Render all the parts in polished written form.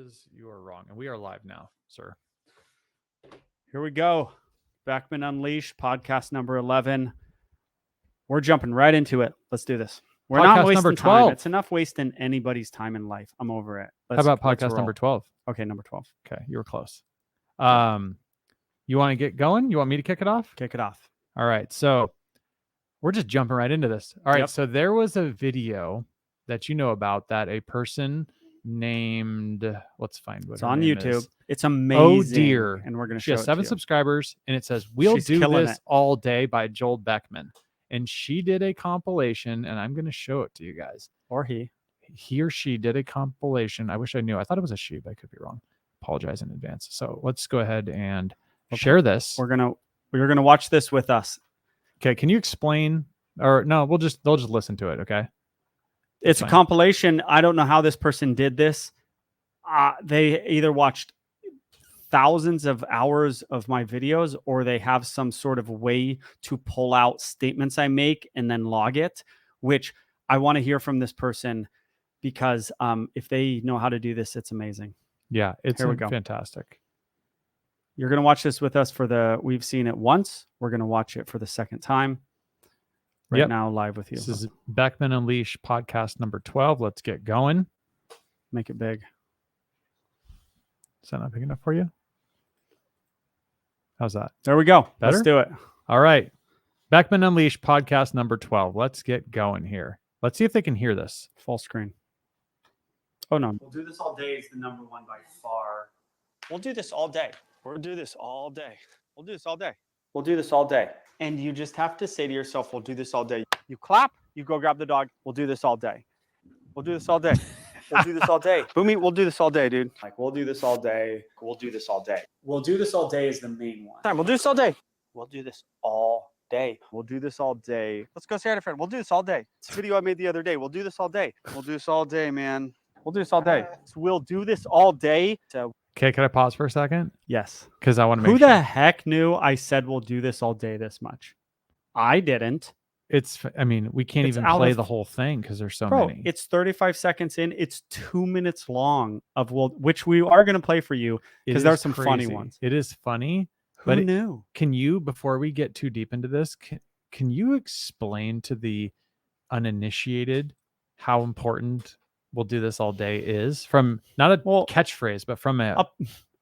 is you are wrong. And we are live now, sir. Here we go. Beckman Unleashed, podcast number 11. We're jumping right into it. Let's do this. We're Podcast not wasting number time. 12. It's enough wasting anybody's time in life. I'm over it. How about podcast number 12? Okay, number 12. Okay, you were close. You want to get going? You want me to kick it off? Kick it off. All right. So we're just jumping right into this. All right. Yep. So there was a video that you know about that a person named, let's find what It's her on name YouTube. is. It's amazing. Oh dear. And we're going to She show has it 7 to you. subscribers, and it says, "We'll She's do killing this it. all day" by Joel Beckman. And she did a compilation, and I'm going to show it to you guys. Or he. He or she did a compilation. I wish I knew. I thought it was a she, but I could be wrong. Apologize in advance. So let's go ahead and share this. You're gonna watch this with us. Okay, can you explain? Or no, they'll just listen to it. Okay. It's fine. a compilation. I don't know how this person did this. They either watched thousands of hours of my videos, or they have some sort of way to pull out statements I make and then log it, which I want to hear from this person, because if they know how to do this, it's amazing. Yeah, it's Here we go. Fantastic. You're going to watch this with us we've seen it once. We're going to watch it for the second time right now live with you. This is Beckman Unleashed podcast number 12. Let's get going. Make it big. Is that not big enough for you? How's that? There we go. Better? Let's do it. All right. Beckman Unleashed podcast number 12. Let's get going here. Let's see if they can hear this. Full screen. Oh, no. We'll do this all day is the number one by far. We'll do this all day. We'll do this all day. We'll do this all day. We'll do this all day. And you just have to say to yourself, we'll do this all day. You clap, you go grab the dog. We'll do this all day. We'll do this all day. We'll do this all day. Boomy, we'll do this all day, dude. Like, we'll do this all day. We'll do this all day. We'll do this all day is the main one. We'll do this all day. We'll do this all day. We'll do this all day. Let's go say hi to friend. We'll do this all day. It's a video I made the other day. We'll do this all day. We'll do this all day, man. We'll do this all day. So we'll do this all day. So Okay, can I pause for a second? yes. Because I want to make Who sure. the heck knew I said we'll do this all day this much? I didn't. We can't It's even out play of- the whole thing because there's so Bro, many. it's 35 seconds in. It's 2 minutes long which we are going to play for you because there are some funny ones. It is funny. Who knew? Can you, before we get too deep into this, can you explain to the uninitiated how important "we'll do this all day" is, from not a catchphrase, but from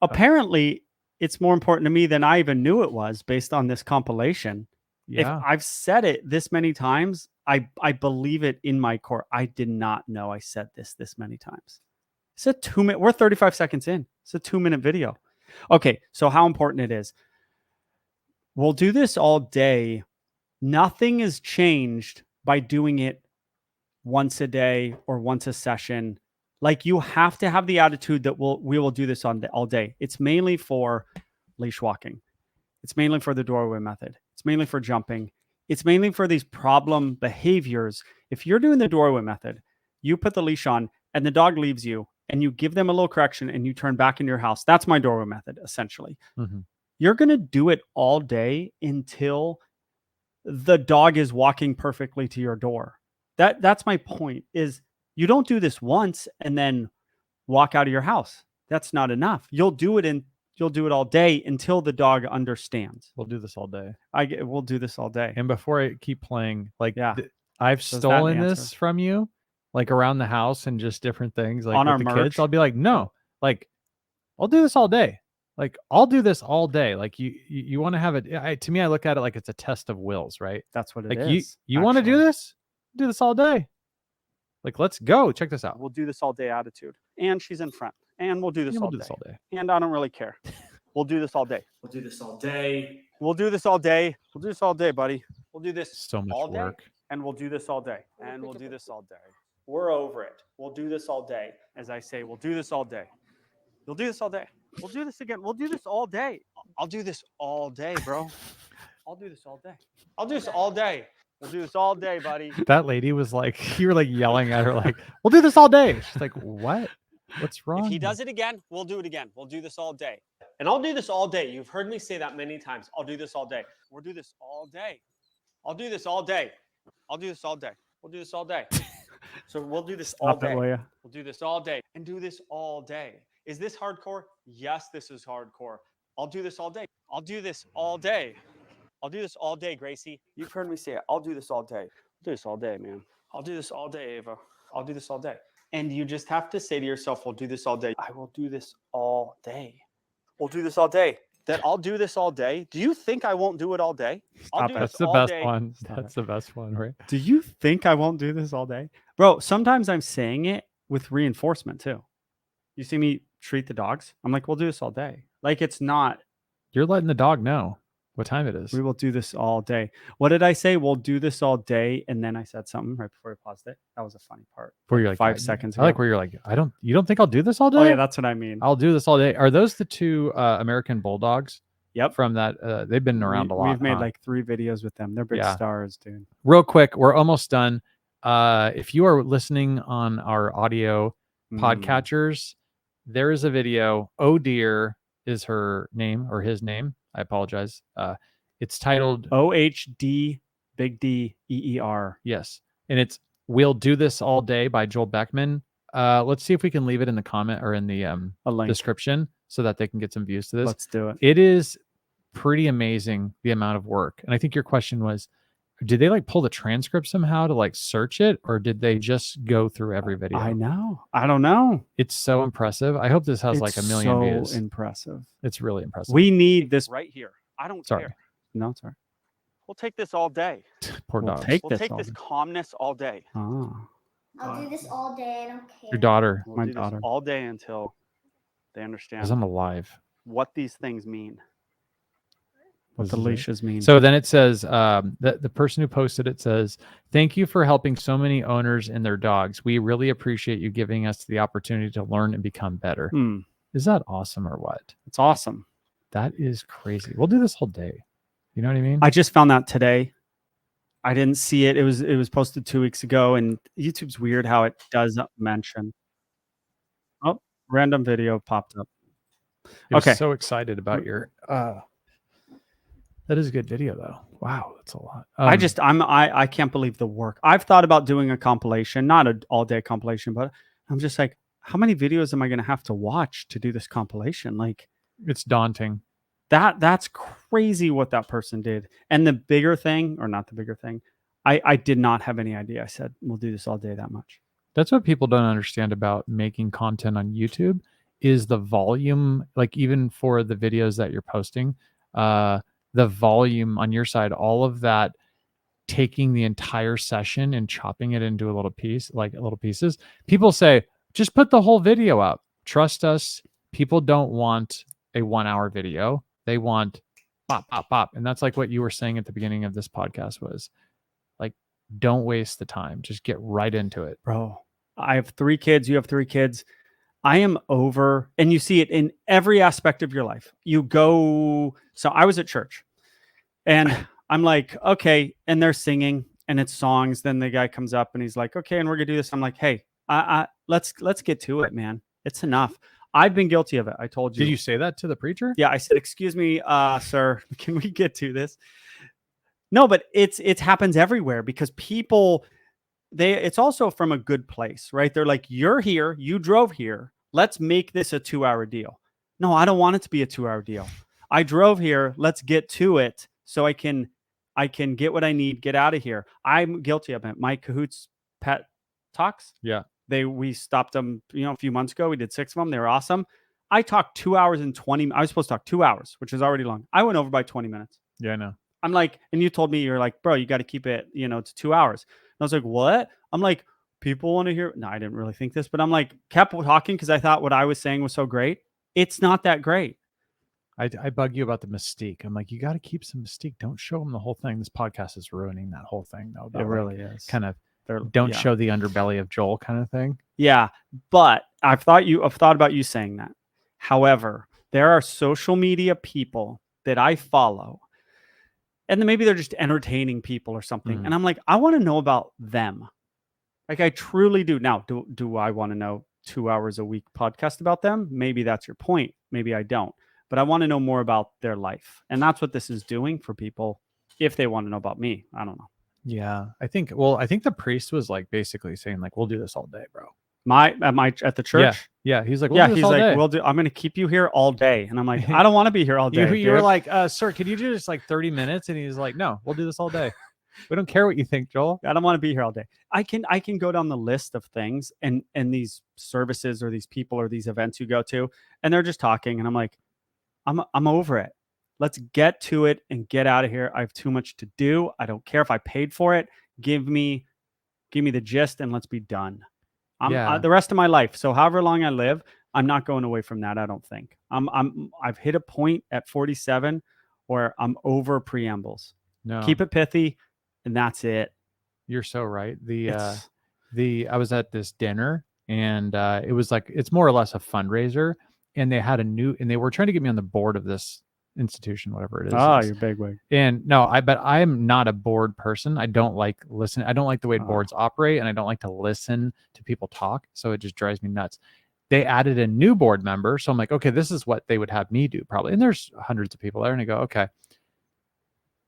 apparently it's more important to me than I even knew it was based on this compilation. Yeah. If I've said it this many times, I believe it in my core. I did not know I said this many times. It's a 2 minute, we're 35 seconds in. It's a 2 minute video. Okay. So how important it is. We'll do this all day. Nothing is changed by doing it once a day or once a session. Like, you have to have the attitude that we will do this all day. It's mainly for leash walking. It's mainly for the doorway method. It's mainly for jumping. It's mainly for these problem behaviors. If you're doing the doorway method, you put the leash on and the dog leaves you and you give them a little correction and you turn back in your house. That's my doorway method, essentially. Mm-hmm. You're going to do it all day until the dog is walking perfectly to your door. That's my point, is you don't do this once and then walk out of your house. That's not enough. You'll do it all day until the dog understands. We'll do this all day. We'll do this all day. And before I keep playing, I've So is that stolen the this answer? from you, like around the house and just different things, like On with our the merch? kids. I'll be like, no, like, I'll do this all day. Like, I'll do this all day. Like, you want to have it. To me, I look at it like it's a test of wills, right? That's what it Like, is. you want to do this? Do this all day. Like, let's go. Check this out. We'll do this all day attitude. And she's in front. And we'll do this, We'll all, do day. this all day. And I don't really care. We'll do this all day. We'll do this all day. We'll do this all day. We'll do this all day, buddy. We'll do this So much all work. day. And we'll do this all day. And we'll do this all day. We're over it. We'll do this all day. As I say, we'll do this all day. You'll do this all day. We'll do this again. We'll do this all day. I'll do this all day, bro. I'll do this all day. I'll do this all day. We'll do this all day, buddy. That lady was like, you were like yelling at her, like, we'll do this all day. She's like, what? What's wrong? If he does it again, we'll do it again. We'll do this all day. And I'll do this all day. You've heard me say that many times. I'll do this all day. We'll do this all day. I'll do this all day. I'll do this all day. We'll do this all day. So we'll do this all day. We'll do this all day and do this all day. Is this hardcore? Yes, this is hardcore. I'll do this all day. I'll do this all day. I'll do this all day, Gracie. You've heard me say it. I'll do this all day. I'll do this all day, man. I'll do this all day, Ava. I'll do this all day. And you just have to say to yourself, we'll do this all day. I will do this all day. We'll do this all day. That I'll do this all day. Do you think I won't do it all day? I'll do That's this the all best day. one. Stop That's it. the best one, right? Do you think I won't do this all day? Bro, sometimes I'm saying it with reinforcement too. You see me treat the dogs? I'm like, we'll do this all day. Like, it's not, You're letting the dog know what time it is. we will do this all day. What did I say? We'll do this all day. And then I said something right before we paused it. That was a funny part. Where you're like 5 seconds I ago. like where you're like, you don't think I'll do this all day? Oh, yeah, that's what I mean. I'll do this all day. Are those the two American Bulldogs? Yep. From that, they've been around a lot. We've made like 3 videos with them. They're big stars, dude. Real quick, we're almost done. If you are listening on our audio podcatchers, there is a video. Oh dear is her name or his name. I apologize. It's titled OHD Big D EER. Yes. And it's We'll Do This All Day by Joel Beckman. Let's see if we can leave it in the comment or in the description so that they can get some views to this. Let's do it. It is pretty amazing the amount of work. And I think your question was, did they like pull the transcript somehow to like search it, or did they just go through every video? I don't know. It's so impressive. I hope this has like 1 million views. So impressive. It's really impressive. We need this right here. I don't care. No, it's all right. We'll take this all day. Poor dogs. We'll take this calmness all day. I'll do this all day. I don't care. Your daughter. My daughter. All day until they understand. Because I'm alive. What these things mean. What the leashes mean. So then it says, the person who posted it says, thank you for helping so many owners and their dogs. We really appreciate you giving us the opportunity to learn and become better. Is that awesome or what? It's awesome. That is crazy. We'll do this whole day. You know what I mean? I just found out today. I didn't see it. It was posted 2 weeks ago, and YouTube's weird how it does mention. Oh, random video popped up. Okay. So excited about your that is a good video though. Wow, that's a lot. I can't believe the work. I've thought about doing a compilation, not an all-day compilation, but I'm just like, how many videos am I going to have to watch to do this compilation? Like, it's daunting. That's crazy what that person did. And the bigger thing, or not the bigger thing, I did not have any idea. I said, we'll do this all day that much. That's what people don't understand about making content on YouTube is the volume, like even for the videos that you're posting, the volume on your side, all of that, taking the entire session and chopping it into a little piece, like little pieces. People say, just put the whole video up. Trust us. People don't want a 1 hour video. They want pop, pop, pop. And that's like what you were saying at the beginning of this podcast was like, don't waste the time. Just get right into it. Bro, I have 3 kids. You have 3 kids. I am over, and you see it in every aspect of your life. You go, so I was at church and I'm like, okay. And they're singing and it's songs. Then the guy comes up and he's like, okay, and we're gonna do this. I'm like, hey, let's get to it, man. It's enough. I've been guilty of it. I told you. Did you say that to the preacher? Yeah. I said, excuse me, sir, can we get to this? No, but it happens everywhere because people, it's also from a good place, right? They're like, you're here, you drove here. Let's make this a 2-hour deal. No, I don't want it to be a 2-hour deal. I drove here. Let's get to it so I can get what I need, get out of here. I'm guilty of it. My Cahoots pet talks. Yeah. We stopped them, a few months ago. We did 6 of them. They were awesome. I talked 2 hours and 20. I was supposed to talk 2 hours, which is already long. I went over by 20 minutes. Yeah, I know. I'm like, and you told me, you're like, bro, you got to keep it, to 2 hours. And I was like, what? I'm like, people want to hear. No, I didn't really think this, but I'm like, kept talking because I thought what I was saying was so great. It's not that great. I bug you about the mystique. I'm like, you got to keep some mystique. Don't show them the whole thing. This podcast is ruining that whole thing, though. It really is. Kind of don't show the underbelly of Joel kind of thing. Yeah. But I've thought about you saying that. However, there are social media people that I follow, and then maybe they're just entertaining people or something. And I'm like, I want to know about them. Like, I truly do. Now, do I want to know 2 hours a week podcast about them? Maybe that's your point. Maybe I don't. But I want to know more about their life. And that's what this is doing for people if they want to know about me. I don't know. Yeah. I think the priest was like basically saying like, we'll do this all day, bro. At the church. Yeah. He's like, we'll Yeah, do this he's all like, day. I'm going to keep you here all day. And I'm like, I don't want to be here all day. You were dude. like, sir, could you do just like 30 minutes? And he's like, no, we'll do this all day. We don't care what you think, Joel. I don't want to be here all day. I can go down the list of things and these services or these people or these events you go to, and they're just talking, and I'm like, I'm over it. Let's get to it and get out of here. I have too much to do. I don't care if I paid for it. Give me the gist and let's be done. The rest of my life. So however long I live, I'm not going away from that. I don't think I've hit a point at 47 where I'm over preambles. No, Keep it pithy, and that's it. You're so right. I was at this dinner, and it was like, it's more or less a fundraiser, and they were trying to get me on the board of this institution, whatever it is. Oh, you're bigwig. And no, but I'm not a board person. I don't like listening. I don't like the way boards operate, and I don't like to listen to people talk. So it just drives me nuts. They added a new board member. So I'm like, okay, this is what they would have me do probably. And there's hundreds of people there. And I go, okay.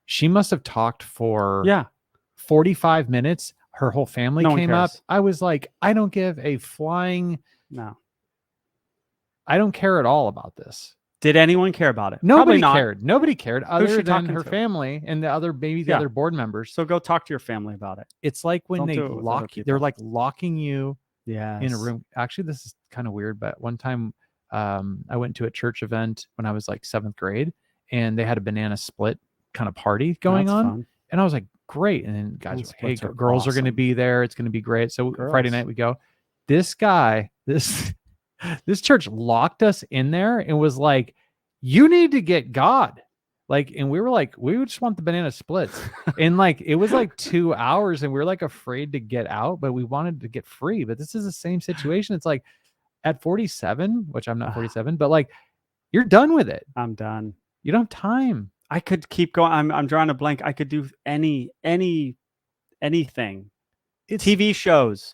She must have talked for 45 minutes. Her whole family came up. I was like, I don't give a flying. No. I don't care at all about this. Did anyone care about it? Nobody cared. Nobody cared other than talking her to? family and the other other board members. So go talk to your family about it. It's like when Don't they do it with other lock you. people. They're like locking you in a Yes. room. Actually, this is kind of weird, but one time I went to a church event when I was like 7th grade, and they had a banana split kind of party going on. Fun. And I was like, great. And then guys were like, hey, splits are girls are going to awesome. be there. It's going to be great. So Girls. Friday night we go. This guy, this church locked us in there and was like, you need to get God. Like, and we were like, we just want the banana splits. And like, it was like 2 hours, and we were like afraid to get out, but we wanted to get free. But this is the same situation. It's like at 47, which I'm not 47, but like, you're done with it. I'm done. You don't have time. I could keep going. I'm drawing a blank. I could do anything. TV shows,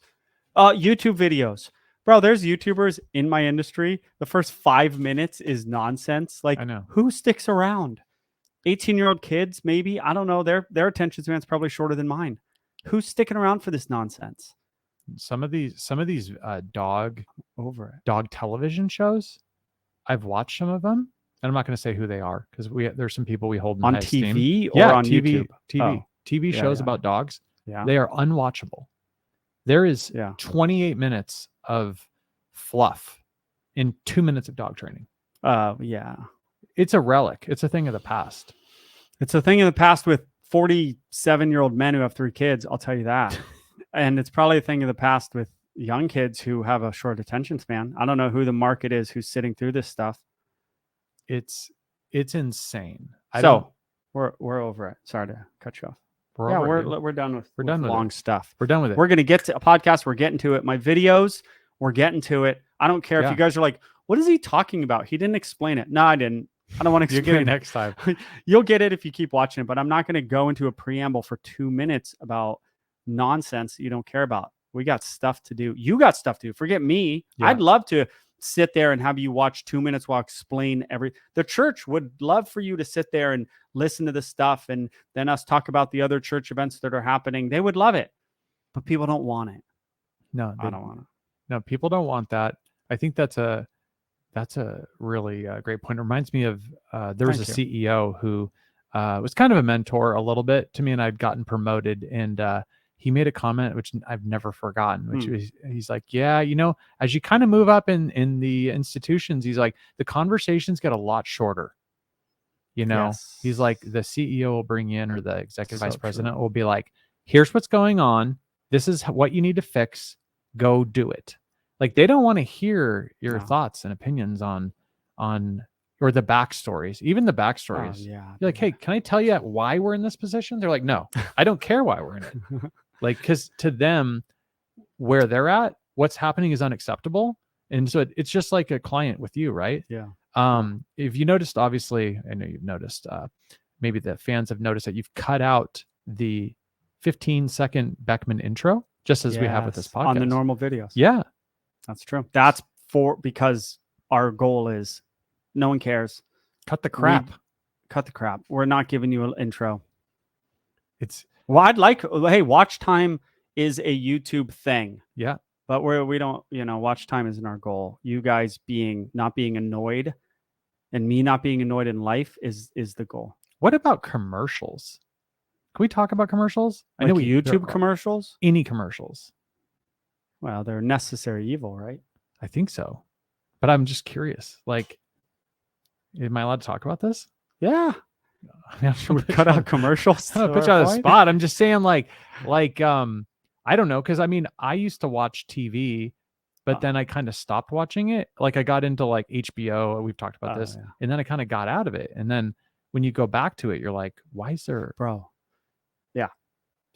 YouTube videos. Bro, there's YouTubers in my industry. The first 5 minutes is nonsense. Like, I know. Who sticks around? 18-year-old kids, maybe. I don't know. Their attention span's probably shorter than mine. Who's sticking around for this nonsense? Some of these dog television shows, I've watched some of them, and I'm not going to say who they are because there's some people we hold in on high TV esteem. or on YouTube. TV shows about dogs. Yeah, they are unwatchable. There is 28 minutes of fluff in 2 minutes of dog training. It's a relic. It's a thing of the past. It's a thing of the past with 47-year-old men who have 3 kids. I'll tell you that. And it's probably a thing of the past with young kids who have a short attention span. I don't know who the market is who's sitting through this stuff. It's insane. We're over it. Sorry to cut you off. We're done with long stuff. We're done with it. We're gonna get to a podcast. We're getting to it. My videos, we're getting to it. I don't care if you guys are like, what is he talking about? He didn't explain it. No, I didn't. I don't want to explain it next time. You'll get it if you keep watching it, but I'm not going to go into a preamble for 2 minutes about nonsense you don't care about. We got stuff to do. You got stuff to do. Forget me. Yeah. I'd love to sit there and have you watch 2 minutes while I explain the church would love for you to sit there and listen to the stuff and then us talk about the other church events that are happening. They would love it, but people don't want it. No, I don't want it. No, people don't want that. I think that's a really great point. It reminds me of there was a CEO who was kind of a mentor a little bit to me, and I'd gotten promoted, and he made a comment which I've never forgotten, which was, he's like, yeah, as you kind of move up in the institutions, he's like, the conversations get a lot shorter. He's like, the CEO will bring in, or the executive vice president will be like, here's what's going on. This is what you need to fix. Go do it. Like, they don't want to hear your thoughts and opinions on or the backstories, even the backstories. You're like, hey, can I tell you why we're in this position? They're like, no, I don't care why we're in it. Like, because to them, where they're at, what's happening is unacceptable. And so it's just like a client with you, right? Yeah. If you noticed, obviously, I know you've noticed, maybe the fans have noticed that you've cut out the 15-second Beckman intro, just as we have with this podcast. On the normal videos. Yeah. That's true. That's because our goal is no one cares. Cut the crap. Cut the crap. We're not giving you an intro. I'd like, hey, watch time is a YouTube thing. Yeah. But we don't, watch time isn't our goal. You guys not being annoyed and me not being annoyed in life is the goal. What about commercials? Can we talk about commercials? Like there YouTube are commercials? Any commercials? Well, they're necessary evil, right? I think so. But I'm just curious. Like, am I allowed to talk about this? Yeah. Should we cut out commercials? I'm gonna put you on the spot. I'm just saying, like, I don't know, because I mean, I used to watch TV, but then I kind of stopped watching it. Like, I got into like HBO. We've talked about this, and then I kind of got out of it. And then when you go back to it, you're like, why is there, bro? Yeah,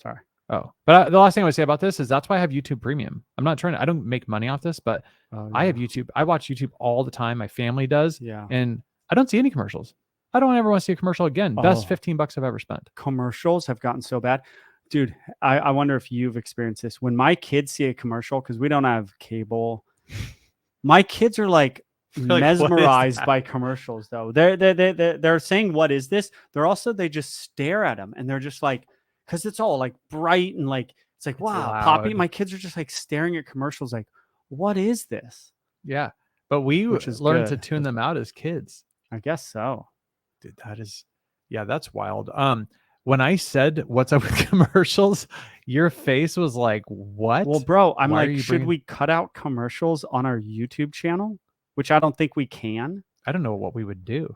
sorry. Oh, but the last thing I would say about this is that's why I have YouTube Premium. I don't make money off this, but I have YouTube. I watch YouTube all the time. My family does. Yeah. And I don't see any commercials. I don't ever want to see a commercial again. Best $15 I've ever spent. Commercials have gotten so bad. Dude, I wonder if you've experienced this. When my kids see a commercial, because we don't have cable, my kids are like mesmerized by commercials, though. They're saying, what is this? They just stare at them and they're just like, because it's all like bright and like, it's like, wow, loud. Poppy. My kids are just like staring at commercials like, what is this? Yeah. But we learned to tune them out as kids. I guess so. Dude, that's wild. When I said what's up with commercials, your face was like, what? Well, bro, I'm like, should we cut out commercials on our YouTube channel? Which I don't think we can. I don't know what we would do.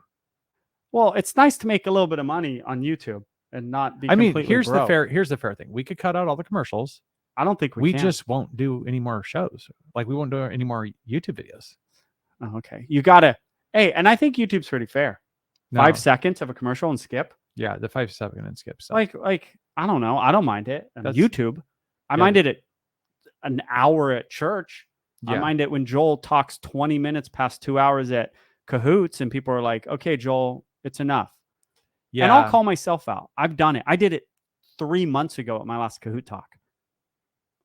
Well, it's nice to make a little bit of money on YouTube and not be here's broke. Here's the fair thing. We could cut out all the commercials. I don't think we can. Just won't do any more shows. Like, we won't do any more YouTube videos. Oh, okay. You gotta, and I think YouTube's pretty fair. 5 seconds of a commercial and skip. Yeah, the 5 second and skip stuff. Like I don't know. I don't mind it. On YouTube, I minded it an hour at church. Yeah. I mind it when Joel talks 20 minutes past 2 hours at Cahoots and people are like, okay, Joel, it's enough. Yeah. And I'll call myself out. I've done it. I did it 3 months ago at my last Kahoot talk.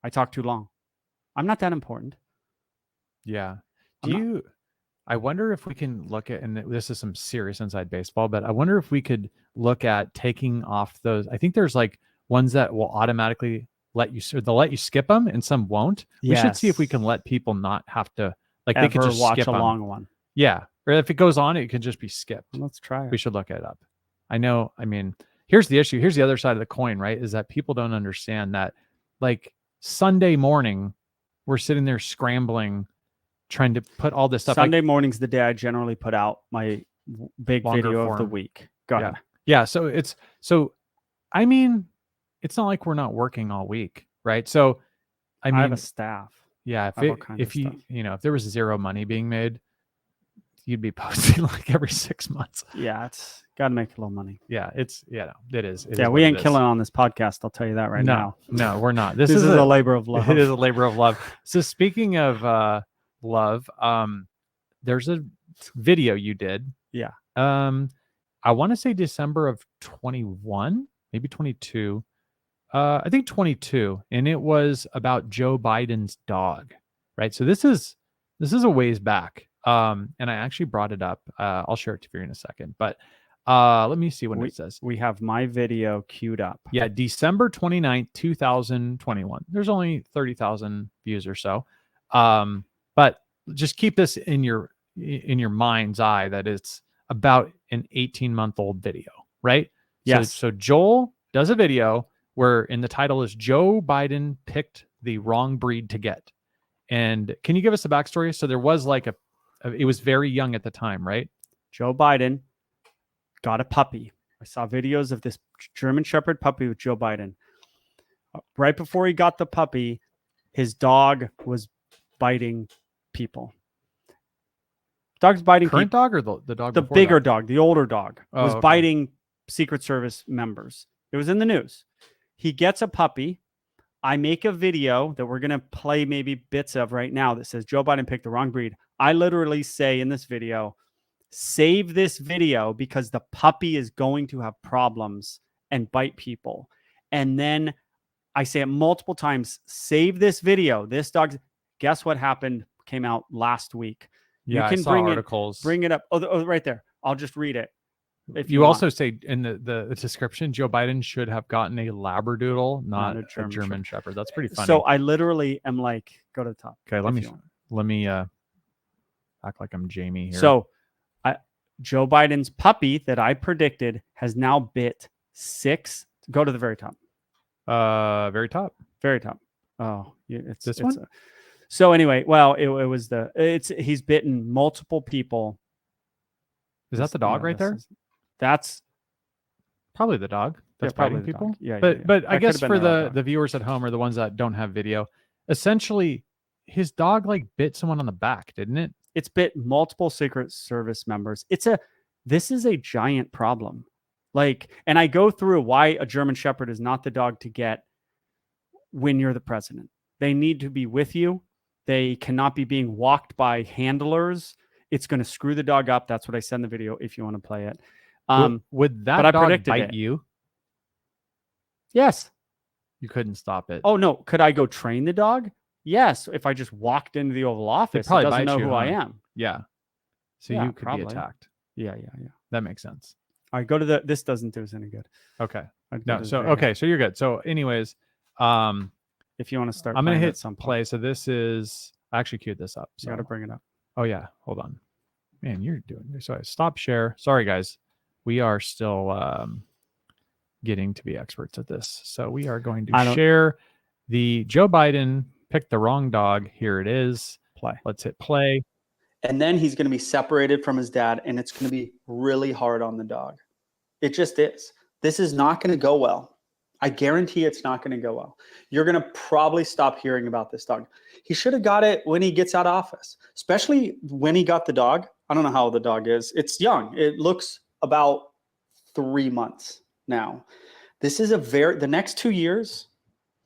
I talked too long. I'm not that important. Yeah. I wonder if we can look at, and this is some serious inside baseball, but I wonder if we could look at taking off those. I think there's like ones that will automatically they'll let you skip them and some won't. Yes. We should see if we can let people not have to, like, they could just watch skip a long one. Yeah. Or if it goes on, it can just be skipped. Well, let's try it. We should look it up. I know. I mean, here's the issue. Here's the other side of the coin, right? Is that people don't understand that, like, Sunday morning, we're sitting there scrambling, trying to put all this stuff. Sunday morning's the day I generally put out my big video of the week. Go ahead. Yeah. So I mean, it's not like we're not working all week, right? So I mean, I have a staff. Yeah. If there was zero money being made, you'd be posting like every 6 months. Yeah. It's got to make a little money. Yeah. It is. We ain't killing on this podcast. I'll tell you that now. No, we're not. This is a labor of love. It is a labor of love. So speaking of, love, there's a video you did. Yeah. I want to say December of 21, maybe 22. I think 22, and it was about Joe Biden's dog, right? So this is a ways back. And I actually brought it up. I'll share it to you in a second, but let me see what it says. We have my video queued up. Yeah, December 29th, 2021. There's only 30,000 views or so. But just keep this in your mind's eye that it's about an 18-month-old video, right? Yes. So Joel does a video where in the title is Joe Biden picked the wrong breed to get. And can you give us a backstory? So there was like it was very young at the time, right? Joe Biden got a puppy. I saw videos of this German Shepherd puppy with Joe Biden. Right before he got the puppy, his dog was biting people. Dog's biting current people. Dog or the dog? The bigger dog, the older dog, was biting Secret Service members. It was in the news. He gets a puppy. I make a video that we're going to play maybe bits of right now that says Joe Biden picked the wrong breed. I literally say in this video, save this video because the puppy is going to have problems and bite people. And then I say it multiple times, save this video. This dog's, guess what happened? Came out last week. Yeah, you can I saw articles. Bring it up. Oh, right there. I'll just read it. If you want. also say in the description, Joe Biden should have gotten a Labradoodle, not a German Shepherd. That's pretty funny. So I literally am like, go to the top. Okay, let if me you want. act like I'm Jamie here. So Joe Biden's puppy that I predicted has now bit 6. Go to the very top. Very top. Very top. Oh, yeah, it's This one? So anyway, well, it was he's bitten multiple people. Is that the dog right there? That's probably the dog that's probably biting people. dog. Yeah, but I That guess could've for been the the viewers at home or the ones that don't have video, essentially his dog like bit someone on the back, didn't it? It's bit multiple Secret Service members. This is a giant problem. Like, and I go through why a German Shepherd is not the dog to get when you're the president. They need to be with you. They cannot be being walked by handlers. It's going to screw the dog up. That's what I said in the video if you want to play it. Would that but I dog predicted bite it. you? Yes. You couldn't stop it. Oh, no. Could I go train the dog? Yes. If I just walked into the Oval Office, it probably doesn't bite know you, who I am. Yeah. So Yeah, you could probably. be attacked. Yeah. That makes sense. All right, go to this doesn't do us any good. Okay. I'd go No. to So the very okay. So you're good. So anyways, if you want to start, I'm gonna playing hit at some point, play. So this is I actually queued this up. you So got to bring it up. oh yeah, hold on. Man, you're doing sorry. Stop share. Sorry guys. We are still getting to be experts at this. So we are going to share the Joe Biden picked the wrong dog. Here it is. Play. Let's hit play. And then he's going to be separated from his dad, and it's going to be really hard on the dog. It just is. This is not going to go well. I guarantee it's not going to go well. You're going to probably stop hearing about this dog. He should have got it when he gets out of office, especially when he got the dog. I don't know how old the dog is. It's young. It looks about 3 months now. This is the next 2 years,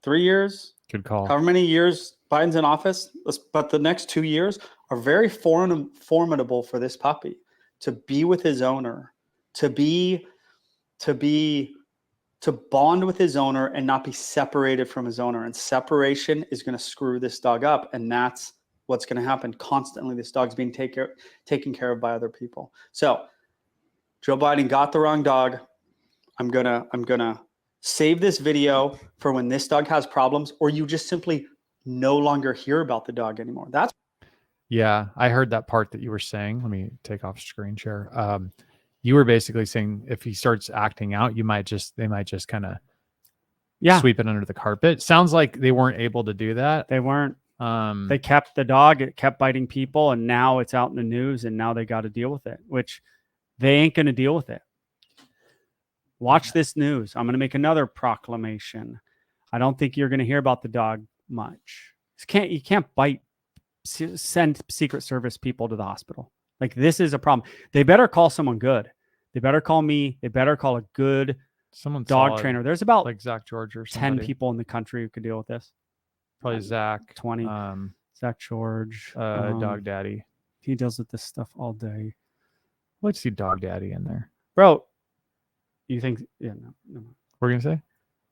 3 years, good call. However many years Biden's in office, but the next 2 years are very formidable for this puppy to be with his owner, to bond with his owner and not be separated from his owner. And separation is going to screw this dog up. And that's what's going to happen constantly. This dog's being taken care of by other people. So Joe Biden got the wrong dog. I'm gonna save this video for when this dog has problems, or you just simply no longer hear about the dog anymore. Yeah, I heard that part that you were saying. Let me take off screen share. You were basically saying if he starts acting out, they might just kind of sweep it under the carpet. Sounds like they weren't able to do that. They weren't. They kept the dog. It kept biting people, and now it's out in the news, and now they got to deal with it, which they ain't going to deal with it. Watch this news. I'm going to make another proclamation. I don't think you're going to hear about the dog much. You can't send Secret Service people to the hospital. Like, this is a problem. They better call someone good. They better call me. They better call a good dog trainer. There's about like Zach George or 10 people in the country who could deal with this. Probably Zach. 20. Zach George. Dog Daddy. He deals with this stuff all day. Let's see Dog Daddy in there. Bro, you think... Yeah, no. What are you going to say?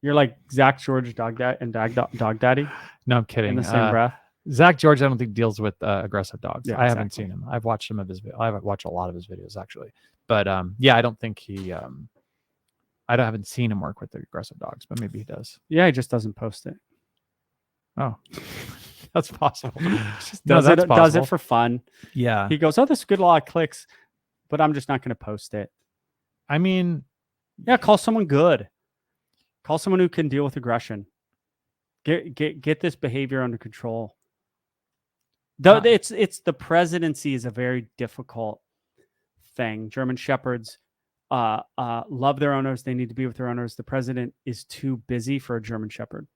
You're like Zach George, Dog Daddy? No, I'm kidding. In the same breath? Zach George, I don't think deals with aggressive dogs. Yeah, I haven't seen him. I've watched some of his videos. I haven't watched a lot of his videos actually, but I don't think he. I haven't seen him work with the aggressive dogs, but maybe he does. Yeah, he just doesn't post it. Oh, that's possible. Does it for fun. Yeah, he goes, "Oh, this is good, a lot of clicks, but I'm just not going to post it." I mean, yeah, call someone good. Call someone who can deal with aggression. Get this behavior under control. It's the presidency is a very difficult thing. German Shepherds love their owners. They need to be with their owners. The president is too busy for a German Shepherd.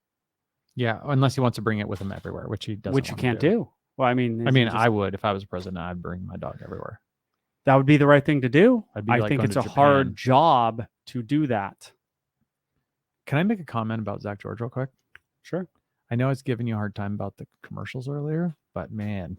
Yeah, unless he wants to bring it with him everywhere, which he doesn't. Which you can't do. Well, I mean, I would if I was president. I'd bring my dog everywhere. That would be the right thing to do. I think it's a hard job to do that. Can I make a comment about Zach George real quick? Sure. I know I was giving you a hard time about the commercials earlier, but man,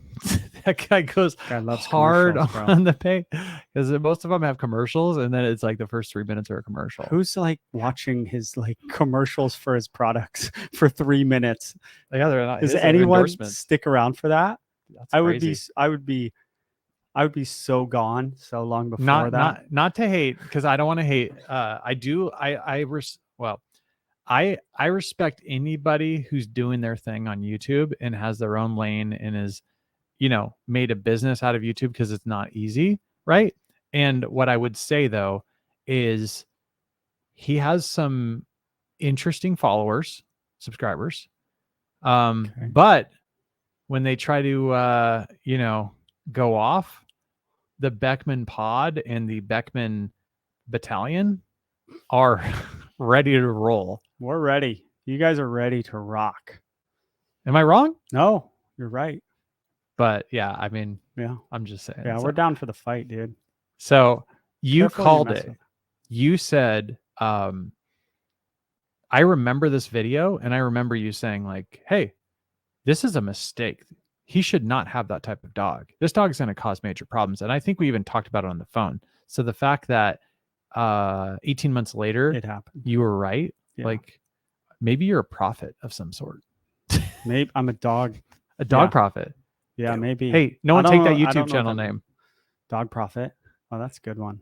that guy goes hard on the pay because most of them have commercials, and then it's like the first 3 minutes are a commercial. Who's like watching his like commercials for his products for 3 minutes? Yeah, they're not. Does anyone stick around for that? That's crazy. I would be I would be so gone so long before that. Not to hate, because I don't want to hate. I respect anybody who's doing their thing on YouTube and has their own lane and is, made a business out of YouTube, because it's not easy, right? And what I would say though is he has some interesting followers, subscribers. Okay. But when they try to go off, the Beckman pod and the Beckman battalion are ready to roll. We're ready. You guys are ready to rock. Am I wrong? No, you're right. But yeah, I mean, Yeah. I'm just saying. Yeah, so. we're down for the fight, dude. So you Careful who you called mess it. with. You said, I remember this video, and I remember you saying like, hey, this is a mistake. He should not have that type of dog. This dog is going to cause major problems. And I think we even talked about it on the phone. So the fact that 18 months later, It happened. you were right. Yeah. Like maybe you're a prophet of some sort. Maybe I'm a dog. A dog Yeah. prophet. Yeah, maybe. Hey, no I one don't take that know- I YouTube don't know channel if I'm- name. Dog prophet. Oh, that's a good one.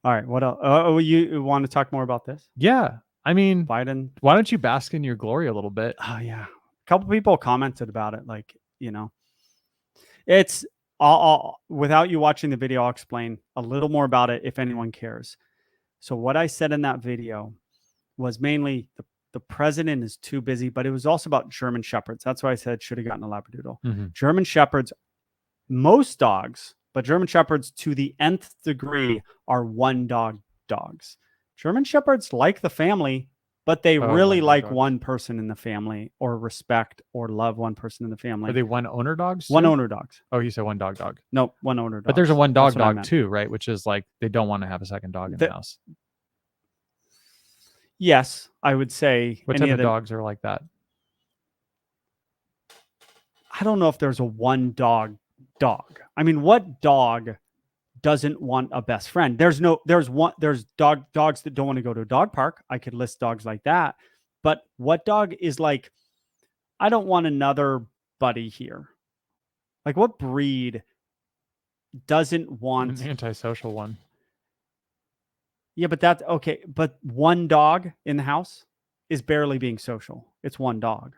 All right. What else? Oh, you want to talk more about this? Yeah. I mean, Biden. why don't you bask in your glory a little bit? Oh yeah. A couple people commented about it. Like, it's I'll without you watching the video, I'll explain a little more about it if anyone cares. So what I said in that video was mainly the president is too busy, but it was also about German Shepherds. That's why I said should have gotten a Labradoodle. Mhm. German Shepherds, most dogs, but German Shepherds to the nth degree are one dog dogs. German Shepherds like the family, but they really one dog like dogs. one person in the family, or respect or love one person in the family. Are they one owner dogs? One too? owner dogs. Oh, you said one dog. No, one owner dogs. But there's a one dog That's what I dog meant. too, right? Which is like they don't want to have a second dog in the house. Yes, I would say. What type of dogs are like that? I don't know if there's a one dog. I mean, what dog doesn't want a best friend? There's dogs that don't want to go to a dog park. I could list dogs like that. But what dog is like, I don't want another buddy here? Like, what breed doesn't want An antisocial one? Yeah, but that's okay. But one dog in the house is barely being social. It's one dog.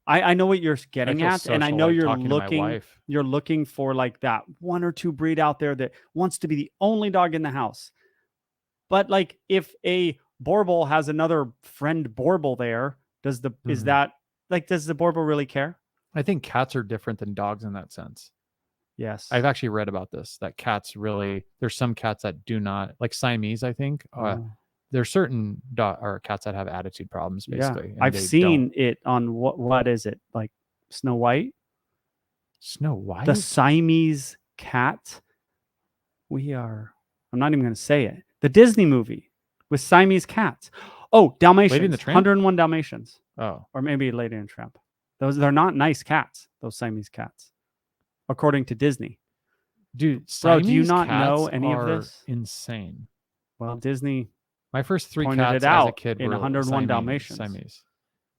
I know what you're getting at, and I know you're looking for like that one or two breed out there that wants to be the only dog in the house. But like, if a Borbal has another friend Borbal there, does the Borbal really care? I think cats are different than dogs in that sense. Yes. I've actually read about this, that cats really, there's some cats that do not, like Siamese, I think. There's certain cats that have attitude problems, basically. Yeah. I've seen it on what is it? Like Snow White? Snow White? The Siamese cat. I'm not even going to say it. The Disney movie with Siamese cats. Oh, Dalmatians. Lady and the Tramp? 101 Dalmatians. Oh. Or maybe Lady and the Tramp. They're not nice cats, those Siamese cats, according to Disney. Dude, Bro, do you Siamese not know cats any of are this? insane. Well, Disney My first three pointed cats it out as a kid in were 101 Dalmatians. Siamese.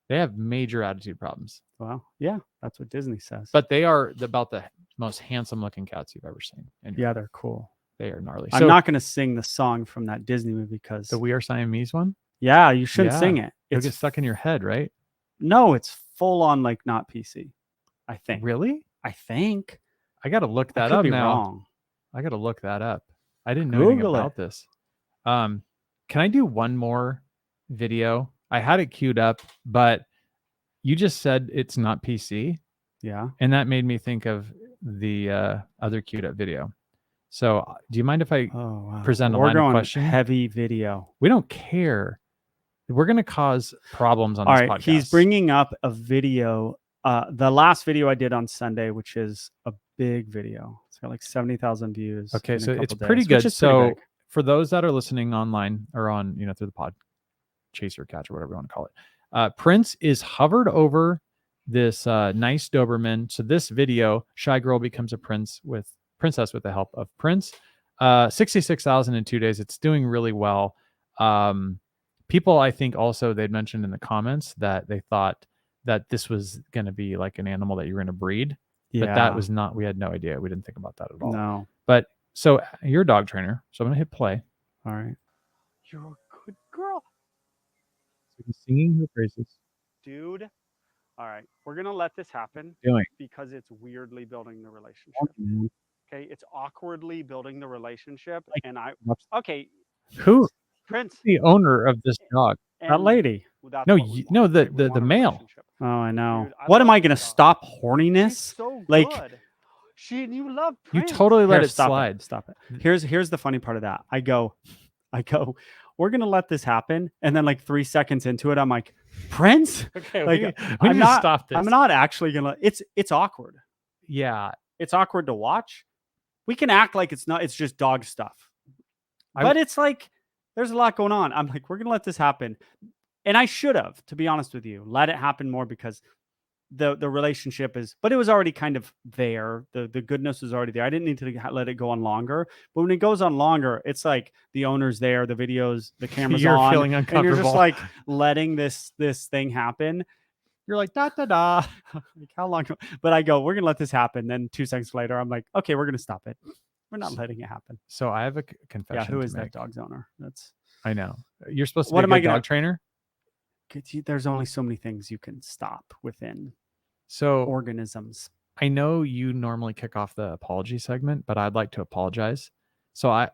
They have major attitude problems. Well, yeah, that's what Disney says. But they are about the most handsome looking cats you've ever seen. And yeah, they're cool. they are gnarly. I'm not going to sing the song from that Disney movie because the We Are Siamese one? Yeah, you shouldn't sing it. It'll get stuck in your head, right? No, it's full on like not PC. I think. Really? I think. I got to look that I could up be now. wrong. I got to look that up. I didn't know anything Google about this. Can I do one more video? I had it queued up, but you just said it's not PC. Yeah. And that made me think of the other queued up video. So do you mind if I present a line of question? Heavy video. We don't care. We're going to cause problems on All this right. podcast. He's bringing up a video. The last video I did on Sunday, which is a big video. It's got like 70,000 views. Okay. So it's days, pretty good. So pretty big. For those that are listening online or on, through the pod chaser catch or whatever you want to call it, Prince is hovered over this nice Doberman. So this video, Shy Girl becomes a princess with the help of Prince. 66,000 in 2 days. It's doing really well. People, I think also they'd mentioned in the comments that they thought that this was going to be like an animal that you're going to breed. But that was not. We had no idea. We didn't think about that at all. no. But so you're a dog trainer, so I'm gonna hit play. All right. You're a good girl, So he's singing her praises. dude. All right, we're gonna let this happen Doing. because it's weirdly building the relationship. Mhm. Okay, it's awkwardly building the relationship, Like- and Who Prince, is the owner of this dog? that lady. That's No, what we you, want. no, Okay, we the want a male. relationship. Oh, I know. Dude, What am love I gonna this dog. stop She's horniness? so Like- good. You love You Prince. totally let Here, it stop slide. Stop it. Here's the funny part of that. I go, we're gonna let this happen, and then like 3 seconds into it, I'm like, Prince? Okay, Like, we need I'm to not- stop this. I'm not actually gonna. It's awkward. Yeah, It's awkward to watch. We can act like it's not. It's just dog stuff, I- but it's like there's a lot going on. I'm like, we're gonna let this happen, and I should have, to be honest with you, let it happen more because the relationship is. But it was already kind of there. The goodness was already there. I didn't need to let it go on longer. But when it goes on longer, it's like the owner's there, the videos, the camera's you're on, feeling and you're just uncomfortable. like letting this thing happen. You're like da da da. Like, how long? But I go, we're gonna let this happen. Then 2 seconds later, I'm like, okay, we're gonna stop it. We're not letting it happen. So I have a confession. Yeah, who to is that make. dog's owner? That's I know. You're supposed to What be a am I good gonna- dog trainer. there's only so many things you can stop within So organisms. I know you normally kick off the apology segment, but I'd like to apologize. So I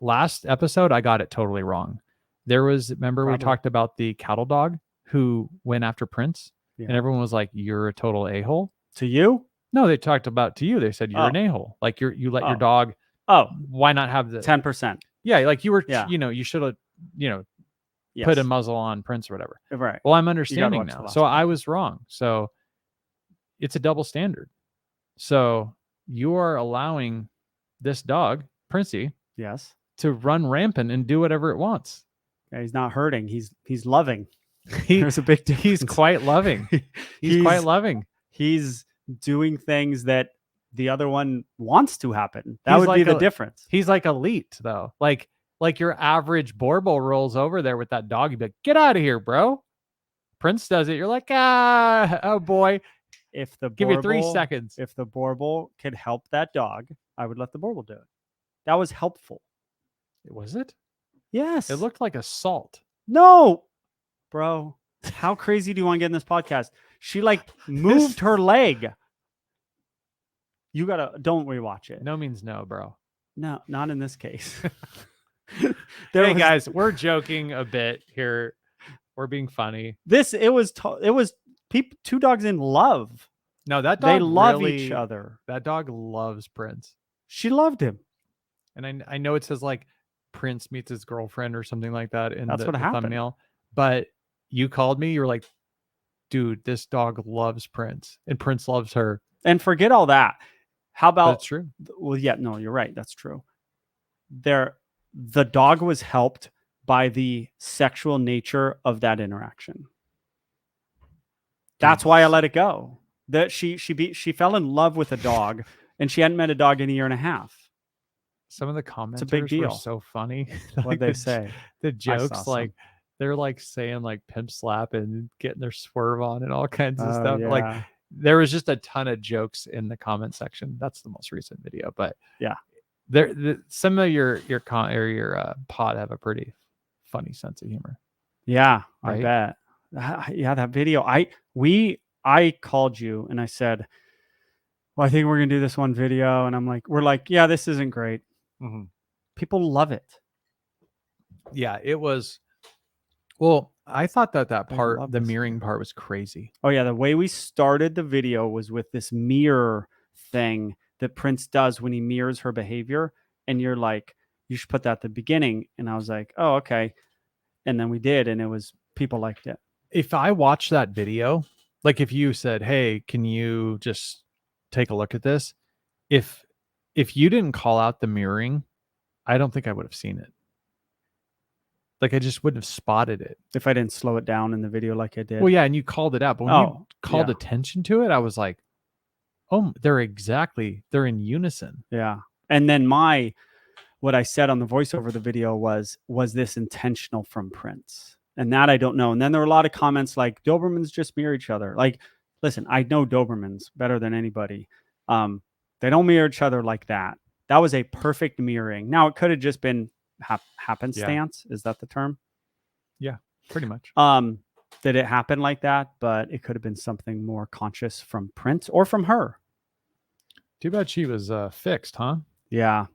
last episode I got it totally wrong. There was, remember we Probably. talked about the cattle dog who went after Prince, Yeah. and everyone was like, "You're a total a-hole." To you? No, they talked about to you. They said you're an Oh. a-hole. Like you let your Oh. dog. Oh, Why not have the 10%. Yeah, like you were. Yeah. You should have. Yes. Put a muzzle on Prince or whatever. Right. Well, I'm understanding watch the now. last So one. I was wrong. So it's a double standard. So you are allowing this dog, Princey, Yes. to run rampant and do whatever it wants. Yeah, he's not hurting. He's loving. He, There's a big difference. he's quite loving. He's quite loving. He's doing things that the other one wants to happen. That He's would be like the a- difference. He's like elite though. Like your average Borbo rolls over there with that dog. You'd be like, get out of here, bro. Prince does it. You're like, oh boy. If the Give you 3 Borble- seconds. If the Borble could help that dog, I would let the Borble do it. That was helpful. Was it? Yes. It looked like assault. No, bro. How crazy do you want to get in this podcast? She like moved her leg. You gotta don't rewatch it. No means no, bro. No, not in this case. Hey guys, we're joking a bit here. We're being funny. it was two dogs in love. No, that dog They love really- each other. That dog loves Prince. She loved him. And I know it says like Prince meets his girlfriend or something like that in That's the what happened. thumbnail. But you called me, you were like, dude, this dog loves Prince and Prince loves her. And forget all that. How But about it's true. well, yeah, no, you're right. That's true. The dog was helped by the sexual nature of that interaction. That's why I let it go. That she fell in love with a dog, and she hadn't met a dog in a year and a half. Some of the commenters a big were deal. so funny. What'd they say? The saw jokes, some. like they're like saying like pimp slap and getting their swerve on and all kinds of Oh, stuff. Like yeah. there was just a ton of jokes in the comment section. That's the most recent video, but Yeah. Some of your pod have a pretty funny sense of humor. Yeah, Right? I bet. Yeah, that video. I called you and I said, well, I think we're gonna do this one video, and I'm like, we're like, yeah, this isn't great. People love it. Yeah, it was. Well, I thought that I part, love the this mirroring video. part, was crazy. Oh yeah, the way we started the video was with this mirror thing that Prince does when he mirrors her behavior, and you're like, you should put that at the beginning, and I was like, oh okay, and then we did, and it was people liked it. If I watched that video, like if you said, "Hey, can you just take a look at this?" If you didn't call out the mirroring, I don't think I would have seen it. Like I just wouldn't have spotted it. If I didn't slow it down in the video like I did. Well, yeah, and you called it out, but when you called yeah. attention to it, I was like, "Oh, they're in unison." Yeah. And then what I said on the voiceover of the video was this intentional from Prince? And that I don't know. And then there were a lot of comments like Dobermans just mirror each other. Like listen, I know Dobermans better than anybody. They don't mirror each other like that. That was a perfect mirroring. Now, it could have just been happenstance. Is that the term? Yeah, pretty much. Did it happen like that? But it could have been something more conscious from Prince or from her. Too bad she was fixed, huh? Yeah.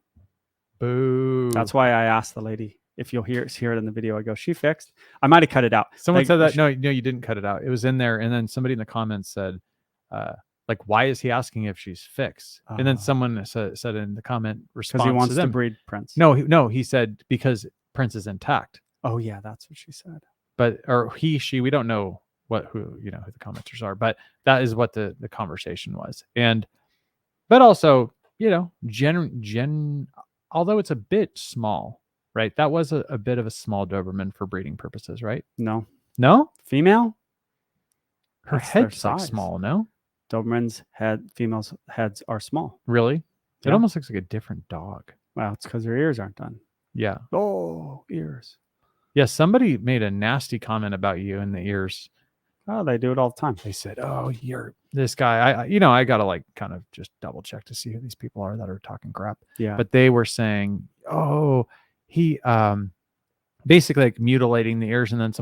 Boo. That's why I asked the lady. If you'll hear it in the video, I go, she fixed. I might have cut it out. Someone said that. No, you didn't cut it out. It was in there. And then somebody in the comments said, like, why is he asking if she's fixed? And then someone said in the comment response, because he wants to to them, breed Prince. No, he said because Prince is intact. Oh yeah, that's what she said. But or she, we don't know who the commenters are, but that is what the conversation was. And but also, although it's a bit small, right? That was a bit of a small Doberman for breeding purposes, right? No, Her female. That's their head's like size. small, no? Doberman's females' heads are small. Really? It Yeah. almost looks like a different dog. Well, it's because their ears aren't done. Yeah. Oh, ears. Yeah, somebody made a nasty comment about you in the ears. Oh, they do it all the time. They said, "Oh, you're this guy." I gotta like kind of just double check to see who these people are that are talking crap. Yeah. But they were saying, "Oh, he basically like mutilating the ears," and then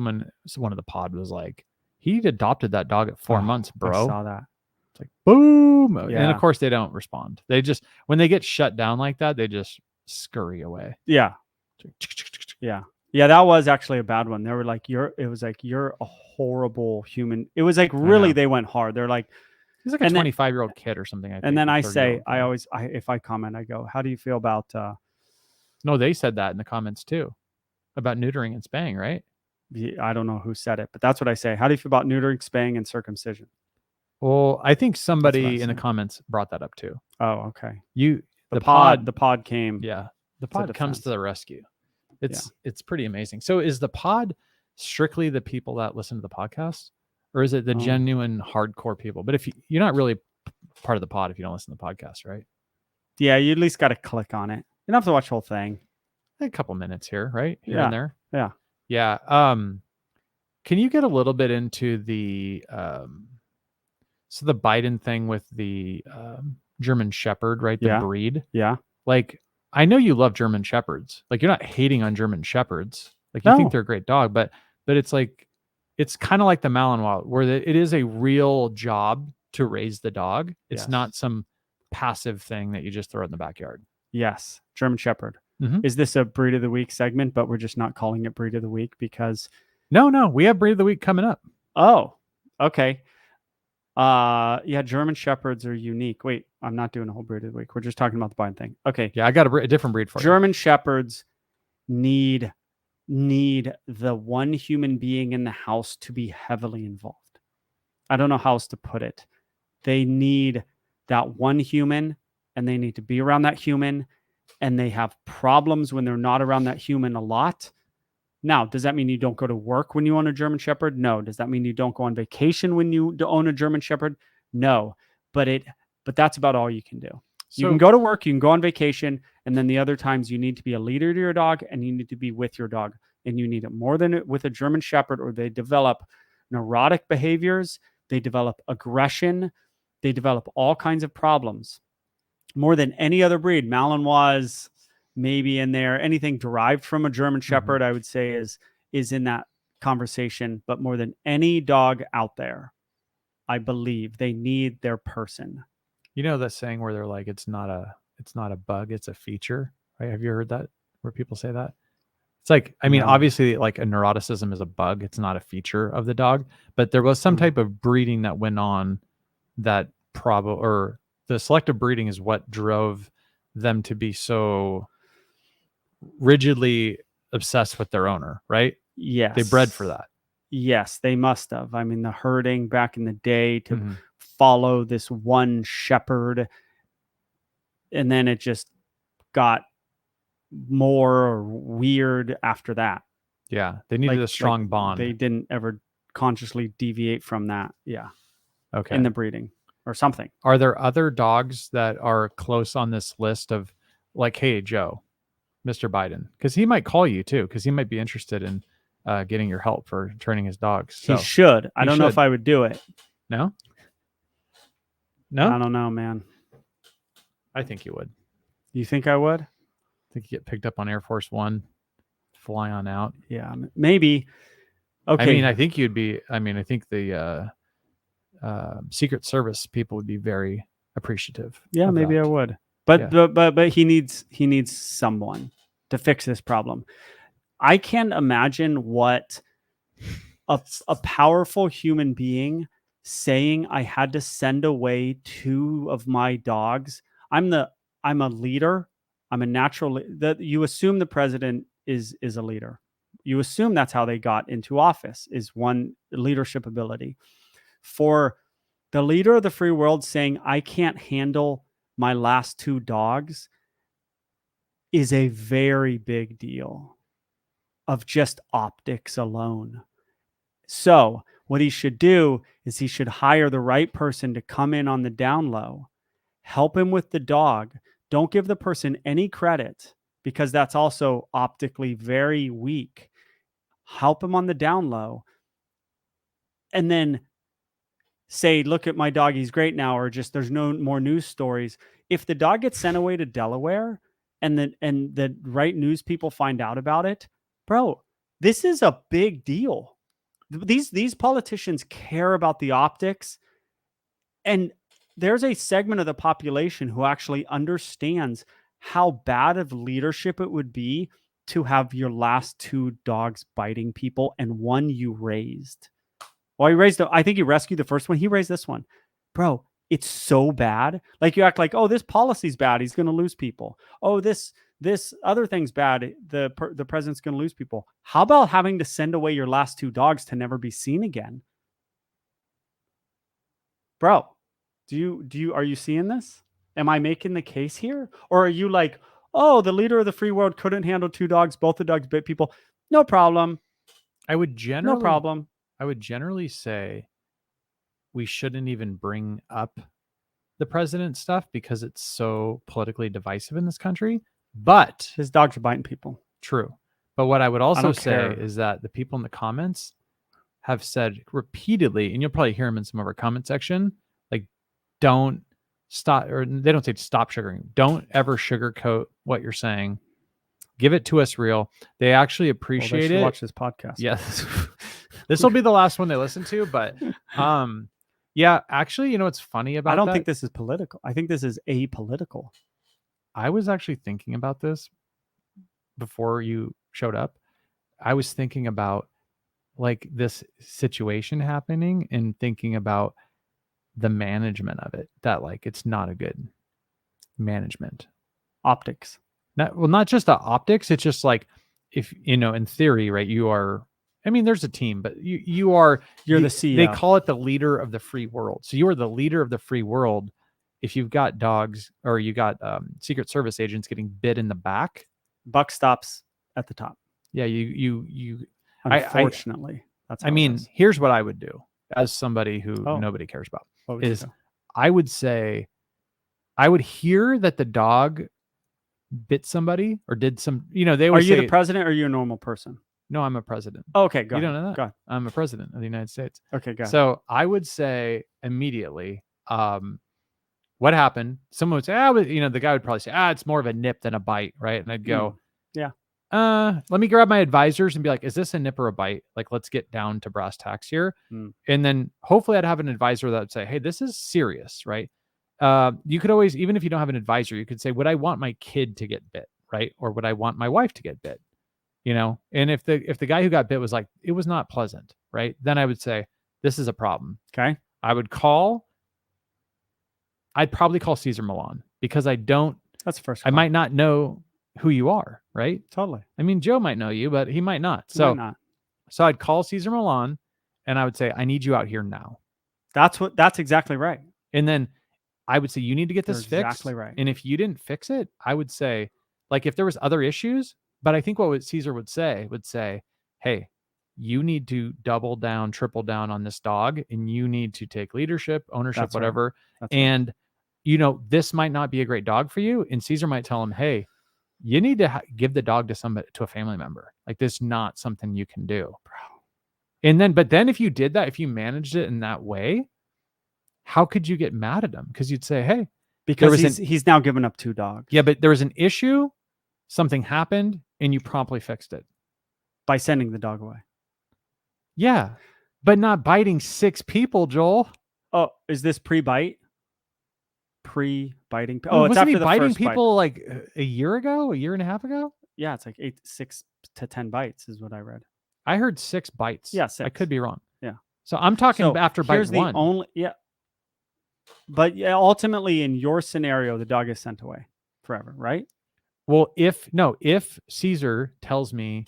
one of the pod was like, "He adopted that dog at 4 months, bro." I saw that. It's like boom, and Yeah. of course they don't respond. They just when they get shut down like that, they just scurry away. Yeah. Yeah. Yeah, that was actually a bad one. They were like, you're a horrible human. It was like really they went hard. They're like, he's like a 25-year-old kid or something. And then I say, if I comment, I go, how do you feel about No, they said that in the comments too. About neutering and spaying, right? I don't know who said it, but that's what I say. How do you feel about neutering, spaying, and circumcision? Well, I think somebody in the comments brought that up too. Oh, okay. The pod came. Yeah. The pod comes to the rescue. It's pretty amazing. So is the pod strictly the people that listen to the podcast, or is it the genuine hardcore people? But if you're not really part of the pod if you don't listen to the podcast, right? Yeah, you at least got to click on it. You don't have to watch the whole thing. A couple minutes here, right? Here and there. Yeah. Yeah. Can you get a little bit into the so the Bitten thing with the German Shepherd, right? The breed. Yeah. Like, I know you love German Shepherds. Like, you're not hating on German Shepherds. Like, you think they're a great dog, but it's like, it's kind of like the Malinois, where it is a real job to raise the dog. It's not some passive thing that you just throw in the backyard. Yes. German Shepherd. Mm-hmm. Is this a breed of the week segment, but we're just not calling it breed of the week because no, we have breed of the week coming up. Oh, okay. Yeah, German Shepherds are unique. Wait, I'm not doing a whole breed of the week. We're just talking about the Bitten thing. Okay. Yeah, I got a different breed for you. German Shepherds need the one human being in the house to be heavily involved. I don't know how else to put it. They need that one human, and they need to be around that human, and they have problems when they're not around that human a lot. Now, does that mean you don't go to work when you own a German Shepherd? No. Does that mean you don't go on vacation when you own a German Shepherd? No. But that's about all you can do. So, you can go to work, you can go on vacation, and then the other times you need to be a leader to your dog, and you need to be with your dog. And you need it more than with a German Shepherd, or they develop neurotic behaviors, they develop aggression, they develop all kinds of problems. More than any other breed. Malinois maybe in there. Anything derived from a German Shepherd, I would say is in that conversation. But more than any dog out there, I believe they need their person. You know that saying where they're like, it's not a bug, it's a feature, right? Have you heard that, where people say that? It's like, I mean, obviously, like a neuroticism is a bug. It's not a feature of the dog, but there was some type of breeding that went on that or the selective breeding is what drove them to be so rigidly obsessed with their owner, right? Yes. They bred for that. Yes, they must have. I mean, the herding back in the day to follow this one shepherd, and then it just got more weird after that. Yeah, they needed a strong bond. They didn't ever consciously deviate from that. Yeah. Okay. In the breeding or something. Are there other dogs that are close on this list of like, hey, Joe, Mr. Bitten? Because he might call you too, because he might be interested in getting your help for training his dogs. So he should. I don't know if I would do it. No? No, I don't know, man. I think you would. You think I would? I think you get picked up on Air Force One, fly on out. Yeah, maybe. Okay. I mean, I think you'd be. I mean, I think the Secret Service people would be very appreciative. Yeah, of maybe that. I would. But Yeah. but he needs someone to fix this problem. I can't imagine what a powerful human being saying I had to send away 2 of my dogs. I'm a leader. I'm a natural that you assume the president is a leader. You assume that's how they got into office is one leadership ability. For the leader of the free world saying I can't handle my last 2 dogs is a very big deal of just optics alone. So, what he should do is he should hire the right person to come in on the down low, help him with the dog. Don't give the person any credit because that's also optically very weak. Help him on the down low and then say, look at my dog, he's great now, or just there's no more news stories. If the dog gets sent away to Delaware and the right news people find out about it, bro, this is a big deal. These politicians care about the optics, and there's a segment of the population who actually understands how bad of leadership it would be to have your last 2 dogs biting people and one you raised. Well, I think he rescued the first one. He raised this one. Bro, it's so bad. Like you act like, oh, this policy's bad. He's going to lose people. Oh, this other thing's bad. The president's going to lose people. How about having to send away your last 2 dogs to never be seen again? Bro, are you seeing this? Am I making the case here? Or are you like, oh, the leader of the free world couldn't handle 2 dogs. Both the dogs bit people. No problem. I would No generally problem. I would generally say we shouldn't even bring up the president stuff because it's so politically divisive in this country. But His dogs are biting people. true. But what I would also don't say care. is that the people in the comments have said repeatedly, and you'll probably hear them in some of our comment section, like, don't stop, or they don't say stop sugaring. Don't ever sugarcoat what you're saying. Give it to us real. They actually Well, they appreciate should it. watch this podcast. Yes. This will be the last one they listen to, but yeah, actually, you know what's funny about I don't that? think this is political. I think this is apolitical. I was actually thinking about this before you showed up. I was thinking about like this situation happening and thinking about the management of it, that like it's not a good management. Optics. Not just the optics, it's just like, if you know, in theory, right, you are, I mean, there's a team, but you are You're the CEO. They call it the leader of the free world. So you are the leader of the free world. If you've got dogs or you got Secret Service agents getting bit in the back, Buck stops at the top. yeah, you Unfortunately, that's how I it mean, is. here's what I would do as somebody who Oh. nobody cares about What would you is do? I would say I would hear that the dog bit somebody or did some, you know, they Are always you say, the president or are you a normal person? no, I'm a president. Oh, okay, go You ahead. don't know that? Go ahead. I'm a president of the United States. Okay, go ahead. So I would say immediately, what happened? Someone would say, you know, the guy would probably say, it's more of a nip than a bite, right? And I'd go, yeah. Let me grab my advisors and be like, is this a nip or a bite? Like, let's get down to brass tacks here. And then hopefully I'd have an advisor that would say, hey, this is serious, right? You could always, even if you don't have an advisor, you could say, would I want my kid to get bit, right? Or would I want my wife to get bit? You know, and if the guy who got bit was like, it was not pleasant, right? Then I would say, this is a problem. Okay. I'd probably call Caesar Milan because That's the first call. I might not know who you are, right? Totally. I mean, Joe might know you, but he might not. He might not. So I'd call Caesar Milan and I would say, I need you out here now. That's exactly right. And then I would say, you need to get this You're fixed. exactly right. And if you didn't fix it, I would say, like, if there was other issues, but I think what Caesar would say, hey, you need to double down, triple down on this dog, and you need to take leadership, ownership, That's right. whatever. That's right. And, you know, this might not be a great dog for you. And Caesar might tell him, hey, you need to give the dog to a family member. Like, this is not something you can do, bro. And then, but then if you did that, if you managed it in that way, how could you get mad at him? Because you'd say, hey, Because was he's now given up 2 dogs. yeah, but there was an issue, something happened, and you promptly fixed it. By sending the dog away. Yeah, but not biting 6 people, Joel. Oh, is this pre-bite? Pre-biting? Oh, it's wasn't after he the biting first bite. people like a year ago, a year and a half ago? Yeah, it's like 6 to 10 bites is what I read. I heard 6 bites. Yeah, I 6. could be wrong. Yeah. So I'm talking So after bite here's the 1. only But yeah, ultimately in your scenario, the dog is sent away forever, right? Well, if Caesar tells me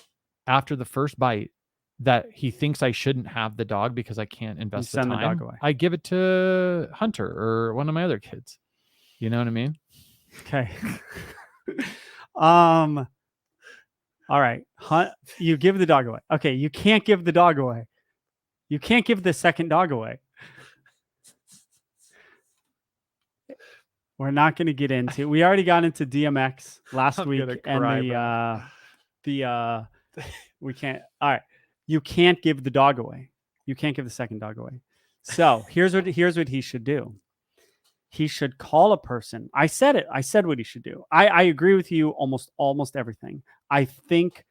after the first bite that he thinks I shouldn't have the dog because I can't invest the send the time, dog away. I give it to Hunter or one of my other kids. You know what I mean? Okay. All right. You give the dog away. Okay, you can't give the dog away. You can't give the second dog away. We're not going to get into. We already got into DMX last I'm week, gonna and cry, we can't. All right, you can't give the dog away. You can't give the second dog away. So here's what he should do. He should call a person. I said it. I said what he should do. I agree with you almost everything. I think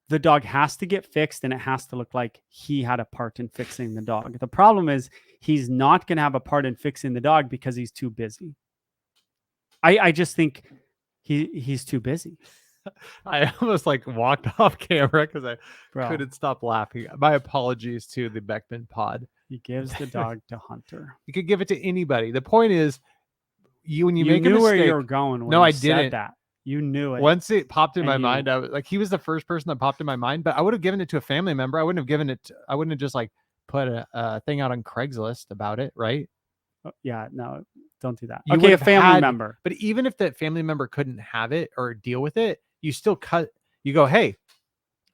the dog has to get fixed, and it has to look like he had a part in fixing the dog. The problem is he's not going to have a part in fixing the dog because he's too busy. I just think he's too busy. I almost like walked off camera because I Bro. couldn't stop laughing. My apologies to the Beckman pod. He gives the dog to Hunter. You could give it to anybody. The point is, when you make knew a mistake, where you were going. When no, you I said didn't. that. You knew it. Once it popped in And my you- mind, I was like, he was the first person that popped in my mind. But I would have given it to a family member. I wouldn't have given it. I wouldn't have just like put a thing out on Craigslist about it, right? Yeah, no, don't do that. You Okay, would a have family had- member. But even if that family member couldn't have it or deal with it, you still cut. You go, hey,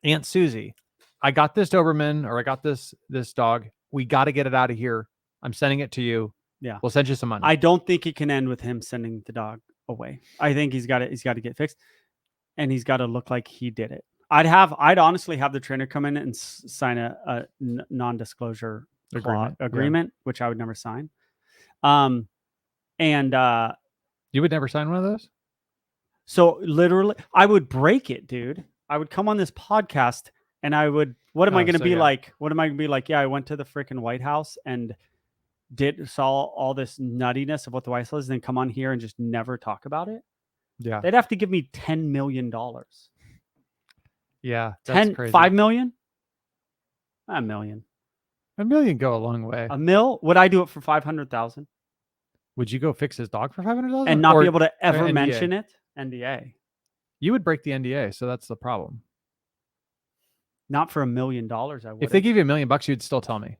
Aunt Susie, I got this Doberman or I got this dog. We got to get it out of here. I'm sending it to you. Yeah. We'll send you some money. I don't think it can end with him sending the dog away. I think he's got to get fixed, and he's got to look like he did it. I'd honestly have the trainer come in and sign a non-disclosure agreement, which I would never sign. And you would never sign one of those? So literally, I would break it, dude. I would come on this podcast and I would, what am I going to be like? What am I going to be like? Yeah, I went to the freaking White House and saw all this nuttiness of what the White House is, and then come on here and just never talk about it. Yeah. They'd have to give me $10 million. Yeah. That's crazy. 5 million? $1 million. $1 million go a long way. $1 million? Would I do it for 500,000? Would you go fix his dog for 500,000 and not be able to ever mention it? NDA. You would break the NDA, so that's the problem. Not for $1 million, I would. If they give you $1 million, you'd still tell me.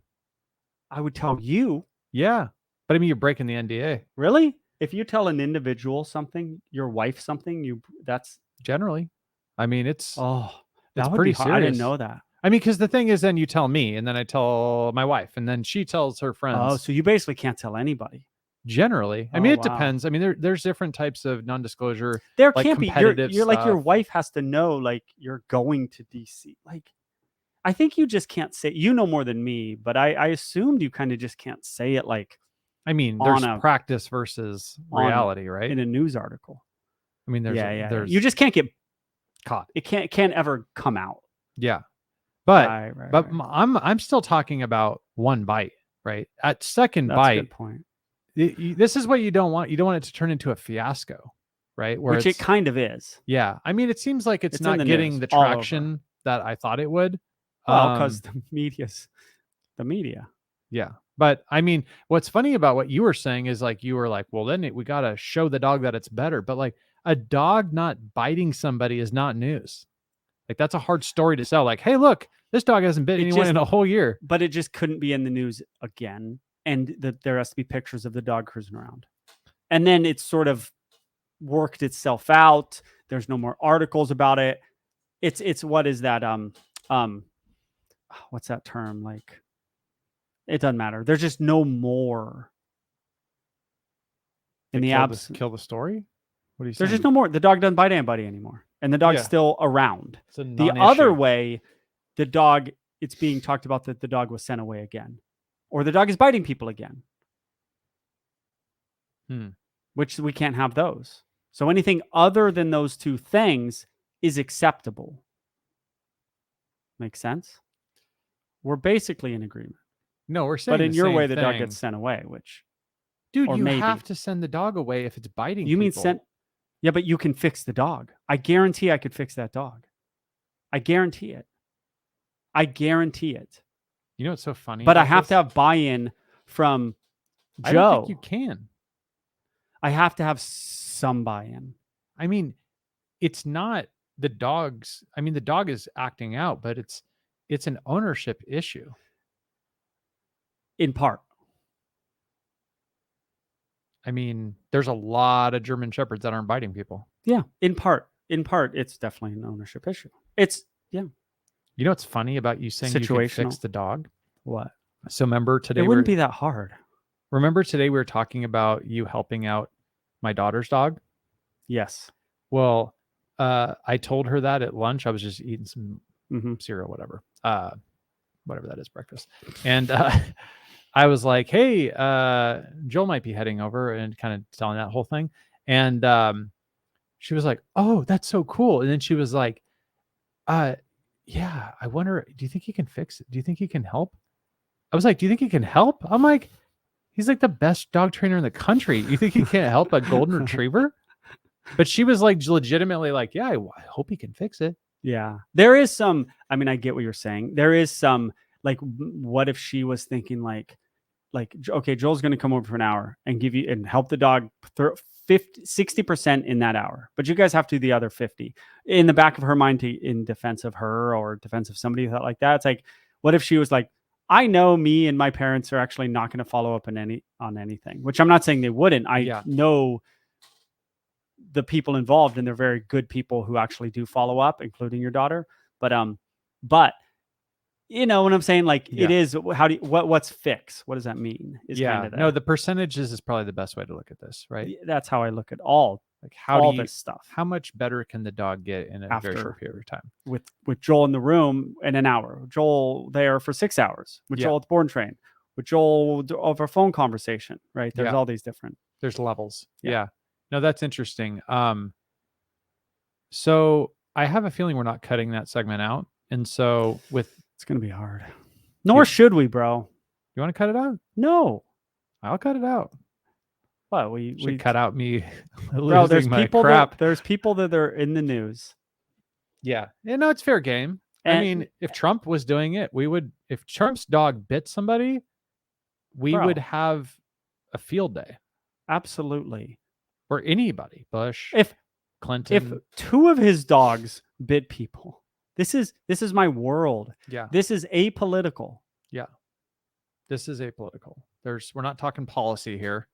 I would tell you. Yeah, but I mean, you're breaking the NDA. Really? If you tell an individual something, your wife something, that's generally. I mean, it's pretty serious. I didn't know that. I mean, because the thing is, then you tell me, and then I tell my wife, and then she tells her friends. Oh, so you basically can't tell anybody. Generally, I mean, it depends. I mean, there's different types of non-disclosure. There can't be. You're like, your wife has to know, like, you're going to DC. Like, I think you just can't say. You know more than me, but I assumed you kind of just can't say it. Like, I mean, there's practice versus reality, right? In a news article. I mean, there's you just can't get caught. It can't ever come out. Yeah, but I'm still talking about one bite, right? At second bite. That's a good point. This is what you don't want. You don't want it to turn into a fiasco, right? Which it kind of is. Yeah. I mean, it seems like it's not getting the traction that I thought it would. Well, because the media. Yeah. But I mean, what's funny about what you were saying is like, you were like, well, then we got to show the dog that it's better. But like a dog not biting somebody is not news. Like that's a hard story to sell. Like, hey, look, this dog hasn't bit anyone in a whole year. But it just couldn't be in the news again. And there has to be pictures of the dog cruising around. And then it's sort of worked itself out. There's no more articles about it. It's what is that? What's that term? Like, it doesn't matter. There's just no more. In the absence, kill the story. What are you saying? There's just no more. The dog doesn't bite anybody anymore, and the dog's still around. The other way, the dog, it's being talked about that the dog was sent away again, or the dog is biting people again. which we can't have those. So anything other than those two things is acceptable. Make sense? We're basically in agreement. No, we're saying But in the your same way, the dog thing. gets sent away, which Dude, or you maybe. have to send the dog away if it's biting you mean people. sent. Yeah, but you can fix the dog. I guarantee I could fix that dog. I guarantee it. I guarantee it. You know what's so funny? But I about have this? to have buy-in from Joe. I don't think you can. I have to have some buy-in. I mean, it's not the dog's. I mean, the dog is acting out, but it's an ownership issue. In part. I mean, there's a lot of German Shepherds that aren't biting people. Yeah, in part. In part, it's definitely an ownership issue. It's, yeah. You know what's funny about you saying you can fix Situational. the dog? What? So remember today It wouldn't be that hard. Remember today we were talking about you helping out my daughter's dog? Yes. Well, I told her that at lunch. I was just eating some Mm-hmm. cereal, whatever that is, breakfast. And I was like, hey, Joel might be heading over, and kind of telling that whole thing. And she was like, oh, that's so cool. And then she was like, yeah, I wonder, do you think he can fix it? Do you think he can help? I was like, do you think he can help? I'm like, he's like the best dog trainer in the country. You think he can't help a golden retriever? But she was like legitimately like, yeah, I hope he can fix it. Yeah. There is some, I mean, I get what you're saying. There is some, like, what if she was thinking like, okay, Joel's going to come over for an hour and give you and help the dog 60% in that hour, but you guys have to do the other 50 in the back of her mind in defense of her or defense of somebody like that. It's like, what if she was like, I know me and my parents are actually not going to follow up on anything, which I'm not saying they wouldn't. I know the people involved, and they're very good people who actually do follow up, including your daughter. But you know what I'm saying? Like, it is, how do you, what's fix? What does that mean? No, the percentages is probably the best way to look at this, right? That's how I look at all this stuff. How much better can the dog get in a very short period of time? With Joel in the room in an hour, Joel there for 6 hours, with Joel at the board and train, with Joel over a phone conversation, right? There's all these different. There's levels. Yeah. No, that's interesting. So I have a feeling we're not cutting that segment out. And so it's going to be hard. Nor should we, bro. You want to cut it out? No. I'll cut it out. What? We should cut out me bro, losing my crap. There's people that are in the news. Yeah. No, it's fair game. I mean, if Trump was doing it, if Trump's dog bit somebody, we would have a field day. Absolutely. Or anybody. Bush, Clinton. If two of his dogs bit people, this is my world. Yeah. This is apolitical. Yeah. This is apolitical. We're not talking policy here.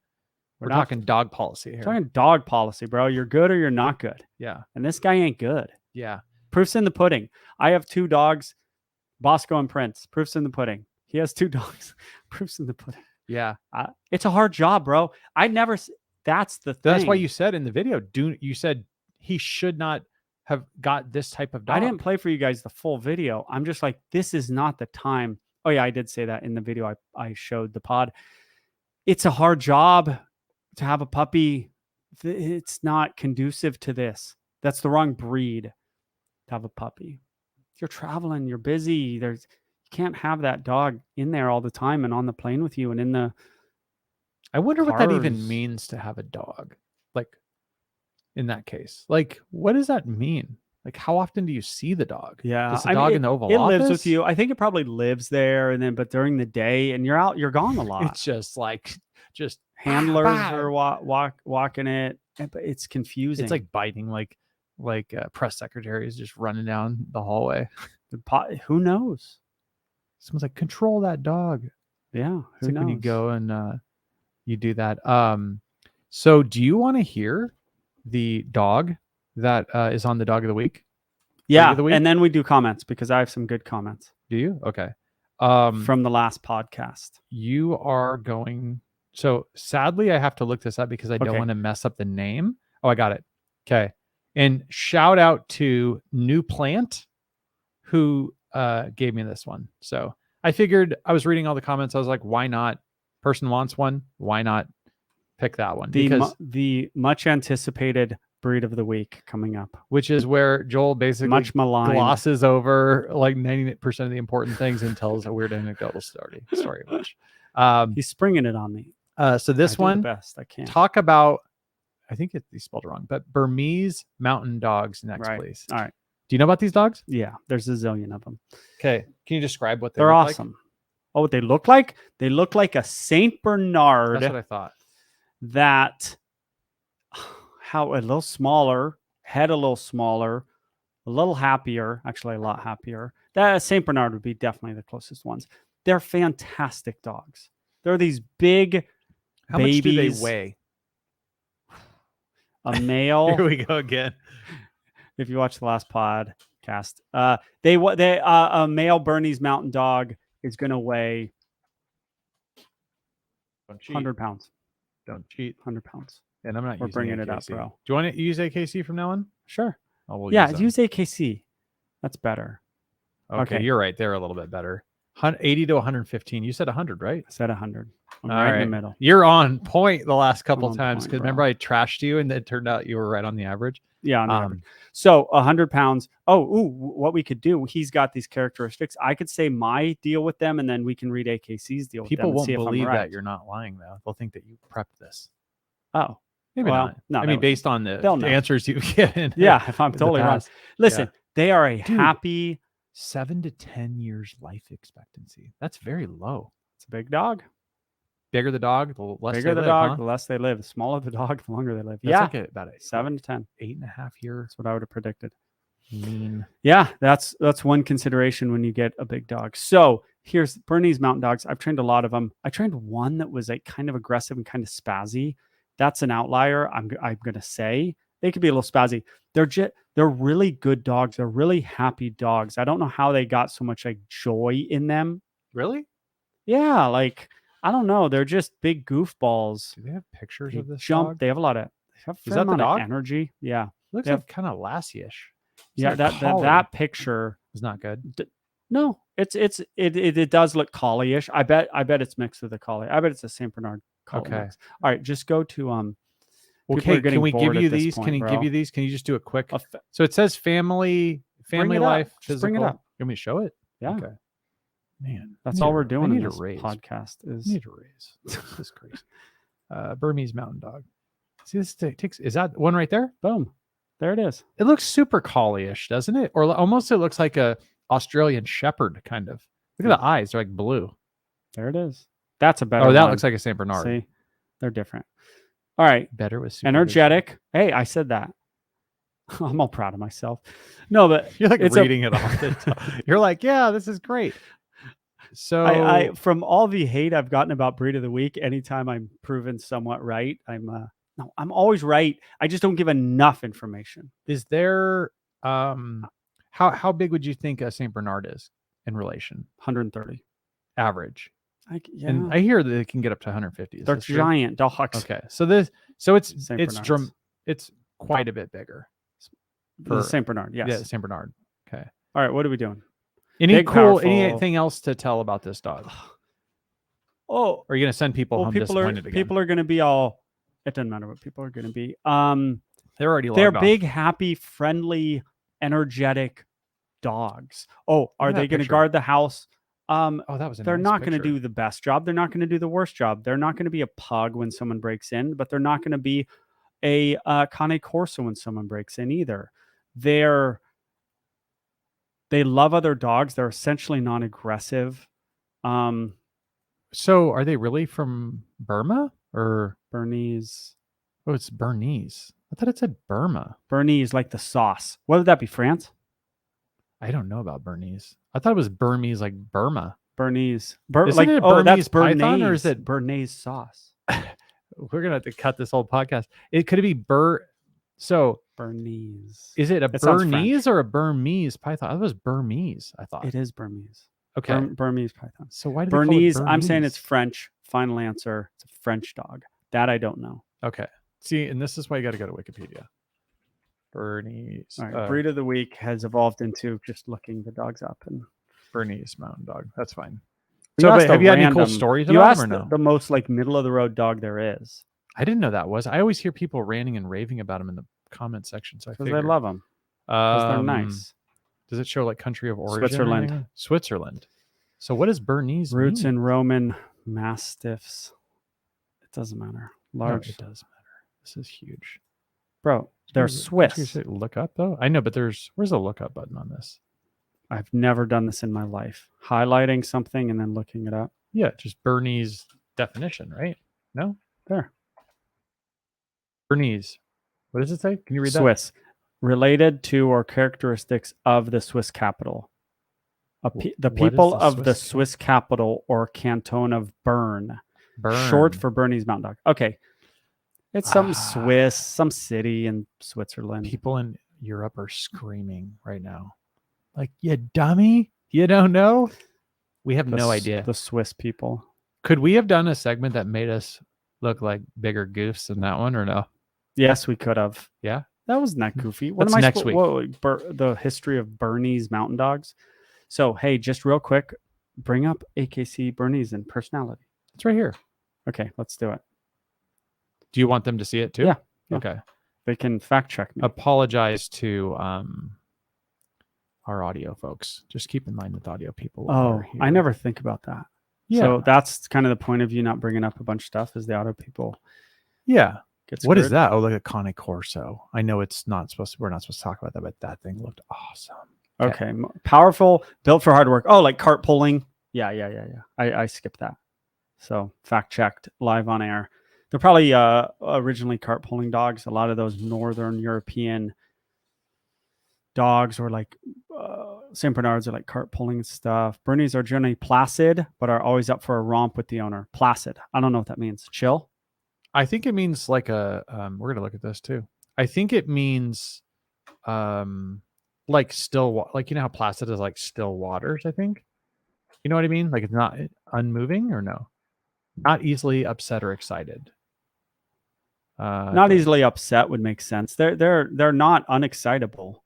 We're talking dog policy here. We're talking dog policy, bro. You're good or you're not good. Yeah. And this guy ain't good. Yeah. Proof's in the pudding. I have 2 dogs, Bosco and Prince. Proof's in the pudding. He has 2 dogs. Proof's in the pudding. Yeah. It's a hard job, bro. That's the thing. That's why you said in the video, you said he should not have got this type of dog. I didn't play for you guys the full video. I'm just like, this is not the time. Oh yeah, I did say that in the video I showed the pod. It's a hard job to have a puppy. It's not conducive to this. That's the wrong breed to have a puppy. You're traveling, you're busy. You can't have that dog in there all the time and on the plane with you and in the I wonder what that even means to have a dog. Like, in that case, like, what does that mean? Like, how often do you see the dog? Yeah, is the dog in the Oval Office? Office? Lives with you. I think it probably lives there, but during the day, and you're gone a lot. It's just like handlers are walking it. But it's confusing. It's like biting, like press secretaries just running down the hallway. Who knows? Someone's like, control that dog. Yeah, it's like when you go and you do that. So do you want to hear the dog that is on the dog of the week? Yeah, and then we do comments because I have some good comments. Do you? Okay. From the last podcast. You are going. So sadly, I have to look this up because I don't want to mess up the name. Oh, I got it. Okay. And shout out to New Plant who gave me this one. So I figured, I was reading all the comments. I was like, why not? Person wants one. Why not pick that one The because the much anticipated breed of the week coming up. which is where Joel basically Much maligned. glosses over like 90% of the important things and tells a weird anecdotal story. He's springing it on me. So this I do one, the best I can. talk about, I think he spelled it wrong, but Burmese mountain dogs next, Right. please. All right. Do you know about these dogs? Yeah, there's a zillion of them. Okay. Can you describe what They're look like? awesome. Oh, what they look like? They look like a Saint Bernard. That's what I thought. That how a little smaller, head a little smaller, a little happier, actually a lot happier. That Saint Bernard would be definitely the closest ones. They're fantastic dogs. They're these big How babies. much do they weigh? A male. Here we go again. If you watch the last podcast, a male Bernese Mountain Dog is going to weigh Don't cheat. 100 pounds. Don't cheat. 100 pounds. And I'm not We're using bringing AKC. it up, bro. Do you want to use AKC from now on? Sure. Oh, we'll Yeah, use use AKC. That's better. them. Okay, okay. you're right. They're a little bit better. 80 to 115. You said 100, right? I said 100. I'm All right in right. the middle. You're on point the last couple On times point, because bro. remember I trashed you and it turned out you were right on the average. Yeah. On the average. So 100 pounds. What we could do, he's got these characteristics. I could say my deal with them, and then we can read AKC's deal with People them and won't see if I'm believe right. that you're not lying though. They'll think that you prepped this. Oh, Maybe well, not. no, I that mean, would- based on the they'll know. answers you've given. yeah, if I'm in the totally wrong. past. Listen, they are a Dude. happy, 7 to 10 years life expectancy. That's very low. it's a big dog. Bigger the dog, the less Bigger they the live, dog, huh? the less they live. The smaller the dog, the longer they live. That's yeah, like about a 7 to 10. 8.5 year That's what I would have predicted. mean. Yeah, that's one consideration when you get a big dog. So here's Bernese Mountain Dogs. I've trained a lot of them. I trained one that was like kind of aggressive and kind of spazzy. That's an outlier. I'm gonna say they could be a little spazzy. They're really good dogs. They're really happy dogs. I don't know how they got so much like joy in them. Really? Yeah, like I don't know. They're just big goofballs. Do they have pictures They of this jump. dog? They have a lot of. They have a Is fair that the amount of dog? energy. Yeah, Looks they have- like kind of Lassie-ish. yeah. That picture. is not good. No, it does look collie-ish. I bet it's mixed with a collie. I bet it's a Saint Bernard collie Okay. mix. All right, just go to people are Okay, getting can we give bored you at this these? point, Can you bro. give you these? Can you just do a quick? A fa- So it says family Bring it up. life, Just bring it physical. up. You want me to show it? Yeah. Okay. Man, That's I all need we're a- I doing in need a this raise. podcast I is need a raise. This is crazy. Burmese mountain dog. See, this takes. Is that one right there? boom. There it is. It looks super collie-ish, doesn't it? Or almost it looks like a Australian Shepherd kind of. Look at the eyes; they're like blue. There it is. That's a better Oh, that one. looks like a Saint Bernard. See, they're different. All right. Better with super Energetic. Hey, I said that. I'm all proud of myself. No, but You're like it's reading it off the top. You're like, yeah, this is great. So I from all the hate I've gotten about breed of the week, anytime I'm proven somewhat right, I'm always right. I just don't give enough information. is there how big would you think a Saint Bernard is in relation 130. average? Yeah, And I hear that it can get up to 150. Is they're this true? giant dogs. Okay, so it's Saint it's Bernards. it's quite a bit bigger. The for- Saint Bernard. Yes. Yeah, Saint Bernard. Okay. All right. What are we doing? Any Big, cool powerful- anything else to tell about this dog? Oh, Or are you gonna send people home disappointed again? people are going to be all. It doesn't matter what people are going to be. They're already They're logged off. big, happy, friendly, energetic dogs. Oh, are at that they going to picture. guard the house? Oh, that was a They're nice not going to picture. do the best job. They're not going to do the worst job. They're not going to be a pug when someone breaks in, but they're not going to be a Cane Corso when someone breaks in either. They love other dogs. They're essentially non-aggressive. So are they really from Burma or Bernese, oh it's Bernese? I thought it said Burma. Bernese like the sauce. What would that be? France? I don't know about Bernese. I thought it was Burmese like Burma. Bernese. Isn't it oh, that's Burmese python, Bernaise, or is it- Bernaise sauce? We're gonna have to cut this whole podcast. It could be So Bernese. is it a It sounds Bernese or a Burmese python? I thought it was Burmese. I thought. It is Burmese. Okay. Burmese python. So why do they call it Bernese. I'm saying Burmese? it's French. Final answer. It's a French dog. That I don't know. Okay. See, and this is why you got to go to Wikipedia. Bernese. All right. Breed of the week has evolved into just looking the dogs up. And Bernese mountain dog. That's fine. you So, asked but have a you had any cool random- stories You about asked them or no? the most like middle of the road dog there is. I didn't know that was. I always hear people ranting and raving about them in the comment section. So I Because figured. they love them. Because they're Um, nice. Does it show like country of origin? Switzerland. Switzerland. So what does Bernese Roots mean? in Roman Mastiffs. It doesn't matter. Large. No, it does matter. This is huge. Bro, they're Where's the- can't you Swiss. say look up though. I know, but where's the look up button on this? I've never done this in my life. Highlighting something and then looking it up. Yeah, just Bernese definition, right? No, There. Bernese. What does it say? Can you read that? Swiss. Related to or characteristics of the Swiss capital. The What is people the of the Swiss Swiss capital or canton of Bern. Bern. Short for Bernese Mountain Dog. Okay. It's some Ah. Swiss, some city in Switzerland. People in Europe are screaming right now. Like, you dummy, you don't know? We have no idea. The Swiss people. Could we have done a segment that made us look like bigger goofs than that one or no? Yes, we could have. Yeah. That wasn't that goofy. That's next week. The history of Bernese mountain dogs. So, hey, just real quick, bring up AKC Bernese and personality. It's right here. Okay, let's do it. Do you want them to see it too? Yeah. Okay. They can fact check me. Apologize to our audio folks. Just keep in mind that the audio people. Oh, I never think about that. Yeah. So that's kind of the point of you not bringing up a bunch of stuff is the audio people. Yeah. Get What is screwed. that? Oh, look at Cane Corso. I know it's not supposed to. We're not supposed to talk about that, but that thing looked awesome. Okay. Powerful, built for hard work. Oh, like cart pulling. Yeah. I skipped that. So fact checked live on air. They're probably originally cart pulling dogs. A lot of those Northern European dogs or like St. Bernards are like cart pulling stuff. Bernese are generally placid, but are always up for a romp with the owner. Placid. I don't know what that means. Chill. I think it means like a. We're gonna look at this too. I think it means, like still, like you know how placid is like still waters. I think. You know what I mean? Like it's not unmoving or no, not easily upset or excited. Not easily upset would make sense. They're not unexcitable.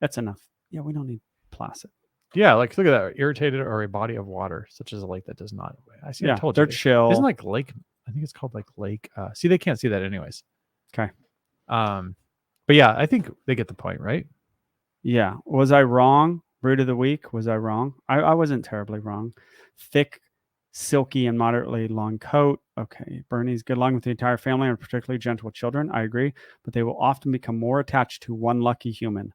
That's enough. Yeah, we don't need placid. Yeah, like look at that. Irritated or a body of water, such as a lake that does not. I see. Yeah, I told you. they're chill. Isn't like lake. I think it's called like lake. See, they can't see that anyways. Okay. But yeah, I think they get the point, right? Yeah. Was I wrong? Root of the week. Was I wrong? I wasn't terribly wrong. Thick, silky, and moderately long coat. Okay. Bernese get along with the entire family and particularly gentle with children. I agree. But they will often become more attached to one lucky human.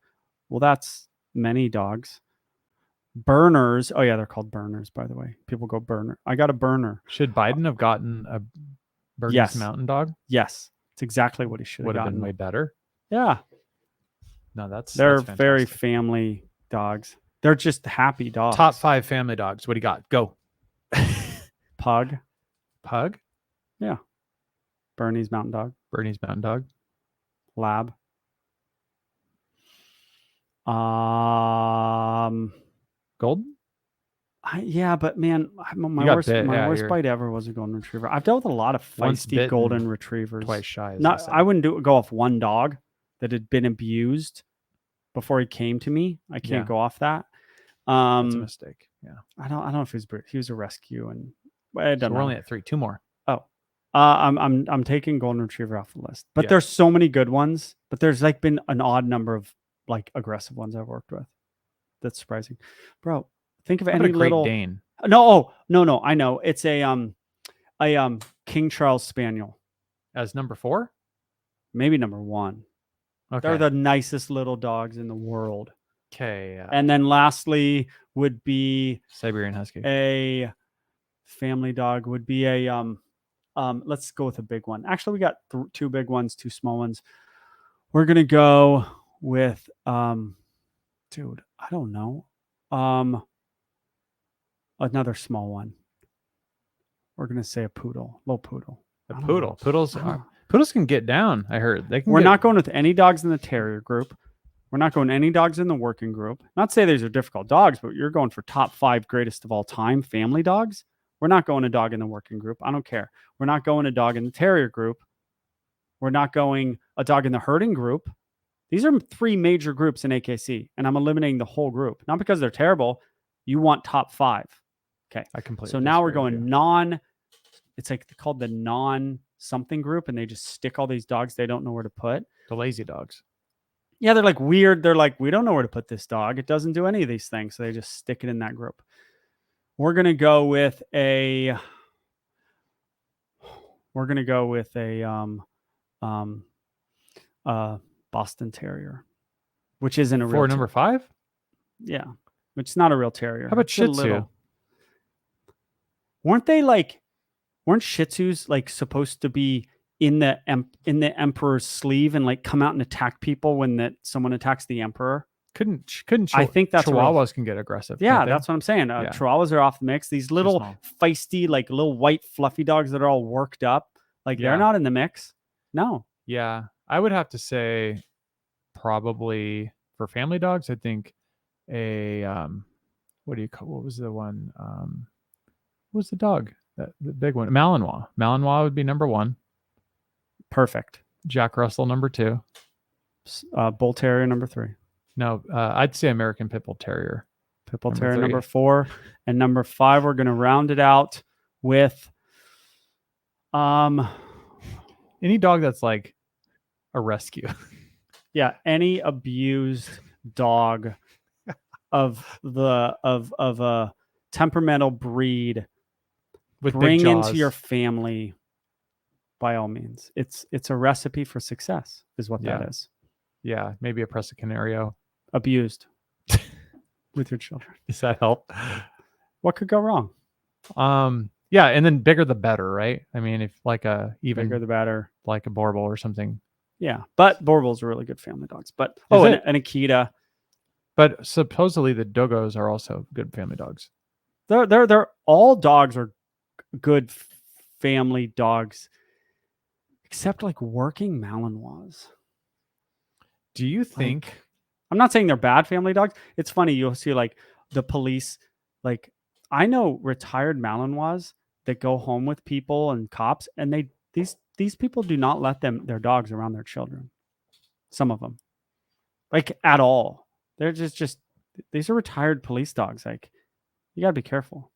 Well, that's many dogs. Burners. Oh, yeah. They're called burners, by the way. People go burner. I got a burner. Should Biden have gotten a Bernese Yes. mountain dog? Yes. It's exactly what he should have Would have gotten. been way better. Yeah. No, that's They're fantastic. very family dogs. They're just happy dogs. Top 5 family dogs. What do you got? Go. Pug. Pug. Bernese mountain dog. Bernese mountain dog. Lab. Golden. Yeah, but man, my got worst, bit. my Yeah, worst you're- bite ever was a golden retriever. I've dealt with a lot of Once feisty bitten, golden retrievers. Twice shy. As Not, they say. I wouldn't go off one dog that had been abused before he came to me. I can't Yeah. go off that. That's a mistake. Yeah. I don't know if he was a rescue, and it So doesn't we're only matter. at 3. 2 more. I'm taking golden retriever off the list, but Yeah. there's so many good ones. But there's like been an odd number of like aggressive ones I've worked with. That's surprising, bro. Think of What about any a Great little. Dane? No, no. I know it's a King Charles Spaniel, As number 4. maybe number 1. Okay. They're the nicest little dogs in the world. Okay. And then lastly would be Siberian Husky. a family dog. Would be a let's go with a big one. Actually, we got 2 big ones, 2 small ones. We're gonna go with dude, I don't know. Another small one. We're gonna say a poodle, little poodle. A I don't poodle. know. Poodles I don't are, know. poodles can get down. I heard they can. We're get- not going with any dogs in the terrier group. We're not going any dogs in the working group. Not to say these are difficult dogs, but you're going for top 5 greatest of all time family dogs. We're not going a dog in the working group. I don't care. We're not going a dog in the terrier group. We're not going a dog in the herding group. These are 3 major groups in AKC, and I'm eliminating the whole group. Not because they're terrible. You want top 5. Okay. I completely. So now we're disagree with going you. non. It's like called the non something group, and they just stick all these dogs they don't know where to put. The lazy dogs. Yeah, they're like weird. They're like, we don't know where to put this dog. It doesn't do any of these things. So they just stick it in that group. We're gonna go with a. We're gonna go with a Boston Terrier, which isn't a real For number 5? Yeah, which is not a real terrier. How about It's a Shih Tzu? little- Weren't they like? Weren't Shih Tzus like supposed to be in the emperor's sleeve and like come out and attack people when someone attacks the emperor? Couldn't I think that's a real- Chihuahuas can get aggressive. Yeah, can't they? that's what I'm saying. Yeah. Chihuahuas are off the mix. These little small. feisty, like little white fluffy dogs that are all worked up, like Yeah. they're not in the mix. No, Yeah, I would have to say probably for family dogs, I think a what do you call, what was the one? What was the dog? The big one, Malinois. Malinois would be number 1. perfect. Jack Russell number 2. Bull Terrier number 3. No, I'd say American Pit Bull Terrier. Pit Bull Number Terrier 3. number 4, and number 5. We're going to round it out with Any dog that's like a rescue. yeah, any abused dog of a temperamental breed, With bring big jaws. into your family. By all means, it's a recipe for success, is what Yeah. that is. Yeah, maybe a Presa Canario. Abused with your children. Does that help? What could go wrong? Yeah, and then bigger the better, right? I mean, if like a even Bigger the better. like a Borbal or something. Yeah, but Borbals are really good family dogs. But it? and Akita. But supposedly the Dogos are also good family dogs. They're all dogs are good family dogs, except like working Malinois. Do you think? I'm not saying they're bad family dogs. It's funny, you'll see like the police, like I know retired Malinois that go home with people and cops, and these people do not let their dogs around their children. Some of them, like at all. They're just these are retired police dogs. Like you gotta be careful.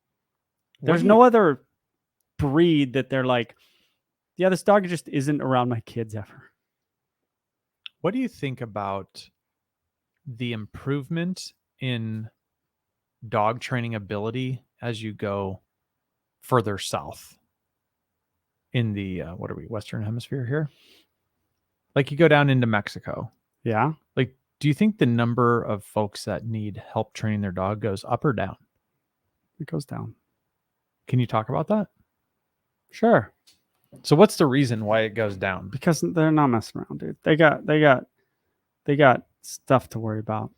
There's no other breed that they're like, yeah, this dog just isn't around my kids ever. What do you think about the improvement in dog training ability as you go further south in the what are we, Western Hemisphere here? Like you go down into Mexico. Yeah. Like, do you think the number of folks that need help training their dog goes up or down? It goes down. Can you talk about that? Sure. So what's the reason why it goes down? Because they're not messing around, dude. They got stuff to worry about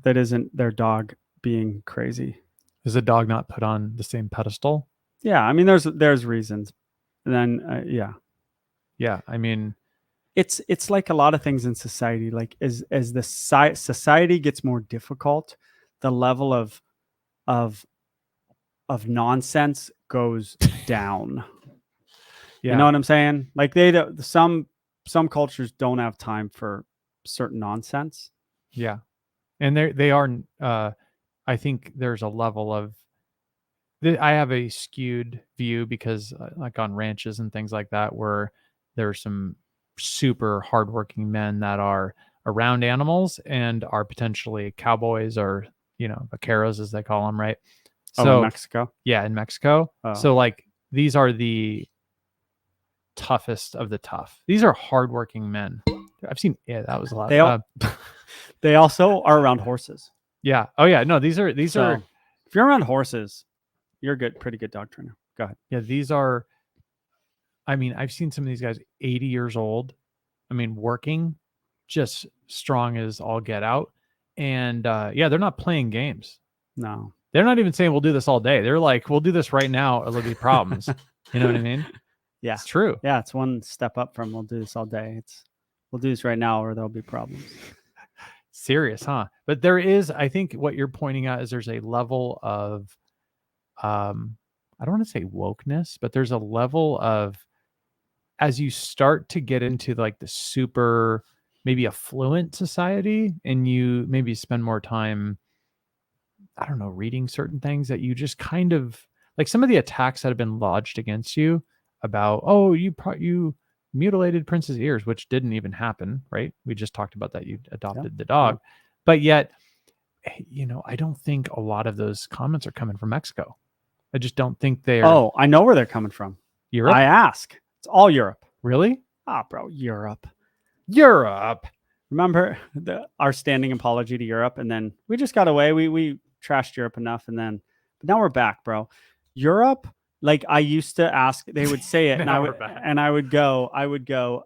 that isn't their dog being crazy. Is the dog not put on the same pedestal? Yeah, I mean there's reasons. And then Yeah, I mean, it's like a lot of things in society. Like as the society gets more difficult, the level of nonsense goes down. yeah, You know what I'm saying? Like some cultures don't have time for certain nonsense. yeah, and they are. I think there's a level of. I have a skewed view because, like on ranches and things like that, where there are some super hardworking men that are around animals and are potentially cowboys or vaqueros as they call them, right? So in Mexico. Yeah, in Mexico. Oh. So like these are the toughest of the tough. These are hardworking men. I've seen. Yeah, that was a lot. They also are around horses. Yeah. Oh yeah. No, these are. If you're around horses, you're good, pretty good dog trainer. Go ahead. Yeah, these are. I mean, I've seen some of these guys 80 years old. I mean, working, just strong as all get out, and yeah, they're not playing games. No, they're not even saying we'll do this all day. They're like, we'll do this right now, or there'll be problems. You know what I mean? Yeah, it's true. Yeah, it's one step up from we'll do this all day. It's we'll do this right now, or there'll be problems. Serious, huh? But there is, I think, what you're pointing out is there's a level of, I don't want to say wokeness, but there's a level of, as you start to get into like the super, maybe affluent society, and you maybe spend more time, I don't know, reading certain things that you just kind of like some of the attacks that have been lodged against you about, oh, you mutilated Prince's ears, which didn't even happen, right? We just talked about that you adopted the dog, but yet, I don't think a lot of those comments are coming from Mexico. I just don't think they're I know where they're coming from. Europe. I ask. It's all Europe. Really? Bro, Europe. Remember our standing apology to Europe, and then we just got away. We trashed Europe enough, but now we're back, bro. Europe, like I used to ask, they would say it, and I would go,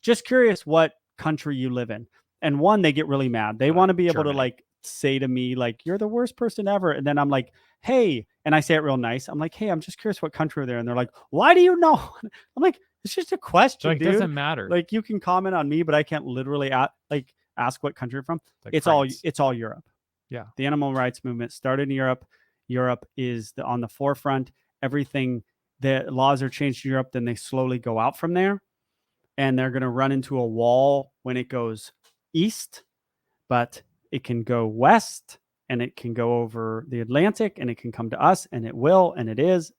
just curious what country you live in. And one, they get really mad. They want to be able to like say to me, like, you're the worst person ever. And then I'm like, hey, and I say it real nice. I'm like, hey, I'm just curious what country they're in. They're like, why do you know? I'm like, it's just a question, like, dude. It doesn't matter. Like, you can comment on me, but I can't literally ask what country you're from. Like it's France. all Europe. Yeah. The animal rights movement started in Europe. Europe is on the forefront. Everything, the laws are changed in Europe, then they slowly go out from there. And they're going to run into a wall when it goes east, but it can go west and it can go over the Atlantic and it can come to us, and it will, and it is.